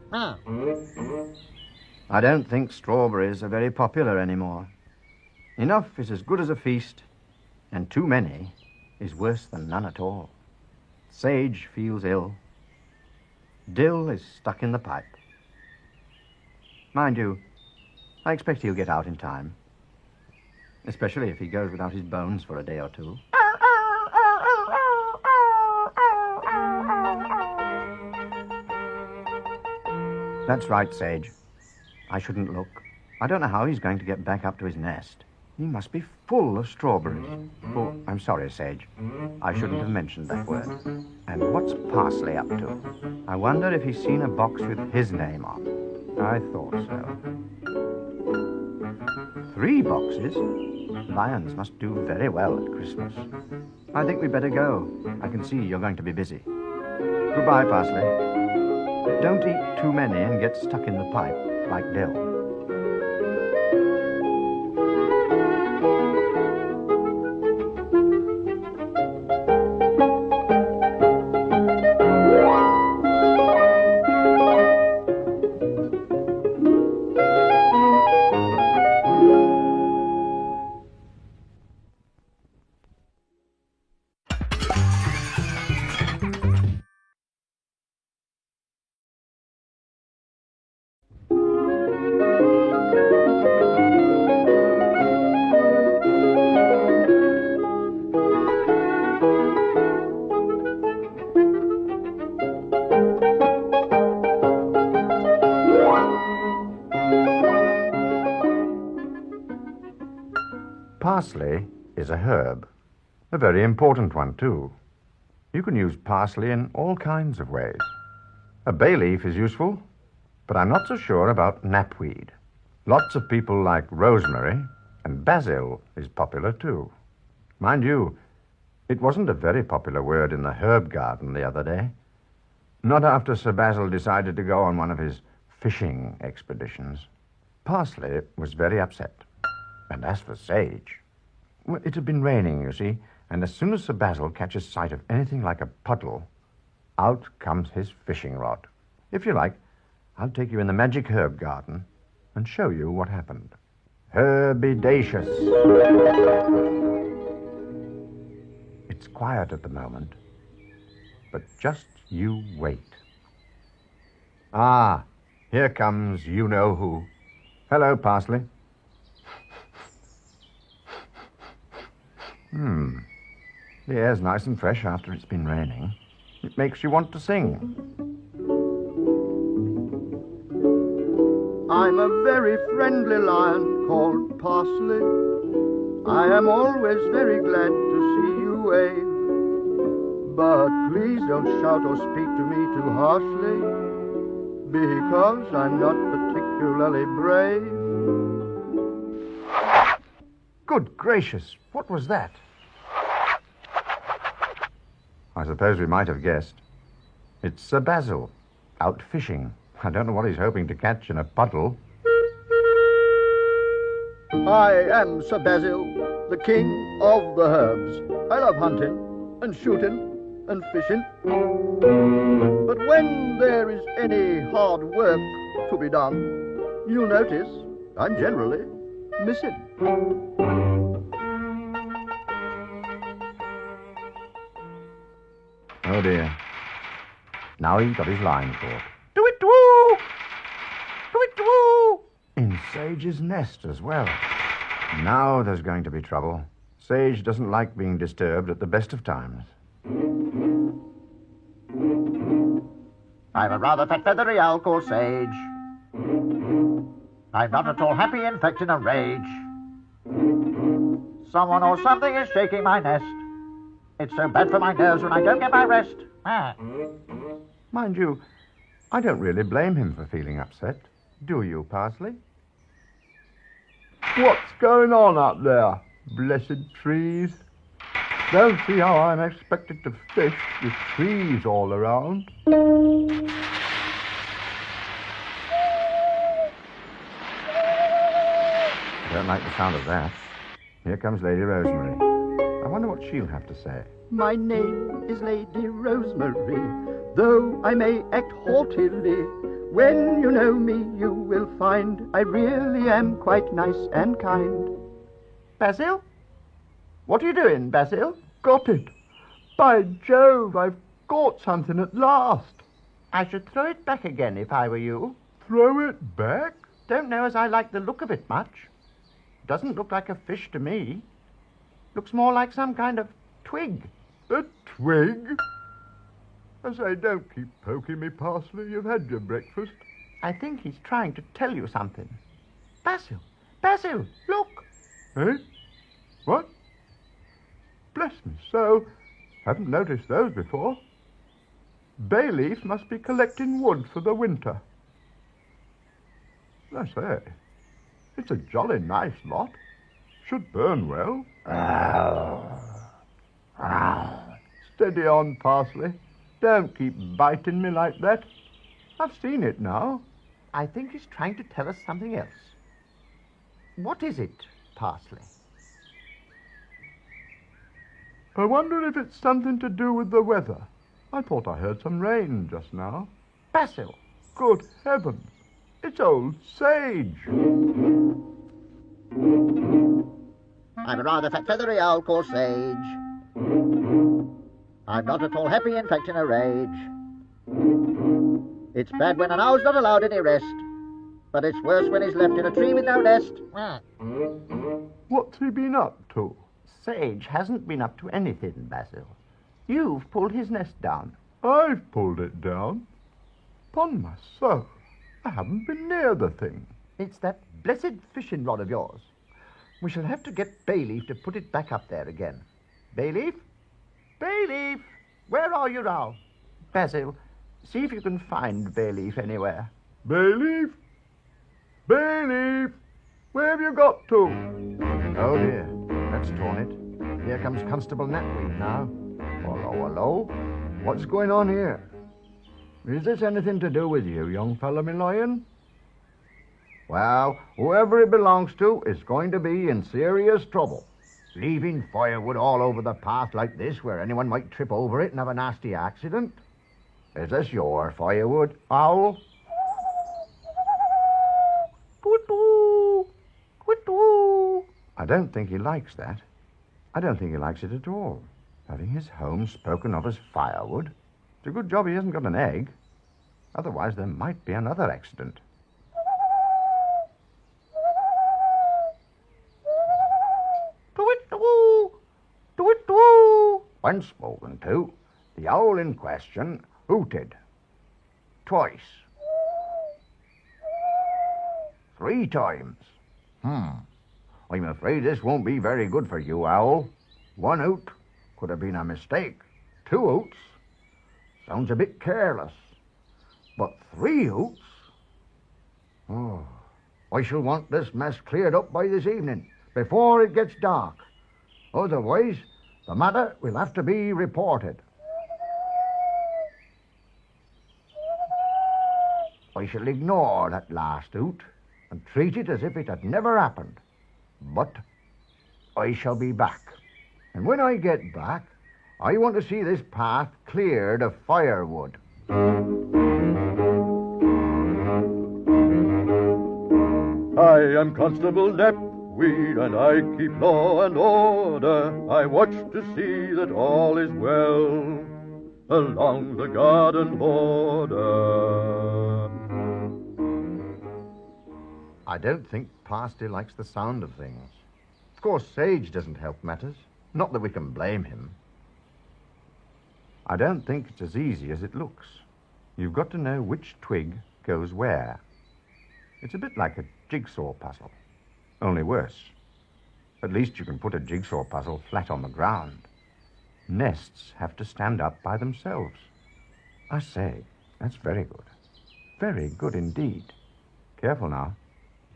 I don't think strawberries are very popular anymore. Enough is as good as a feast, and too many is worse than none at all. Sage feels ill. Dill is stuck in the pipe. Mind you, I expect he'll get out in time, especially if he goes without his bones for a day or two. That's right, Sage. I shouldn't look. I don't know how he's going to get back up to his nest. He must be full of strawberries. Oh, I'm sorry, Sage. I shouldn't have mentioned that word. And what's Parsley up to? I wonder if he's seen a box with his name on. I thought so. 3 boxes? Lions must do very well at Christmas. I think we'd better go. I can see you're going to be busy. Goodbye, Parsley. Don't eat too many and get stuck in the pipe like Dill. Parsley is a herb, a very important one too. You can use parsley in all kinds of ways. A bay leaf is useful, but I'm not so sure about knapweed. Lots of people like rosemary, and basil is popular too. Mind you, it wasn't a very popular word in the herb garden the other day. Not after Sir Basil decided to go on one of his fishing expeditions. Parsley was very upset. And as for sage, well, it had been raining, you see, and as soon as Sir Basil catches sight of anything like a puddle, out comes his fishing rod. If you like, I'll take you in the magic herb garden and show you what happened. Herbidaceous. It's quiet at the moment, but just you wait. Ah, here comes you-know-who. Hello, Parsley. The air's nice and fresh after it's been raining. It makes you want to sing. I'm a very friendly lion called Parsley. I am always very glad to see you wave. But please don't shout or speak to me too harshly, because I'm not particularly brave. Good gracious, what was that? I suppose we might have guessed. It's Sir Basil, out fishing. I don't know what he's hoping to catch in a puddle. I am Sir Basil, the king of the herbs. I love hunting and shooting and fishing. But when there is any hard work to be done, you'll notice I'm generally missing. Oh dear. Now he's got his line caught. Do-it-woo! Do-it-woo! In Sage's nest as well. Now there's going to be trouble. Sage doesn't like being disturbed at the best of times. I'm a rather fat feathery owl called Sage. I'm not at all happy, in fact in a rage. Someone or something is shaking my nest. It's so bad for my nerves when I don't get my rest. Mind you, I don't really blame him for feeling upset. Do you, Parsley? What's going on up there, blessed trees? Don't see how I'm expected to fish with trees all around. I don't like the sound of that. Here comes Lady Rosemary. I wonder what she'll have to say. My name is Lady Rosemary, though I may act haughtily. When you know me, you will find I really am quite nice and kind. Basil? What are you doing, Basil? Got it. By Jove, I've caught something at last. I should throw it back again if I were you. Throw it back? Don't know as I like the look of it much. Doesn't look like a fish to me. Looks more like some kind of twig. A twig? I say, don't keep poking me, Parsley. You've had your breakfast. I think he's trying to tell you something. Basil! Basil! Look! Eh? What? Bless me so. Haven't noticed those before. Bay leaf must be collecting wood for the winter. I say, it's a jolly nice lot. Should burn well. Steady on, Parsley. Don't keep biting me like that. I've seen it now. I think he's trying to tell us something else. What is it, Parsley? I wonder if it's something to do with the weather. I thought I heard some rain just now. Basil! Good heavens! It's old Sage! I'm a rather fat feathery owl called Sage. I'm not at all happy, in fact in a rage. It's bad when an owl's not allowed any rest, but it's worse when he's left in a tree with no nest. What's he been up to? Sage hasn't been up to anything, Basil. You've pulled his nest down. I've pulled it down. 'Pon my soul, I haven't been near the thing. It's that blessed fishing rod of yours. We shall have to get Bayleaf to put it back up there again. Bayleaf? Bayleaf! Where are you now? Basil, see if you can find Bayleaf anywhere. Bayleaf? Bayleaf! Where have you got to? Oh dear, that's torn it. Here comes Constable Knapweed now. Hello, hello. What's going on here? Is this anything to do with you, young fellow, me lion? Well, whoever it belongs to is going to be in serious trouble. Leaving firewood all over the path like this where anyone might trip over it and have a nasty accident. Is this your firewood, Owl? Toot-toot, toot-toot. I don't think he likes that. I don't think he likes it at all. Having his home spoken of as firewood. It's a good job he hasn't got an egg. Otherwise there might be another accident. When spoken to, the owl in question hooted. Twice. 3 times. I'm afraid this won't be very good for you, Owl. 1 hoot could have been a mistake. 2 hoots sounds a bit careless. But 3 hoots? Oh, I shall want this mess cleared up by this evening, before it gets dark. Otherwise, the matter will have to be reported. I shall ignore that last hoot and treat it as if it had never happened. But I shall be back. And when I get back, I want to see this path cleared of firewood. I am Constable Knapweed, and I keep law and order. I watch to see that all is well along the garden border. I don't think Parsley likes the sound of things. Of course, Sage doesn't help matters. Not that we can blame him. I don't think it's as easy as it looks. You've got to know which twig goes where. It's a bit like a jigsaw puzzle, only worse. At least you can put a jigsaw puzzle flat on the ground. Nests have to stand up by themselves. I say, that's very good. Very good indeed. Careful now.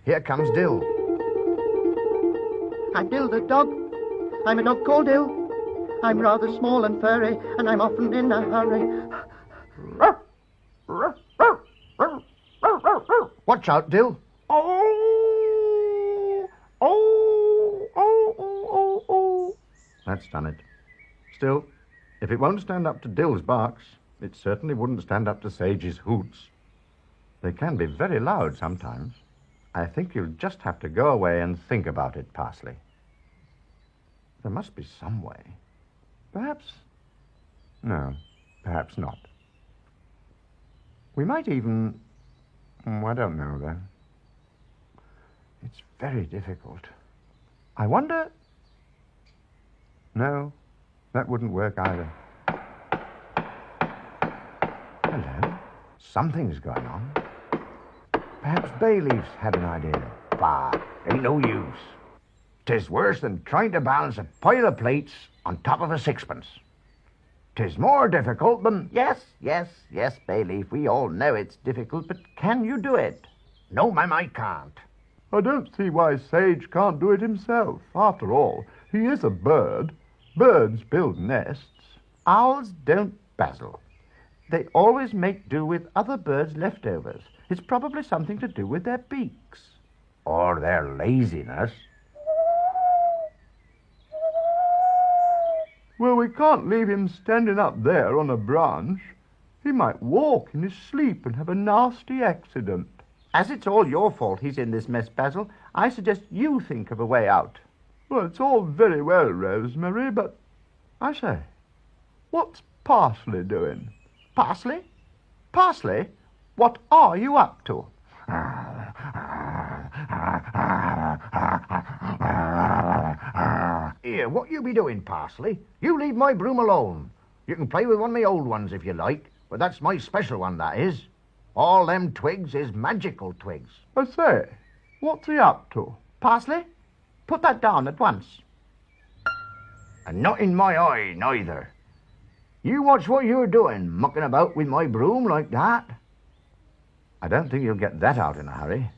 Here comes Dill. I'm Dill the dog. I'm a dog called Dill. I'm rather small and furry, and I'm often in a hurry. Watch out, Dill. Oh, oh, oh, oh, oh. That's done it. Still, if it won't stand up to Dill's barks, it certainly wouldn't stand up to Sage's hoots. They can be very loud sometimes. I think you'll just have to go away and think about it, Parsley. There must be some way. Perhaps... No, perhaps not. We might even... I don't know, then. It's very difficult. I wonder... No, that wouldn't work either. Hello. Something's going on. Perhaps Bayleaf's had an idea. Bah, ain't no use. 'Tis worse than trying to balance a pile of plates on top of a sixpence. 'Tis more difficult than... Yes, Bayleaf, we all know it's difficult, but can you do it? No, ma'am, I can't. I don't see why Sage can't do it himself. After all, he is a bird. Birds build nests. Owls don't, Basil. They always make do with other birds' leftovers. It's probably something to do with their beaks. Or their laziness. Well, we can't leave him standing up there on a branch. He might walk in his sleep and have a nasty accident. As it's all your fault he's in this mess, Basil, I suggest you think of a way out. Well, it's all very well, Rosemary, but... I say, what's Parsley doing? Parsley? Parsley? What are you up to? Here, what you be doing, Parsley? You leave my broom alone. You can play with one of my old ones if you like, but that's my special one, that is. All them twigs is magical twigs. I say, what's he up to? Parsley, put that down at once. And not in my eye, neither. You watch what you're doing, mucking about with my broom like that. I don't think you'll get that out in a hurry.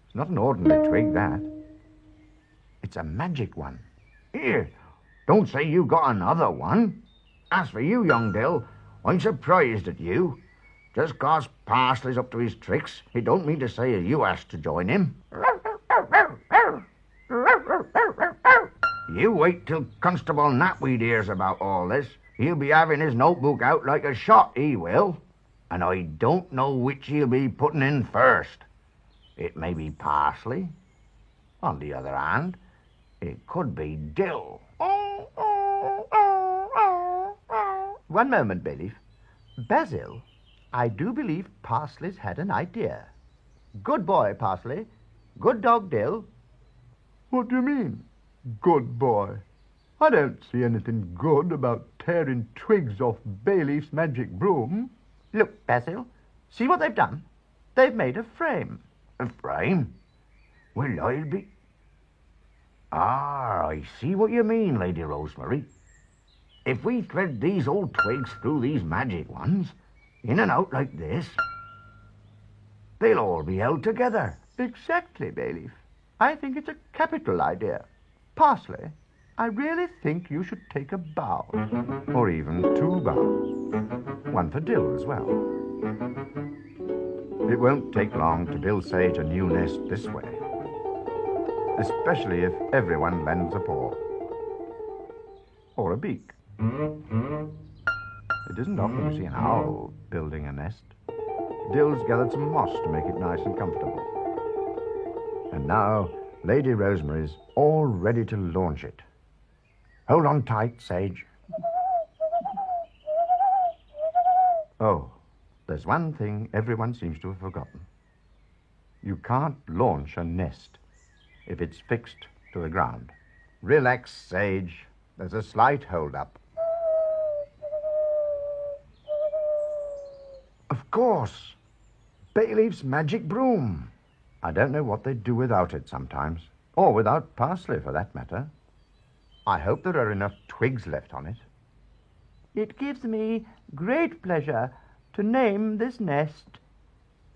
It's not an ordinary twig, that. It's a magic one. Here, don't say you got another one. As for you, young Dill, I'm surprised at you. Just 'cause Parsley's up to his tricks, it don't mean to say you asked to join him. You wait till Constable Knapweed hears about all this. He'll be having his notebook out like a shot, he will. And I don't know which he'll be putting in first. It may be Parsley. On the other hand, it could be Dill. One moment, Bailiff. Basil, I do believe Parsley's had an idea. Good boy, Parsley. Good dog, Dill. What do you mean, good boy? I don't see anything good about tearing twigs off Bailiff's magic broom. Look, Basil, see what they've done? They've made a frame. A frame? Well, I'll be... Ah, I see what you mean, Lady Rosemary. If we thread these old twigs through these magic ones, in and out like this, they'll all be held together. Exactly, Bailiff. I think it's a capital idea. Parsley, I really think you should take a bow. Or even 2 bows. One for Dill as well. It won't take long to build Sage a new nest this way. Especially if everyone lends a paw. Or a beak. It isn't often you see an owl building a nest. Dill's gathered some moss to make it nice and comfortable. And now, Lady Rosemary's all ready to launch it. Hold on tight, Sage. Oh, there's one thing everyone seems to have forgotten. You can't launch a nest if it's fixed to the ground. Relax, Sage. There's a slight hold-up. Of course. Bailiff's magic broom. I don't know what they'd do without it sometimes. Or without Parsley, for that matter. I hope there are enough twigs left on it. It gives me great pleasure to name this nest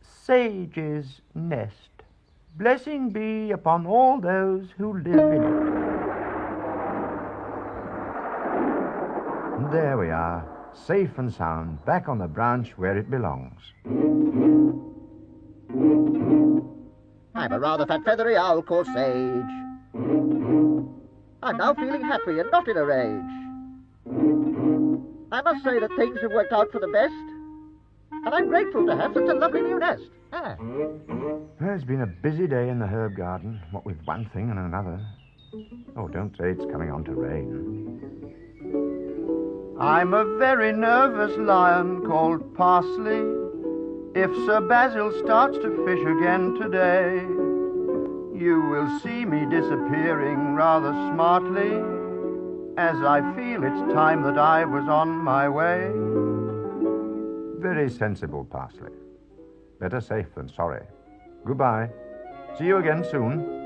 Sage's Nest. Blessing be upon all those who live in it. And there we are, safe and sound, back on the branch where it belongs. I'm a rather fat feathery owl called Sage. I'm now feeling happy and not in a rage. I must say that things have worked out for the best, and I'm grateful to have such a lovely new nest. Well, it's been a busy day in the herb garden, what with one thing and another. Oh, don't say it's coming on to rain. I'm a very nervous lion called Parsley. If Sir Basil starts to fish again today, you will see me disappearing rather smartly, as I feel it's time that I was on my way. Very sensible, Parsley. Better safe than sorry. Goodbye. See you again soon.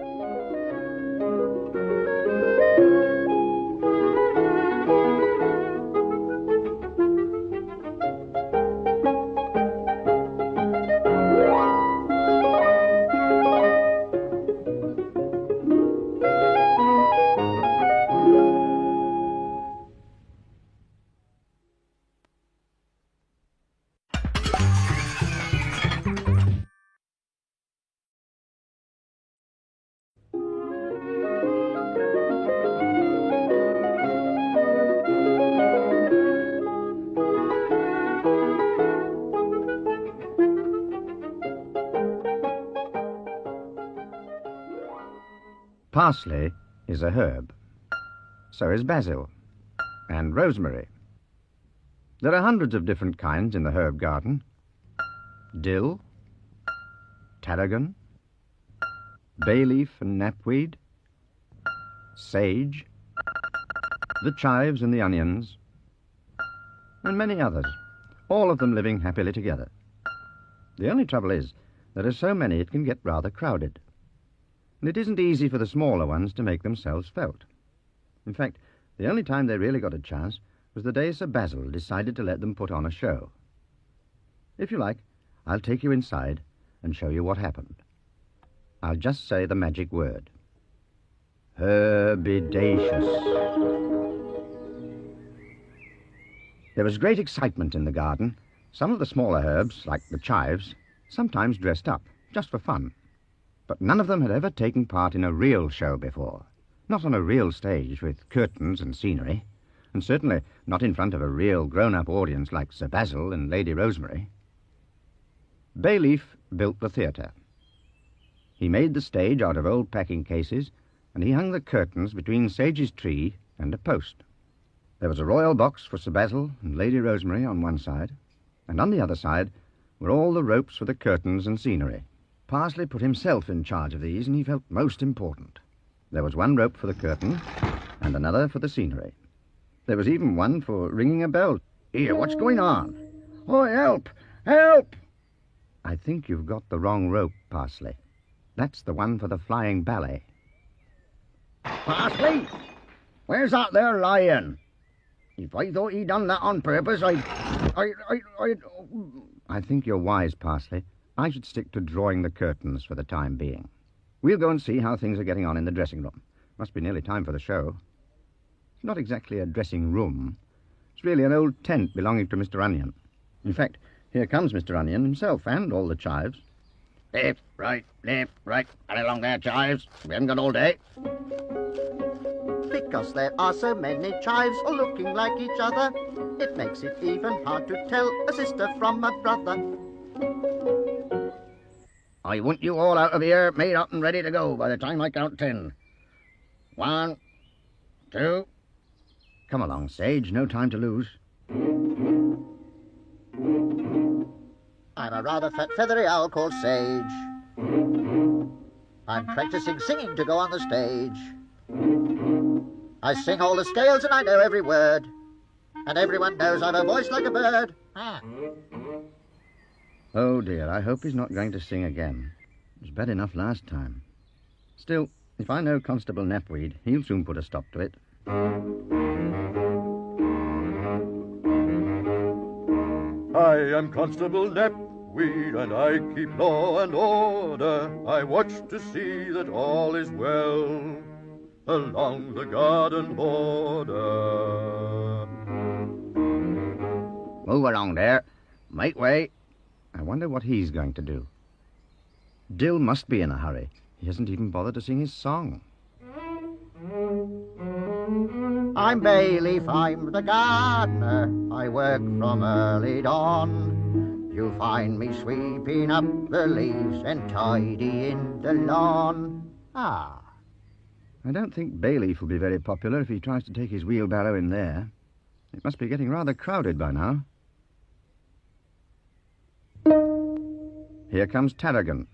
Parsley is a herb. So is basil and rosemary. There are hundreds of different kinds in the herb garden. Dill, tarragon, bay leaf and knapweed, sage, the chives and the onions, and many others, all of them living happily together. The only trouble is, there are so many it can get rather crowded. And it isn't easy for the smaller ones to make themselves felt. In fact, the only time they really got a chance was the day Sir Basil decided to let them put on a show. If you like, I'll take you inside and show you what happened. I'll just say the magic word. Herbidaceous. There was great excitement in the garden. Some of the smaller herbs, like the chives, sometimes dressed up, just for fun. But none of them had ever taken part in a real show before. Not on a real stage with curtains and scenery, and certainly not in front of a real grown-up audience like Sir Basil and Lady Rosemary. Bayleaf built the theatre. He made the stage out of old packing cases, and he hung the curtains between Sage's tree and a post. There was a royal box for Sir Basil and Lady Rosemary on one side, and on the other side were all the ropes for the curtains and scenery. Parsley put himself in charge of these, and he felt most important. There was one rope for the curtain, and another for the scenery. There was even one for ringing a bell. Here, what's going on? Oh, help! Help! I think you've got the wrong rope, Parsley. That's the one for the flying ballet. Parsley, where's that there lion? If I thought he'd done that on purpose, I think you're wise, Parsley. I should stick to drawing the curtains for the time being. We'll go and see how things are getting on in the dressing room. Must be nearly time for the show. It's not exactly a dressing room. It's really an old tent belonging to Mr. Onion. In fact, here comes Mr. Onion himself and all the chives. Left, right, right along there, chives. We haven't got all day. Because there are so many chives all looking like each other, it makes it even hard to tell a sister from a brother. I want you all out of here, made up and ready to go by the time I count 10. 1, 2. Come along, Sage. No time to lose. I'm a rather fat, feathery owl called Sage. I'm practicing singing to go on the stage. I sing all the scales and I know every word. And everyone knows I've a voice like a bird. Oh, dear, I hope he's not going to sing again. It was bad enough last time. Still, if I know Constable Knapweed, he'll soon put a stop to it. I am Constable Knapweed, and I keep law and order. I watch to see that all is well along the garden border. Move along there. Make way. I wonder what he's going to do. Dill must be in a hurry. He hasn't even bothered to sing his song. I'm Bayleaf, I'm the gardener. I work from early dawn. You'll find me sweeping up the leaves and tidying the lawn. I don't think Bayleaf will be very popular if he tries to take his wheelbarrow in there. It must be getting rather crowded by now. Here comes Tarragon.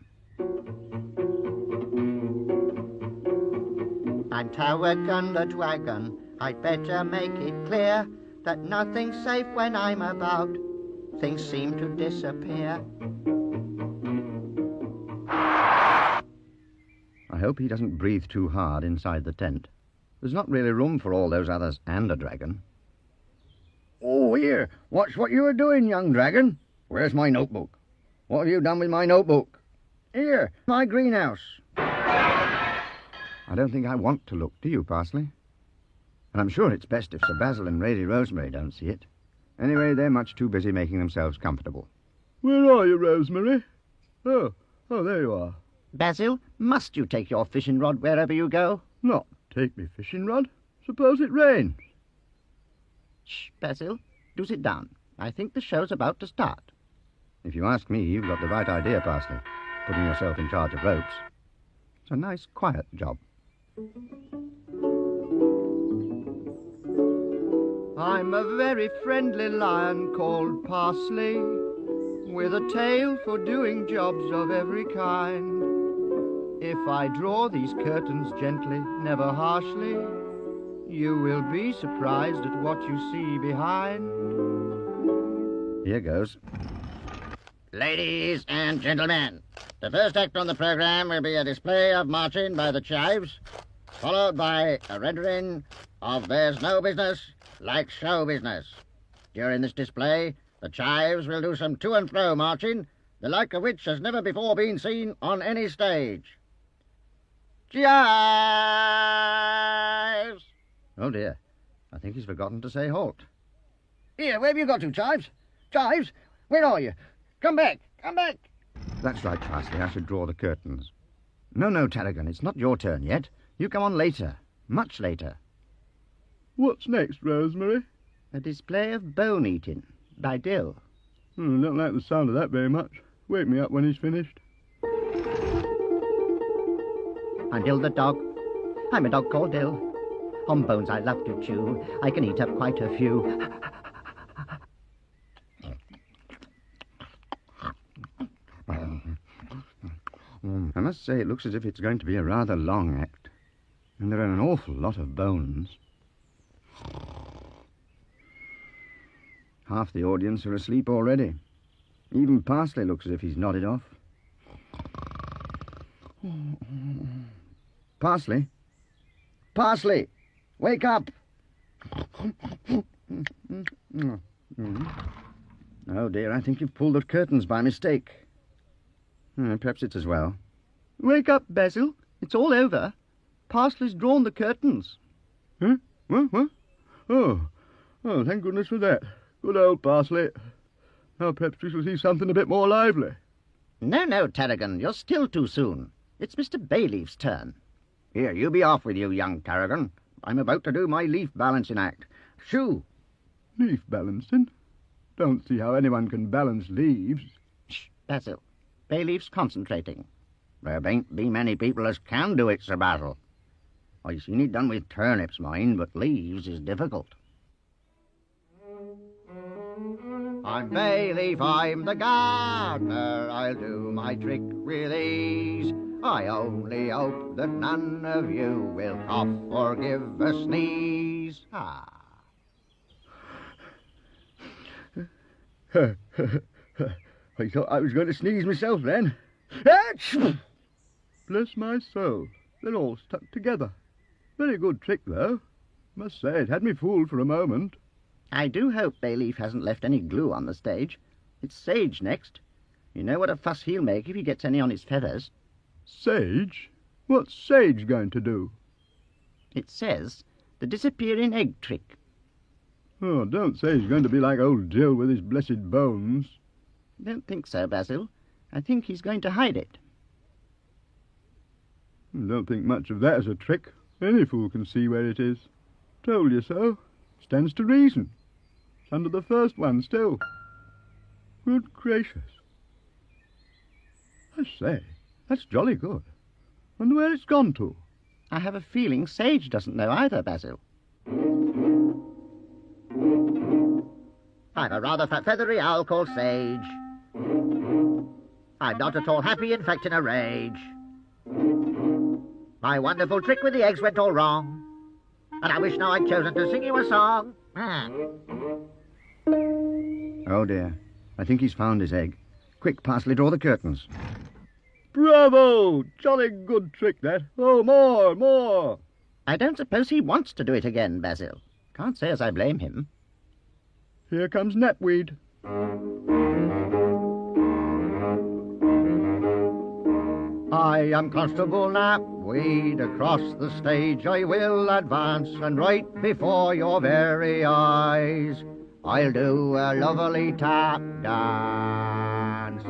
I'm Tarragon the dragon. I'd better make it clear that nothing's safe when I'm about. Things seem to disappear. I hope he doesn't breathe too hard inside the tent. There's not really room for all those others and a dragon. Oh, here. Watch what you are doing, young dragon. Where's my notebook? What have you done with my notebook? Here, my greenhouse. I don't think I want to look, do you, Parsley? And I'm sure it's best if Sir Basil and Lady Rosemary don't see it. Anyway, they're much too busy making themselves comfortable. Where are you, Rosemary? Oh, there you are. Basil, must you take your fishing rod wherever you go? Not take me fishing rod. Suppose it rains. Shh, Basil. Do sit down. I think the show's about to start. If you ask me, you've got the right idea, Parsley, putting yourself in charge of ropes. It's a nice, quiet job. I'm a very friendly lion called Parsley, with a tail for doing jobs of every kind. If I draw these curtains gently, never harshly, you will be surprised at what you see behind. Here goes. Ladies and gentlemen, the first act on the program will be a display of marching by the chives, followed by a rendering of There's No Business like show business. During this display, the chives will do some to and fro marching, the like of which has never before been seen on any stage. Chives! Oh dear, I think he's forgotten to say halt. Here, where have you got to, Chives? Chives, where are you? Come back, come back! That's right, Parsley, I should draw the curtains. No, Tarragon, it's not your turn yet. You come on later, much later. What's next, Rosemary? A display of bone eating by Dill. I don't like the sound of that very much. Wake me up when he's finished. I'm Dill the dog. I'm a dog called Dill. On bones I love to chew. I can eat up quite a few. I must say it looks as if it's going to be a rather long act. And there are an awful lot of bones. Half the audience are asleep already. Even Parsley looks as if he's nodded off. Parsley? Parsley! Wake up! Oh dear, I think you've pulled the curtains by mistake. Perhaps it's as well. Wake up, Basil. It's all over. Parsley's drawn the curtains. Huh? What? Oh, thank goodness for that. Good old Parsley. Now perhaps we shall see something a bit more lively. No, Tarragon, you're still too soon. It's Mr. Bayleaf's turn. Here, you be off with you, young Tarragon. I'm about to do my leaf balancing act. Shoo! Leaf balancing? Don't see how anyone can balance leaves. Shh, Basil. Bayleaf's concentrating. There ain't be many people as can do it, Sir Basil. I've seen it done with turnips, mind, but leaves is difficult. I'm Bayleaf, I'm the gardener, I'll do my trick with ease. I only hope that none of you will cough or give a sneeze. I thought I was going to sneeze myself then. Bless my soul, they're all stuck together. Very good trick, though. Must say, it had me fooled for a moment. I do hope Bayleaf hasn't left any glue on the stage. It's Sage next. You know what a fuss he'll make if he gets any on his feathers. Sage? What's Sage going to do? It says, the disappearing egg trick. Oh, don't say he's going to be like old Dill with his blessed bones. Don't think so, Basil. I think he's going to hide it. Don't think much of that as a trick. Any fool can see where it is. Told you so. Stands to reason. It's under the first one still. Good gracious. I say, that's jolly good. Wonder where it's gone to. I have a feeling Sage doesn't know either, Basil. I'm a rather feathery owl called Sage. I'm not at all happy, in fact in a rage. My wonderful trick with the eggs went all wrong, and I wish now I'd chosen to sing you a song. Oh dear, I think he's found his egg. Quick, Parsley, draw the curtains. Bravo! Jolly good trick, that. Oh, more! I don't suppose he wants to do it again, Basil. Can't say as I blame him. Here comes Knapweed. I am Constable Knapweed, across the stage I will advance, and right before your very eyes I'll do a lovely tap dance.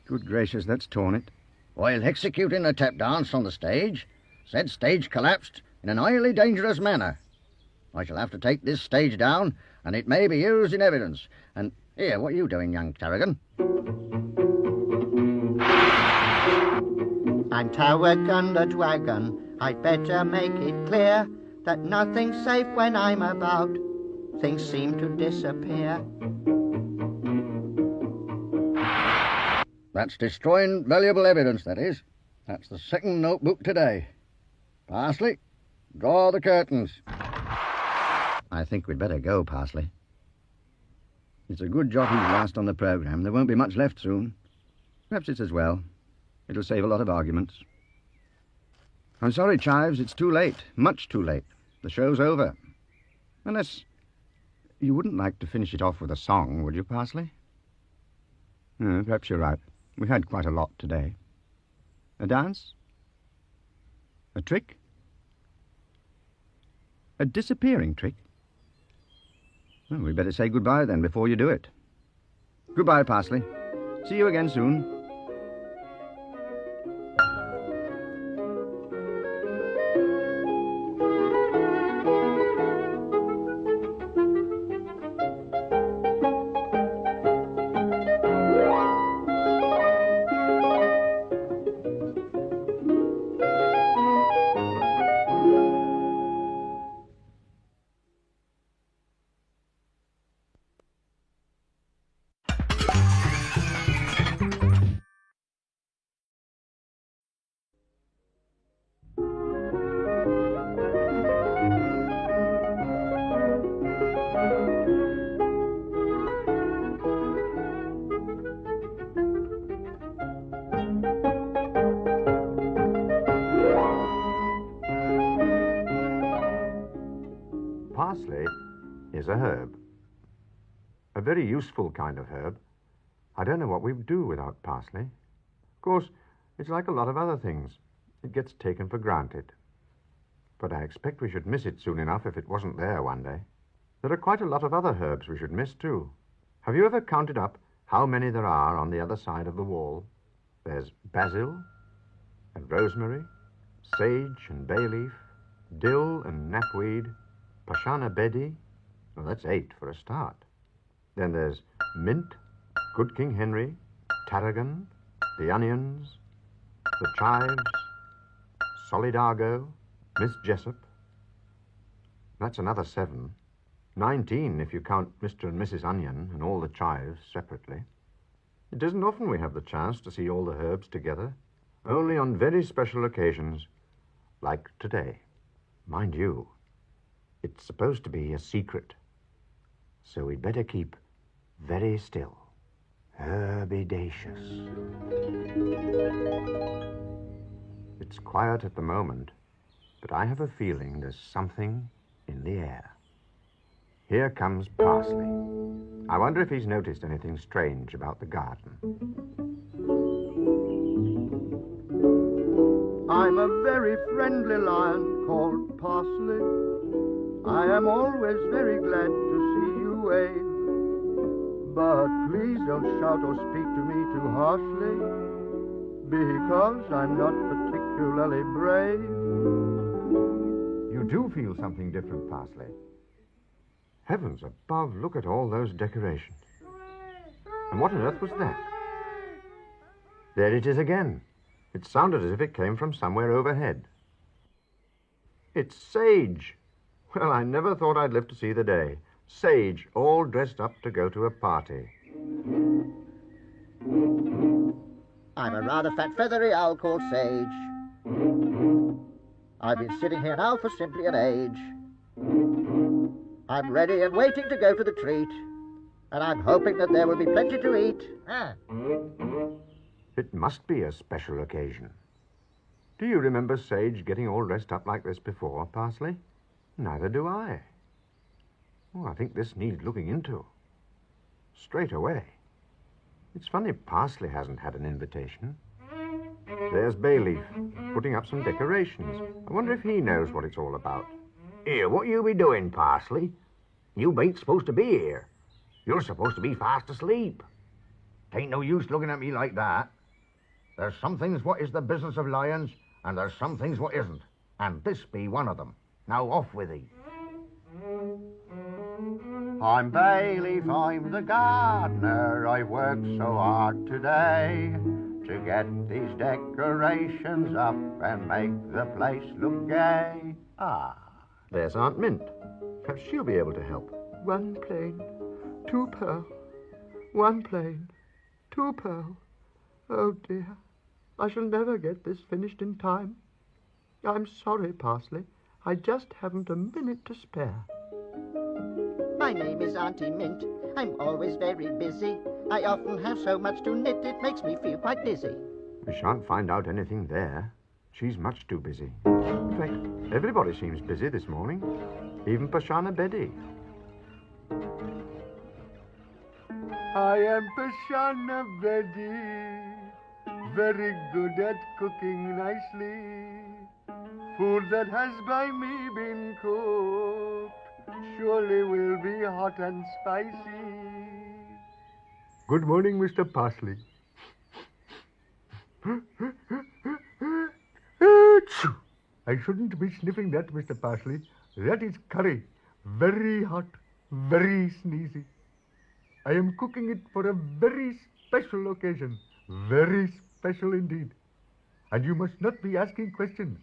Good gracious, that's torn it. While executing a tap dance on the stage, said stage collapsed in an highly dangerous manner. I shall have to take this stage down, and it may be used in evidence. And here, what are you doing, young Tarragon? I'm Tarragon the Dragon. I'd better make it clear that nothing's safe when I'm about. Things seem to disappear. That's destroying valuable evidence, that is. That's the second notebook today. Parsley, draw the curtains. I think we'd better go, Parsley. It's a good job he's last on the programme. There won't be much left soon. Perhaps it's as well. It'll save a lot of arguments. I'm sorry, Chives, it's too late. Much too late. The show's over. Unless you wouldn't like to finish it off with a song, would you, Parsley? Perhaps you're right. We had quite a lot today. A dance? A trick? A disappearing trick? Well, we'd better say goodbye then before you do it. Goodbye, Parsley. See you again soon. Parsley is a herb. A very useful kind of herb. I don't know what we'd do without parsley. Of course, it's like a lot of other things. It gets taken for granted. But I expect we should miss it soon enough if it wasn't there one day. There are quite a lot of other herbs we should miss too. Have you ever counted up how many there are on the other side of the wall? There's basil and rosemary, sage and bay leaf, dill and knapweed, Pashana Bedi. Well, that's 8 for a start. Then there's mint, good King Henry, tarragon, the onions, the chives, solidago, Miss Jessup. That's another 7. 19 if you count Mr. and Mrs. Onion and all the chives separately. It isn't often we have the chance to see all the herbs together. Only on very special occasions, like today. Mind you, it's supposed to be a secret, so we'd better keep very still. Herbidaceous. It's quiet at the moment, but I have a feeling there's something in the air. Here comes Parsley. I wonder if he's noticed anything strange about the garden. I'm a very friendly lion called Parsley. I am always very glad to see you wave. But please don't shout or speak to me too harshly, because I'm not particularly brave. You do feel something different, Parsley. Heavens above, look at all those decorations. And what on earth was that? There it is again. It sounded as if it came from somewhere overhead. It's Sage. Well, I never thought I'd live to see the day. Sage, all dressed up to go to a party. I'm a rather fat, feathery owl called Sage. I've been sitting here now for simply an age. I'm ready and waiting to go to the treat, and I'm hoping that there will be plenty to eat. It must be a special occasion. Do you remember Sage getting all dressed up like this before, Parsley? Neither do I. Oh, I think this needs looking into. Straight away. It's funny Parsley hasn't had an invitation. There's Bayleaf, putting up some decorations. I wonder if he knows what it's all about. Here, what you be doing, Parsley? You ain't supposed to be here. You're supposed to be fast asleep. Tain't no use looking at me like that. There's some things what is the business of lions, and there's some things what isn't. And this be one of them. Now off with thee. I'm Bayleaf, I'm the gardener. I worked so hard today to get these decorations up and make the place look gay. There's Aunt Mint. Perhaps she'll be able to help. 1 plain, 2 pearl. 1 plain, 2 pearl. Oh dear, I shall never get this finished in time. I'm sorry, Parsley. I just haven't a minute to spare. My name is Auntie Mint. I'm always very busy. I often have so much to knit, it makes me feel quite dizzy. We shan't find out anything there. She's much too busy. In fact, everybody seems busy this morning. Even Pashana Betty. I am Pashana Betty, very good at cooking nicely. Food that has by me been cooked surely will be hot and spicy. Good morning, Mr. Parsley. I shouldn't be sniffing that, Mr. Parsley. That is curry. Very hot, very sneezy. I am cooking it for a very special occasion. Very special indeed. And you must not be asking questions.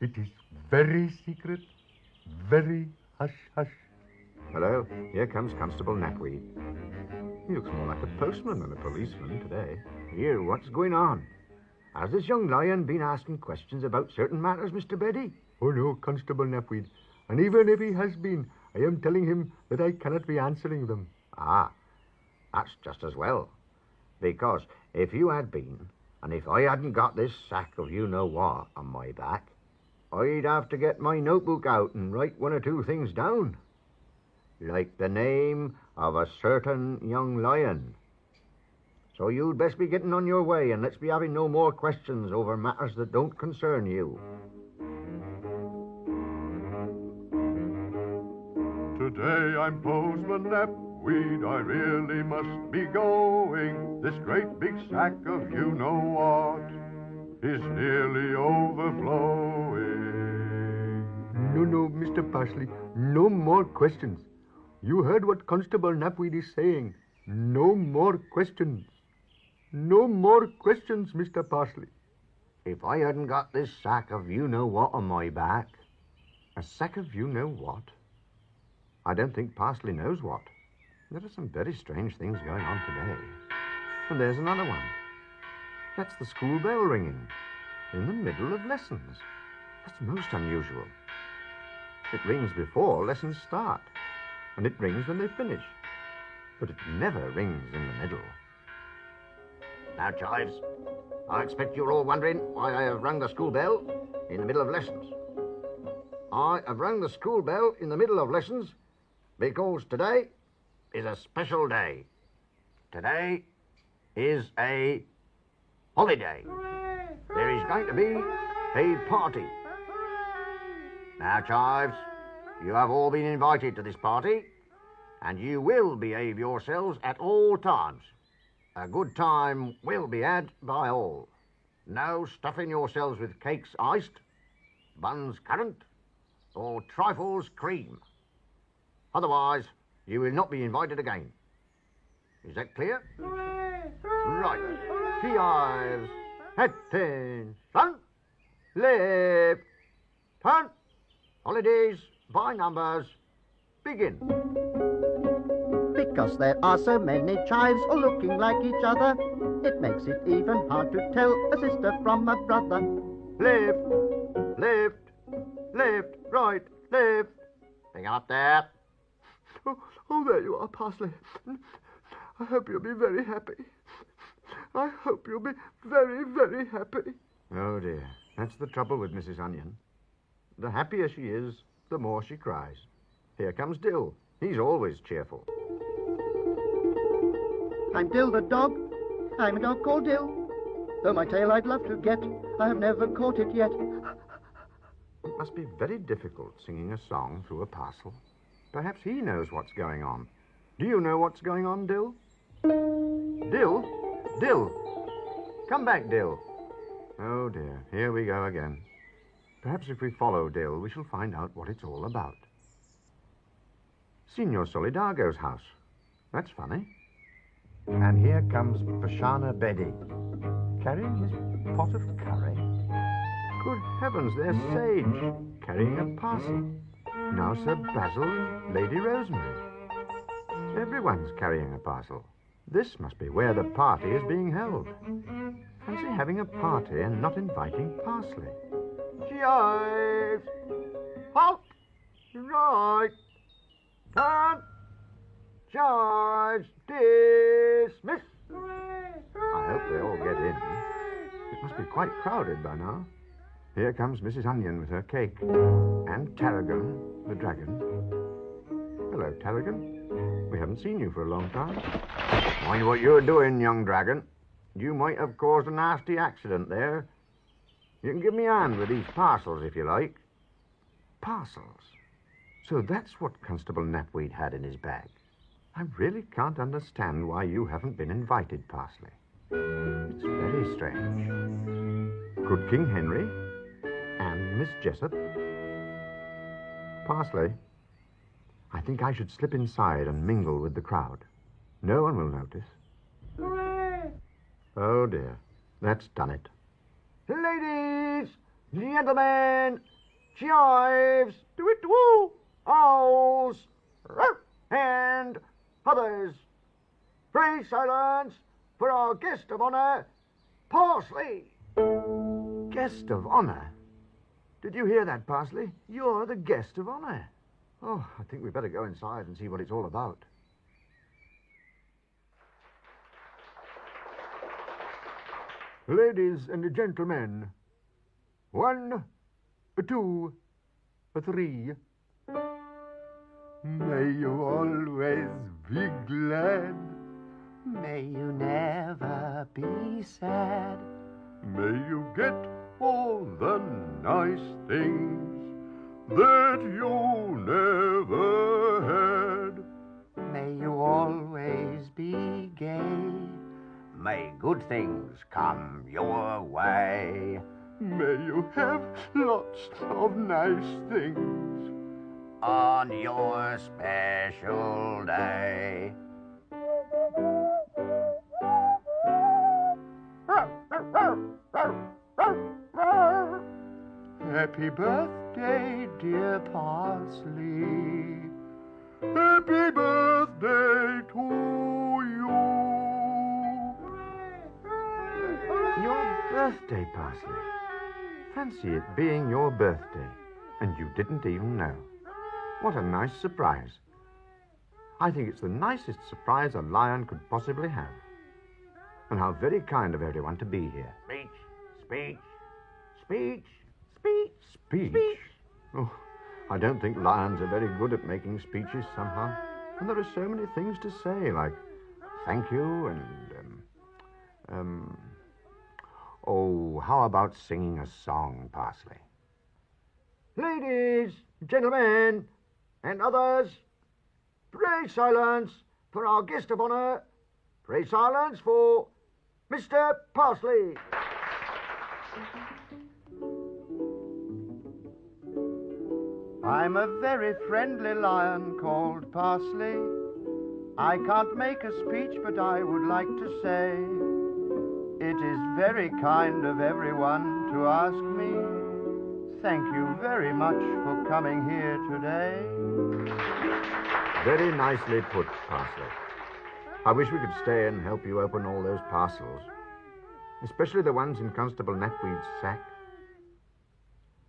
It is very secret, very hush-hush. Hello, here comes Constable Knapweed. He looks more like a postman than a policeman today. Here, what's going on? Has this young lion been asking questions about certain matters, Mr. Betty? Oh no, Constable Knapweed. And even if he has been, I am telling him that I cannot be answering them. Ah, that's just as well. Because if you had been, and if I hadn't got this sack of you-know-what on my back, I'd have to get my notebook out and write one or two things down. Like the name of a certain young lion. So you'd best be getting on your way, and let's be having no more questions over matters that don't concern you. Today I'm Postman Knapweed, I really must be going. This great big sack of you-know-what is nearly overflowing. No, Mr. Parsley, no more questions. You heard what Constable Knapweed is saying. No more questions. No more questions, Mr. Parsley. If I hadn't got this sack of you-know-what on my back... A sack of you-know-what? I don't think Parsley knows what. There are some very strange things going on today. And there's another one. That's the school bell ringing in the middle of lessons. That's most unusual. It rings before lessons start, and it rings when they finish. But it never rings in the middle. Now, chives, I expect you're all wondering why I have rung the school bell in the middle of lessons. I have rung the school bell in the middle of lessons because today is a special day. Today is a holiday. There is going to be a party. Now, chives, you have all been invited to this party, and you will behave yourselves at all times. A good time will be had by all. No stuffing yourselves with cakes iced, buns currant, or trifles cream. Otherwise, you will not be invited again. Is that clear? Right. Chives. Attention. Left. Turn. Holidays by numbers. Begin. Because there are so many chives all looking like each other, it makes it even hard to tell a sister from a brother. Left. Left. Left. Right. Left. Hang up there. Oh, there you are, Parsley. I hope you'll be very happy. I hope you'll be very, very happy. Oh, dear. That's the trouble with Mrs. Onion. The happier she is, the more she cries. Here comes Dill. He's always cheerful. I'm Dill the dog. I'm a dog called Dill. Though my tail I'd love to get, I have never caught it yet. It must be very difficult singing a song through a parcel. Perhaps he knows what's going on. Do you know what's going on, Dill? Dill? Dill! Come back, Dill. Oh, dear. Here we go again. Perhaps if we follow Dill, we shall find out what it's all about. Signor Solidago's house. That's funny. And here comes Pashana Betty, carrying his pot of curry. Good heavens, there's Sage, carrying a parcel. Now Sir Basil and Lady Rosemary. Everyone's carrying a parcel. This must be where the party is being held. Fancy having a party and not inviting Parsley. Chives! Halt! Right! Turn! they all get in. It must be quite crowded by now. Here comes Mrs. Onion with her cake. And Tarragon, the dragon. Hello, Tarragon. We haven't seen you for a long time. Mind what you're doing, young dragon. You might have caused a nasty accident there. You can give me a hand with these parcels if you like. Parcels? So that's what Constable Knapweed had in his bag. I really can't understand why you haven't been invited, Parsley. It's very strange. Could King Henry and Miss Jessup? Parsley, I think I should slip inside and mingle with the crowd. No one will notice. Hooray! Oh, dear. That's done it. Ladies, gentlemen, chives, do-it-woo, owls, and others. Pray silence for our guest of honor, Parsley. Guest of honor? Did you hear that, Parsley? You're the guest of honor. Oh, I think we'd better go inside and see what it's all about. Ladies and gentlemen, 1, 2, 3. May you always be glad. May you never be sad. May you get all the nice things that you never had. May you always be gay. May good things come your way. May you have lots of nice things On your special day. Happy birthday, dear Parsley. Happy birthday to you. Your birthday, Parsley. Fancy it being your birthday, and you didn't even know. What a nice surprise. I think it's the nicest surprise a lion could possibly have. And how very kind of everyone to be here. Speech, speech, speech, Speech? Oh, I don't think lions are very good at making speeches somehow. And there are so many things to say, like thank you and, oh, how about singing a song, Parsley? Ladies, gentlemen, and others, pray silence for our guest of honor. Pray silence for Mr. Parsley. I'm a very friendly lion called Parsley. I can't make a speech, but I would like to say it is very kind of everyone to ask me. Thank you very much for coming here today. Very nicely put, Parsley. I wish we could stay and help you open all those parcels, especially the ones in Constable Knapweed's sack.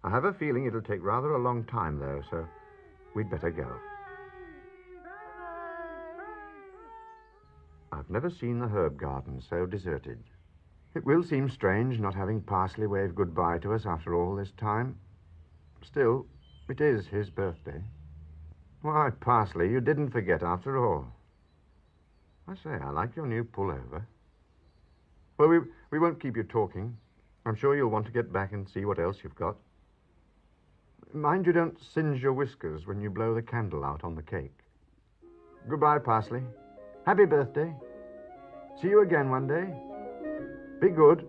I have a feeling it'll take rather a long time, though, so we'd better go. I've never seen the herb garden so deserted. It will seem strange not having Parsley wave goodbye to us after all this time. Still, it is his birthday. Why, Parsley, you didn't forget after all. I say, I like your new pullover. Well, we won't keep you talking. I'm sure you'll want to get back and see what else you've got. Mind you don't singe your whiskers when you blow the candle out on the cake. Goodbye, Parsley. Happy birthday. See you again one day. Be good.